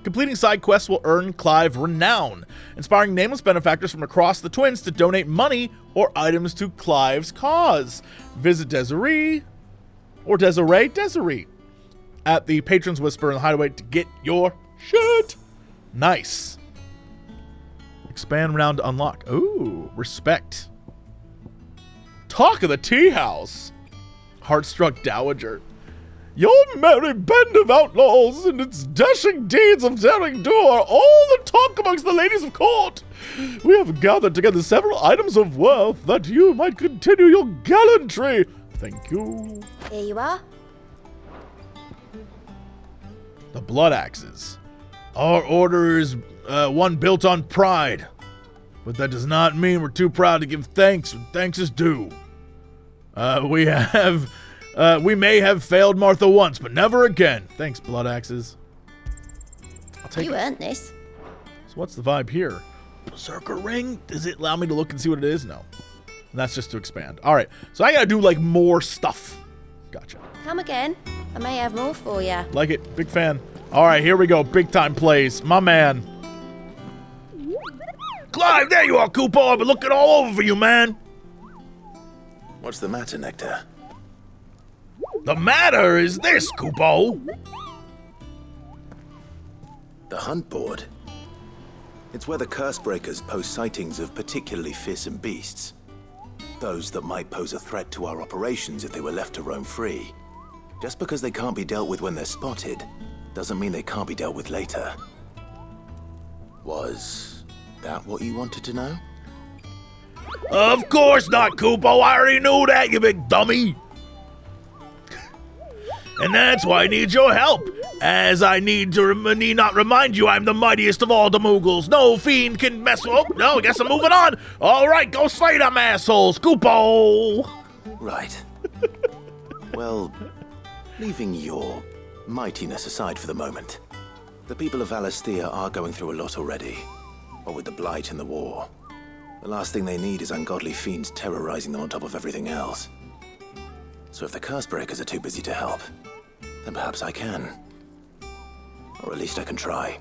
Completing side quests will earn Clive renown, inspiring nameless benefactors from across the Twins to donate money or items to Clive's cause. Visit Desiree at the Patron's Whisper in the Hideaway to get your shit. Nice. Expand renown to unlock. Ooh, respect. Talk of the tea house. Heartstruck Dowager. Your merry band of outlaws and its dashing deeds of daring do are all the talk amongst the ladies of court. We have gathered together several items of worth that you might continue your gallantry. Thank you. Here you are. The blood axes. Our order is one built on pride, but that does not mean we're too proud to give thanks when thanks is due. We have We may have failed Martha once, but never again. Thanks, Blood Axes. I'll take You it. earned this. So what's the vibe here? Berserker Ring? Does it allow me to look and see what it is? No. And that's just to expand. All right. So I got to do, like, more stuff. Gotcha. Come again. I may have more for you. Like it. Big fan. All right, here we go. Big time plays. My man. Clive, there you are, Kupo. I've been looking all over for you, man. What's the matter, Nectar? The matter is this, Kupo. The hunt board. It's where the Cursebreakers post sightings of particularly fearsome beasts. Those that might pose a threat to our operations if they were left to roam free. Just because they can't be dealt with when they're spotted, doesn't mean they can't be dealt with later. Was that what you wanted to know? Of course not, Kupo. I already knew that, you big dummy. And that's why I need your help. As I need not remind you I'm the mightiest of all the Moogles. No fiend can mess with... Oh, no, I guess I'm moving on. All right, go slay them assholes, Kupo. Right. Well, leaving your mightiness aside for the moment, the people of Valisthea are going through a lot already. What with the Blight and the war. The last thing they need is ungodly fiends terrorizing them on top of everything else. So if the Cursebreakers are too busy to help, then perhaps I can. Or at least I can try.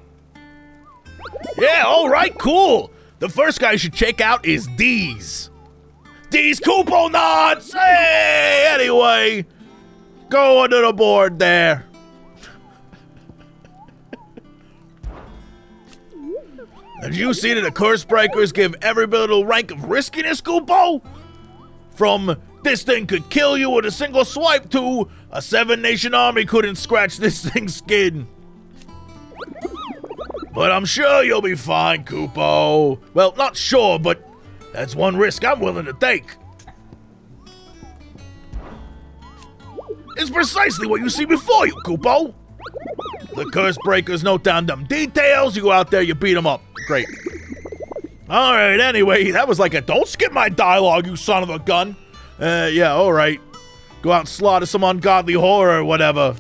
Yeah, all right, cool. The first guy you should check out is D's. D's Kupo Nods! Hey, anyway, go under the board there. Did you see that the Cursebreakers give every little rank of riskiness, Kupo? From this thing could kill you with a single swipe to a 7-nation army couldn't scratch this thing's skin. But I'm sure you'll be fine, Kupo. Well, not sure, but that's one risk I'm willing to take. It's precisely what you see before you, Kupo. The Cursebreakers note down them details, you go out there, you beat them up. Great. All right, anyway, that was like a don't skip my dialogue, you son of a gun. Yeah, all right. Go out and slaughter some ungodly horror or whatever.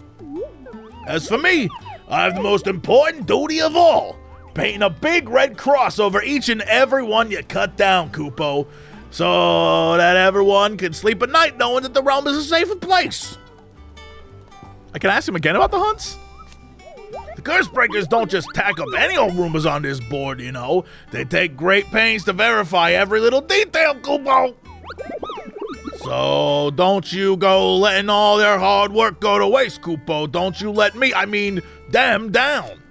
As for me, I have the most important duty of all. Painting a big red cross over each and every one you cut down, Kupo. So that everyone can sleep at night knowing that the realm is a safer place. I can ask him again about the hunts? The Cursebreakers don't just tack up any old rumors on this board, you know. They take great pains to verify every little detail, Kupo. So don't you go letting all their hard work go to waste, Kupo. Don't you let me, I mean, them down.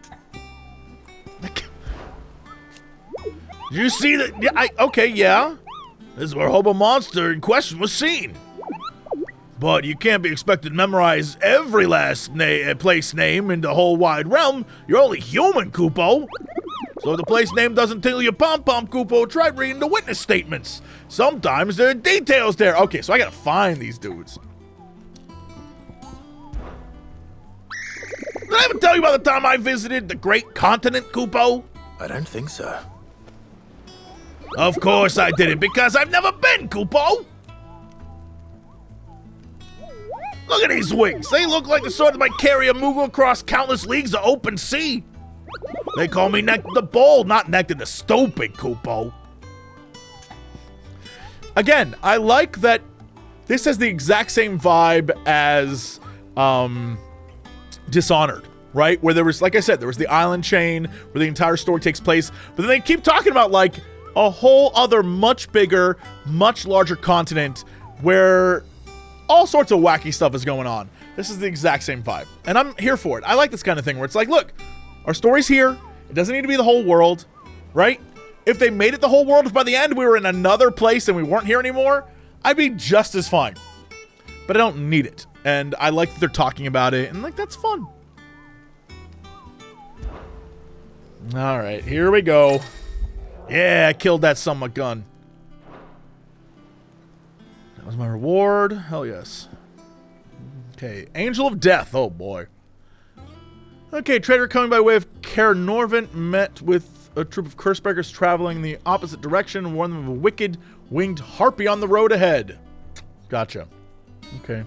You see that? Yeah, okay, yeah. This is where Hobo Monster in question was seen. But you can't be expected to memorize every last place name in the whole wide realm. You're only human, Kupo. So if the place name doesn't tickle your pom-pom, Kupo, try reading the witness statements. Sometimes there are details there. Okay, so I gotta find these dudes. Did I ever tell you about the time I visited the great continent, Kupo? I don't think so. Of course I didn't, because I've never been, Kupo. Look at these wings. They look like the sort that might carry a Moogle across countless leagues of open sea. They call me Nectar the Bold, not Nectar the Stupid, Kupo. Again, I like that this has the exact same vibe as Dishonored, right? Where there was, like I said, there was the island chain where the entire story takes place, but then they keep talking about like a whole other much bigger, much larger continent where all sorts of wacky stuff is going on. This is the exact same vibe, and I'm here for it. I like this kind of thing where it's like, look, our story's here. It doesn't need to be the whole world, right? If they made it the whole world, if by the end we were in another place and we weren't here anymore, I'd be just as fine. But I don't need it, and I like that they're talking about it, and like, that's fun. All right, here we go. Yeah, I killed that son of a gun. That was my reward. Hell yes. Okay, Angel of Death. Oh boy. Okay, trader coming by way of Cairnorvent met with a troop of Cursebreakers traveling in the opposite direction and warned them of a wicked winged harpy on the road ahead. Gotcha. Okay.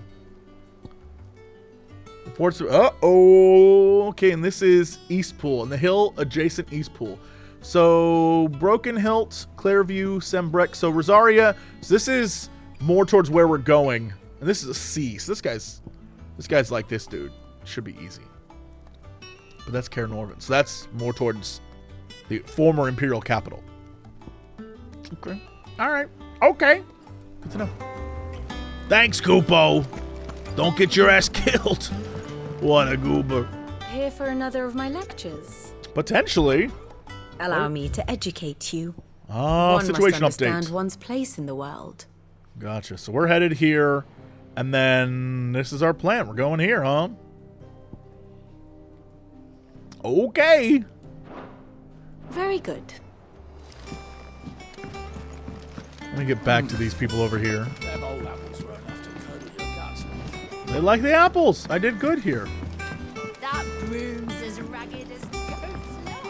Ports. Uh-oh. Okay, and this is Eastpool, and the hill adjacent Eastpool. So Broken Hilt, Clairview, Sembrek. So Rosaria. So this is more towards where we're going, and this is a C. So this guy's like this dude. Should be easy. But that's Caer Norvin. So that's more towards the former Imperial capital. Okay. All right. Okay. Good to know. Thanks, Kupo. Don't get your ass killed. What a goober. Here for another of my lectures? Potentially. Allow me to educate you. Ah, situation must understand update. one's place in the world. Gotcha. So we're headed here, and then this is our plan. We're going here, huh? Okay. Very good. Let me get back to these people over here. They like the apples. I did good here. That broom's as ragged as goat's legs.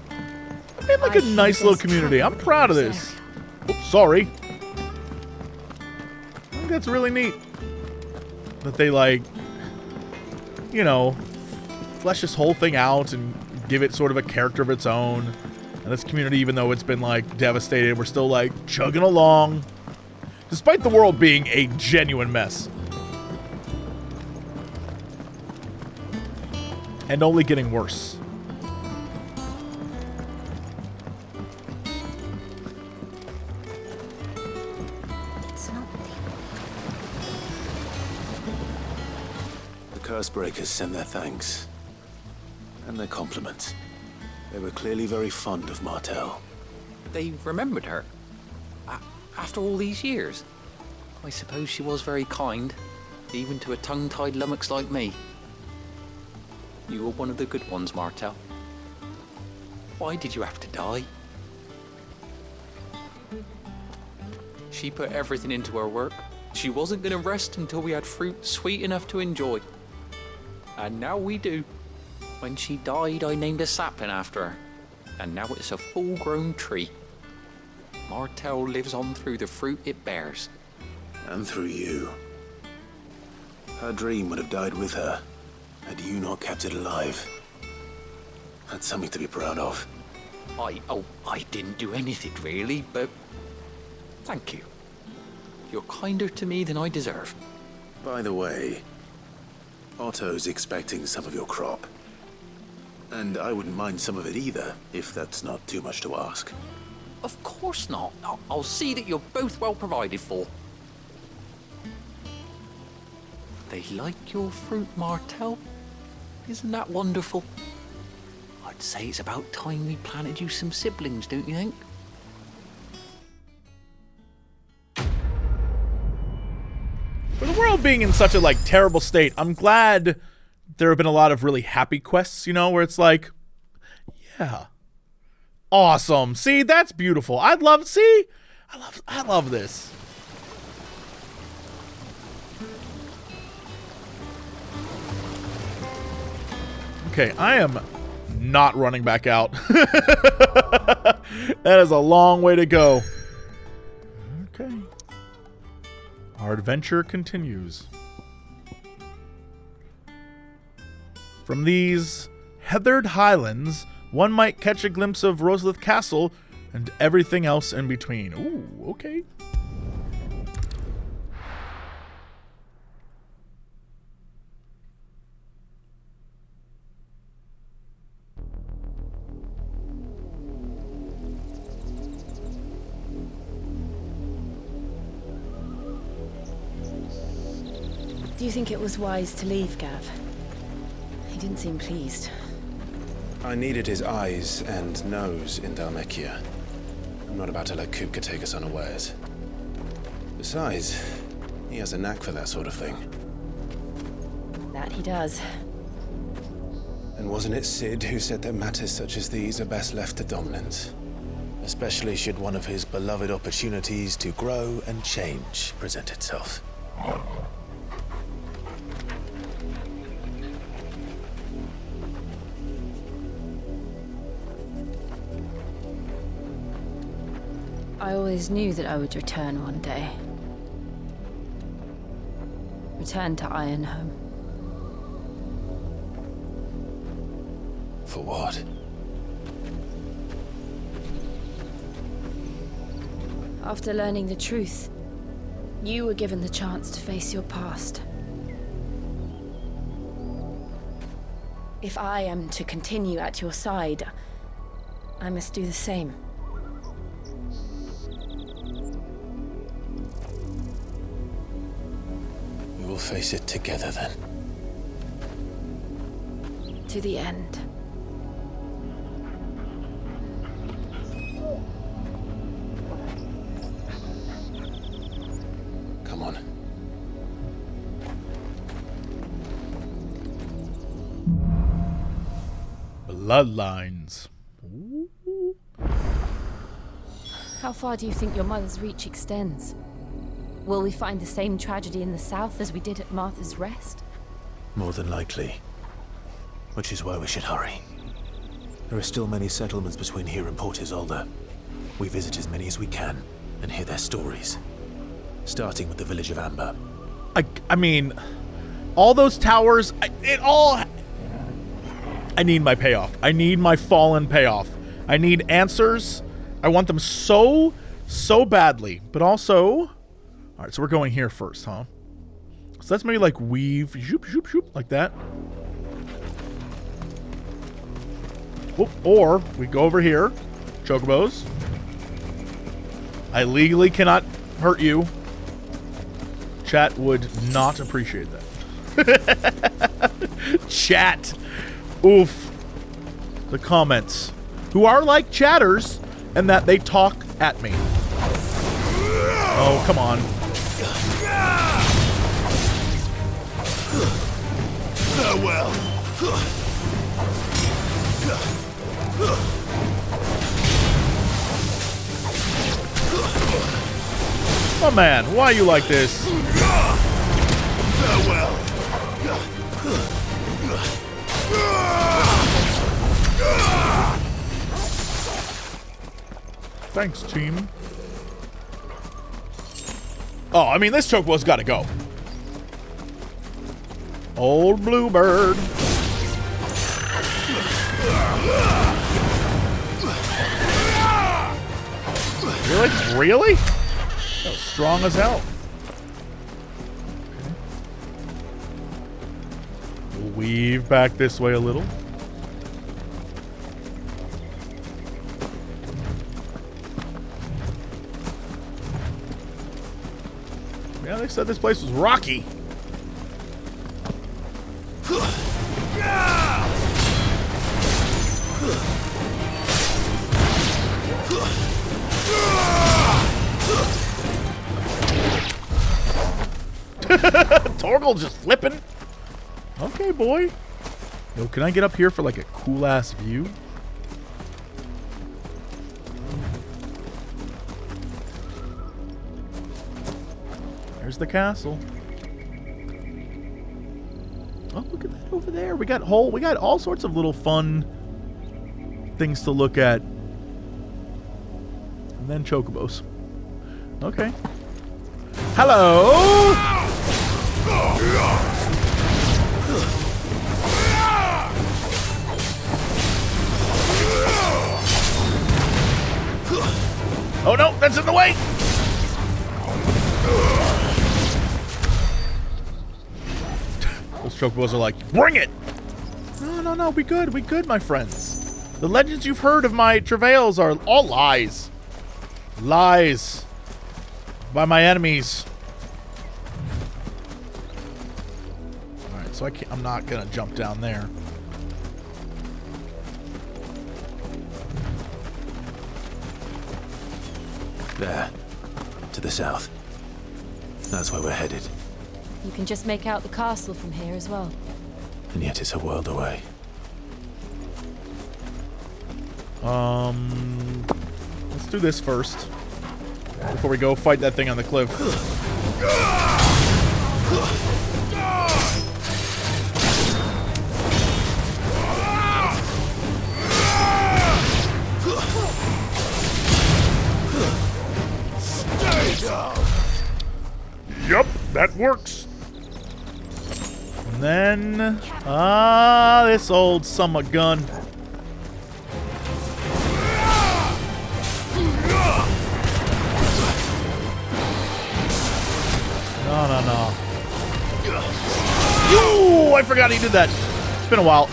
I made like a nice little community. I'm proud of this. Oops, sorry. I think that's really neat. That they like, you know, flesh this whole thing out and give it sort of a character of its own. And this community, even though it's been like devastated, we're still like chugging along. Despite the world being a genuine mess. And only getting worse. It's not The Cursebreakers send their thanks. And their compliments. They were clearly very fond of Martel. They remembered her. After all these years. I suppose she was very kind, even to a tongue-tied lummox like me. You were one of the good ones, Martel. Why did you have to die? She put everything into her work. She wasn't going to rest until we had fruit sweet enough to enjoy. And now we do. When she died, I named a sapling after her. And now it's a full-grown tree. Martel lives on through the fruit it bears. And through you. Her dream would have died with her, had you not kept it alive. That's something to be proud of. I didn't do anything really, but thank you. You're kinder to me than I deserve. By the way, Otto's expecting some of your crop. And I wouldn't mind some of it either, if that's not too much to ask. Of course not. I'll see that you're both well provided for. They like your fruit, Martel. Isn't that wonderful? I'd say it's about time we planted you some siblings, don't you think? For the world being in such a like terrible state, I'm glad there have been a lot of really happy quests, you know, where it's like, yeah, awesome. See, that's beautiful. I love this. Okay, I am not running back out. That is a long way to go. Okay. Our adventure continues. From these heathered highlands, one might catch a glimpse of Roselith Castle and everything else in between. Ooh, okay. Do you think it was wise to leave, Gav? He didn't seem pleased. I needed his eyes and nose in Dhalmekia. I'm not about to let Kupka take us unawares. Besides, he has a knack for that sort of thing. That he does. And wasn't it Sid who said that matters such as these are best left to dominance? Especially should one of his beloved opportunities to grow and change present itself. I always knew that I would return one day. Return to Ironhome. For what? After learning the truth, you were given the chance to face your past. If I am to continue at your side, I must do the same. We will face it together then. To the end. Come on. Bloodlines. Ooh. How far do you think your mother's reach extends? Will we find the same tragedy in the south as we did at Martha's Rest? More than likely. Which is why we should hurry. There are still many settlements between here and Port Isolde. We visit as many as we can and hear their stories. Starting with the village of Amber. I mean, all those towers, I need my payoff. I need my Fallen payoff. I need answers. I want them so badly. But also... Alright, so we're going here first, huh? So let's maybe like weave, zoop, zoop, zoop, like that. Whoop, or we go over here. Chocobos. I legally cannot hurt you. Chat would not appreciate that. Chat. Oof. The comments. Who are like chatters, and that they talk at me. Oh, come on. Farewell. Oh man, why are you like this? Farewell. Thanks, team. Oh, I mean, this Chocobo's gotta go. Old Bluebird. Really? Really? That was strong as hell. Okay. We'll weave back this way a little. Yeah, they said this place was rocky. Torgal just flipping. Okay, boy. Yo, can I get up here for like a cool ass view? There's the castle. Oh, look at that over there. We got all sorts of little fun things to look at. And then Chocobos. Okay. Hello! Oh no, that's in the way! Those Chocobos are like, bring it! No, we good, my friends. The legends you've heard of my travails are all lies. Lies. By my enemies. Alright, so I'm not gonna jump down there. There. To the south. That's where we're headed. You can just make out the castle from here as well. And yet it's a world away. Let's do this first. Before we go fight that thing on the cliff. Yup, that works. And then, this old summer gun. no. Yo, I forgot he did that. It's been a while.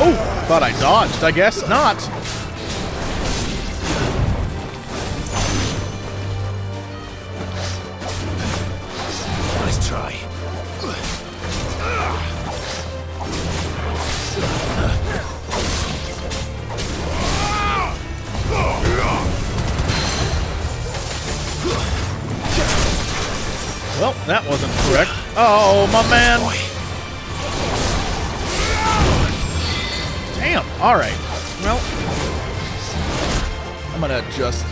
Oh, thought I dodged. I guess not. Nice try. Well, that wasn't correct. Oh, my man. Damn. All right. Well, I'm gonna just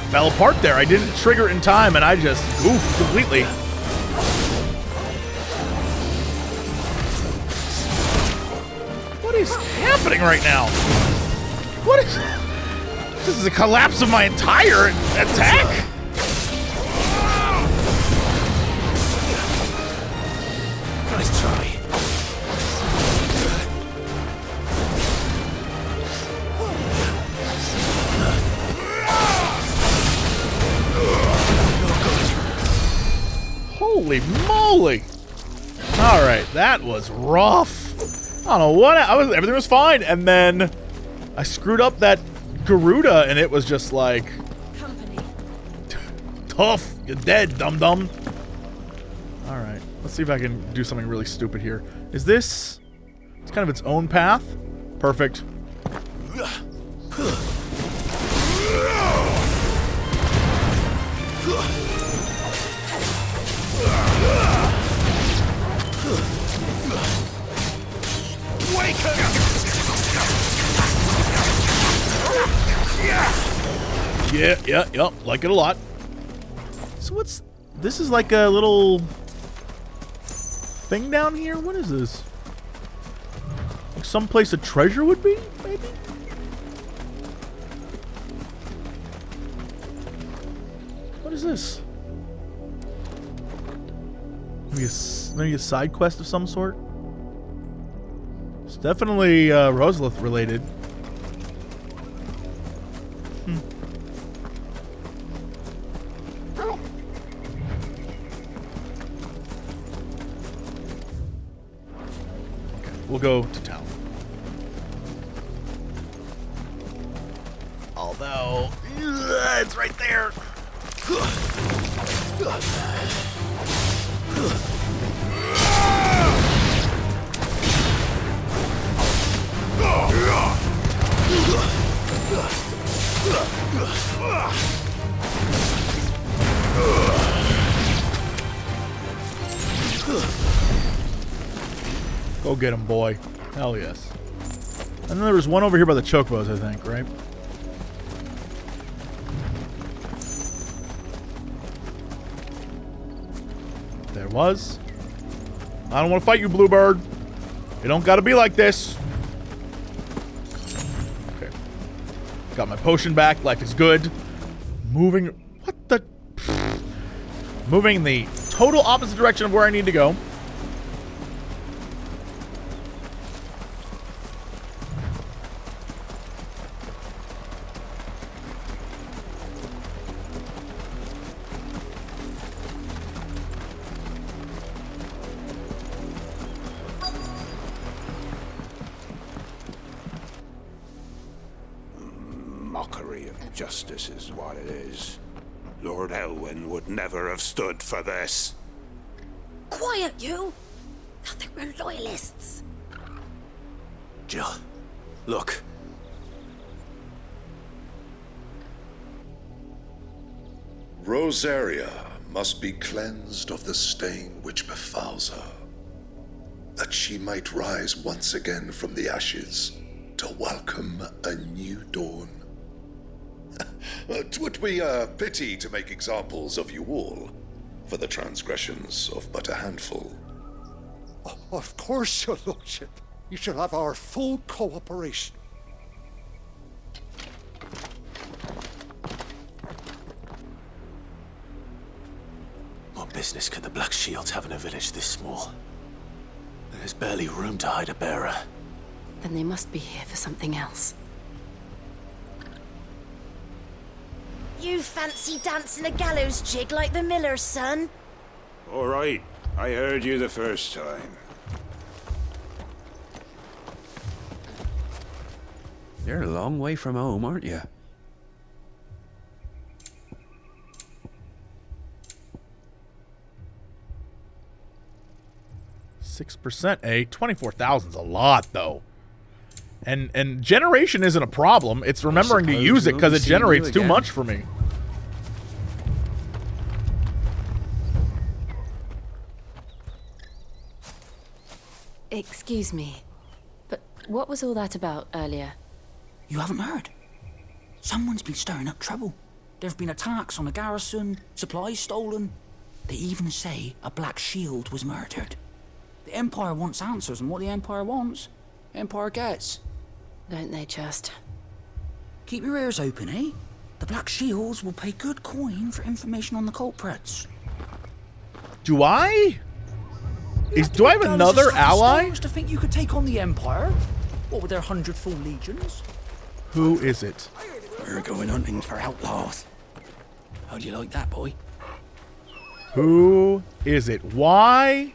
fell apart there. I didn't trigger it in time, and I just goofed completely. What is happening right now? What is... This is a collapse of my entire attack. Nice try. Holy moly! All right, that was rough. I don't know what everything was fine, and then I screwed up that Garuda, and it was just like tough. You're dead, dum dum. All right, let's see if I can do something really stupid here. Is this? It's kind of its own path. Perfect. Yeah, like it a lot. So what's... This is like a little thing down here? What is this? Like someplace a treasure would be, maybe? What is this? Maybe a side quest of some sort? It's definitely Rosalith related. We'll go to town. Although, it's right there. Go get him, boy. Hell yes. And then there was one over here by the chocobos, I think, right? There was. I don't want to fight you, Bluebird. You don't gotta be like this. Okay. Got my potion back. Life is good. Moving... What the... Moving in the total opposite direction of where I need to go. Mockery of justice is what it is. Lord Elwyn would never have stood for this. Quiet, you! Thought they were loyalists. Jill, look. Rosaria must be cleansed of the stain which befouls her, that she might rise once again from the ashes to welcome a new dawn. 'Twould be a pity to make examples of you all, for the transgressions of but a handful. Of course, your lordship. You shall have our full cooperation. What business could the Black Shields have in a village this small? There's barely room to hide a bearer. Then they must be here for something else. You fancy dancing a gallows jig like the miller's son? All right, I heard you the first time. You're a long way from home, aren't you? Eh? 24,000's a lot, though. And generation isn't a problem. It's remembering to use it because it generates too much for me. Excuse me, but what was all that about earlier? You haven't heard? Someone's been stirring up trouble. There have been attacks on the garrison, supplies stolen. They even say a Black Shield was murdered. The Empire wants answers, and what the Empire wants, Empire gets. Don't they just? Keep your ears open, eh? The Black Shields will pay good coin for information on the culprits. Do I? Do I have another ally? To think you could take on the Empire? What with their 100 full legions? Who is it? We're going hunting for outlaws. How'd you like that, boy? Who is it? Why?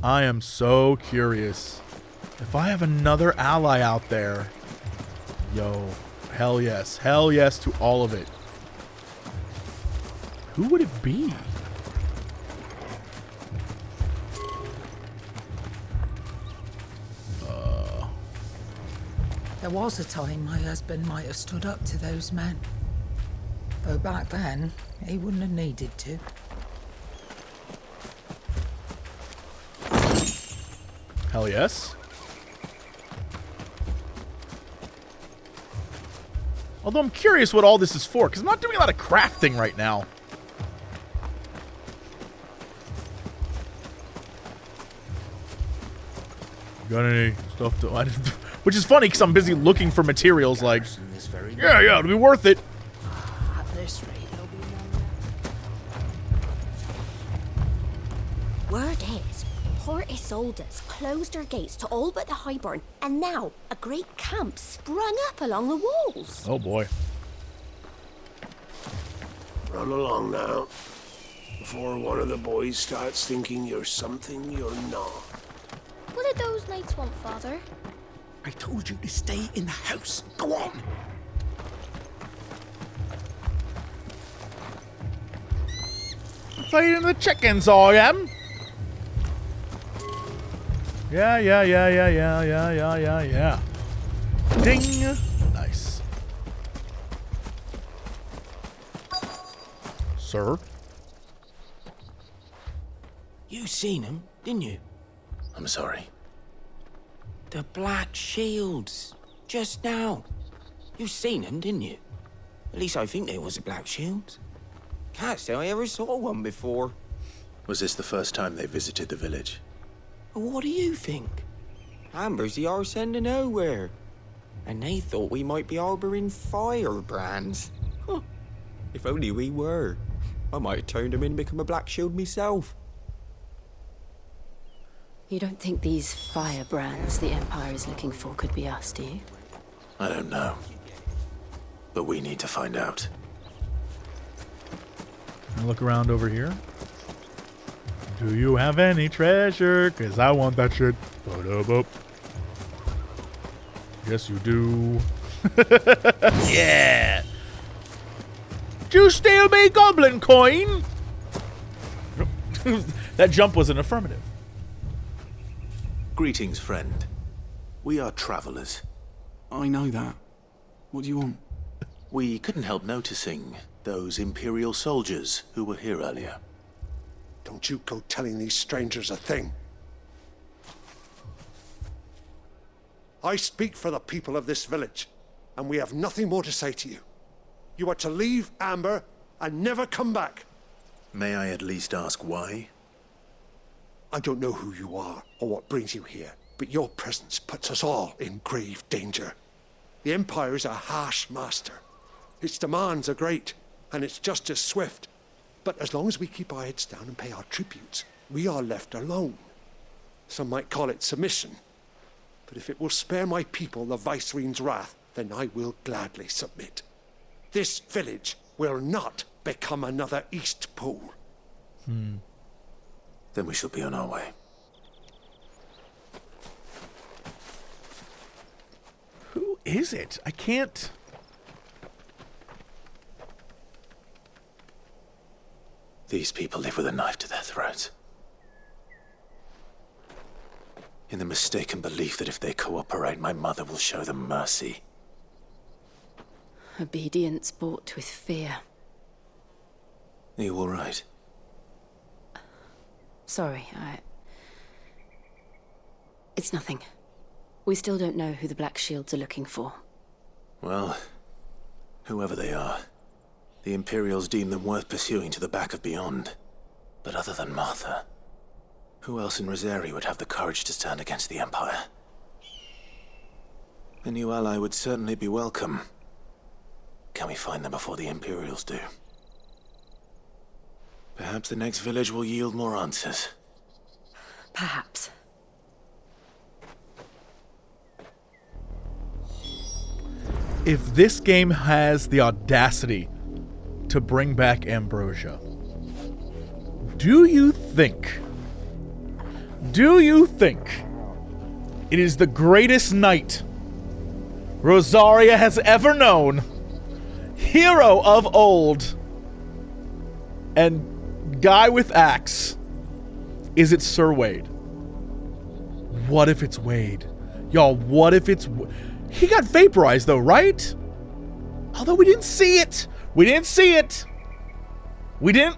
I am so curious. If I have another ally out there. Yo, hell yes. Hell yes to all of it. Who would it be? There was a time my husband might have stood up to those men. Though back then, he wouldn't have needed to. Hell yes. Although I'm curious what all this is for, because I'm not doing a lot of crafting right now. Got any stuff to... Which is funny, because I'm busy looking for materials like... Yeah, it'll be worth it. At this rate, there'll be none. Word is, Port Isolde's closed her gates to all but the Highborn, and now a great camp sprung up along the walls. Oh boy. Run along now, before one of the boys starts thinking you're something you're not. What did those knights want, Father? I told you to stay in the house. Go on. Feeding the chickens, I am. Yeah. Ding. Nice. Sir? You seen him, didn't you? I'm sorry. The Black Shields. Just now. You seen them, didn't you? At least I think there was a Black Shield. Can't say I ever saw one before. Was this the first time they visited the village? What do you think? Amber's the arse end of nowhere. And they thought we might be harboring firebrands. Huh. If only we were. I might have turned them in and become a Black Shield myself. You don't think these firebrands the Empire is looking for could be us, do you? I don't know. But we need to find out. I'll look around over here. Do you have any treasure? Because I want that shit. Ba-da-boop. Yes, you do. Yeah. Did you steal me goblin coin? That jump was an affirmative. Greetings, friend. We are travelers. I know that. What do you want? We couldn't help noticing those imperial soldiers who were here earlier. Don't you go telling these strangers a thing. I speak for the people of this village, and we have nothing more to say to you. You are to leave Amber and never come back. May I at least ask why? I don't know who you are or what brings you here, but your presence puts us all in grave danger. The Empire is a harsh master. Its demands are great, and its justice swift. But as long as we keep our heads down and pay our tributes, we are left alone. Some might call it submission. But if it will spare my people the Viceroy's wrath, then I will gladly submit. This village will not become another East Pole. Then we shall be on our way. Who is it? I can't... These people live with a knife to their throats. In the mistaken belief that if they cooperate, my mother will show them mercy. Obedience bought with fear. Are you all right? Sorry, It's nothing. We still don't know who the Black Shields are looking for. Well, whoever they are, the Imperials deem them worth pursuing to the back of beyond. But other than Martha, who else in Rosaria would have the courage to stand against the Empire? A new ally would certainly be welcome. Can we find them before the Imperials do? Perhaps the next village will yield more answers. Perhaps. If this game has the audacity to bring back Ambrosia, do you think it is the greatest knight Rosaria has ever known, hero of old, and guy with axe? Is it Sir Wade? What if it's Wade? Y'all, what if it's... He got vaporized though, right? Although we didn't see it. We didn't see it. We didn't...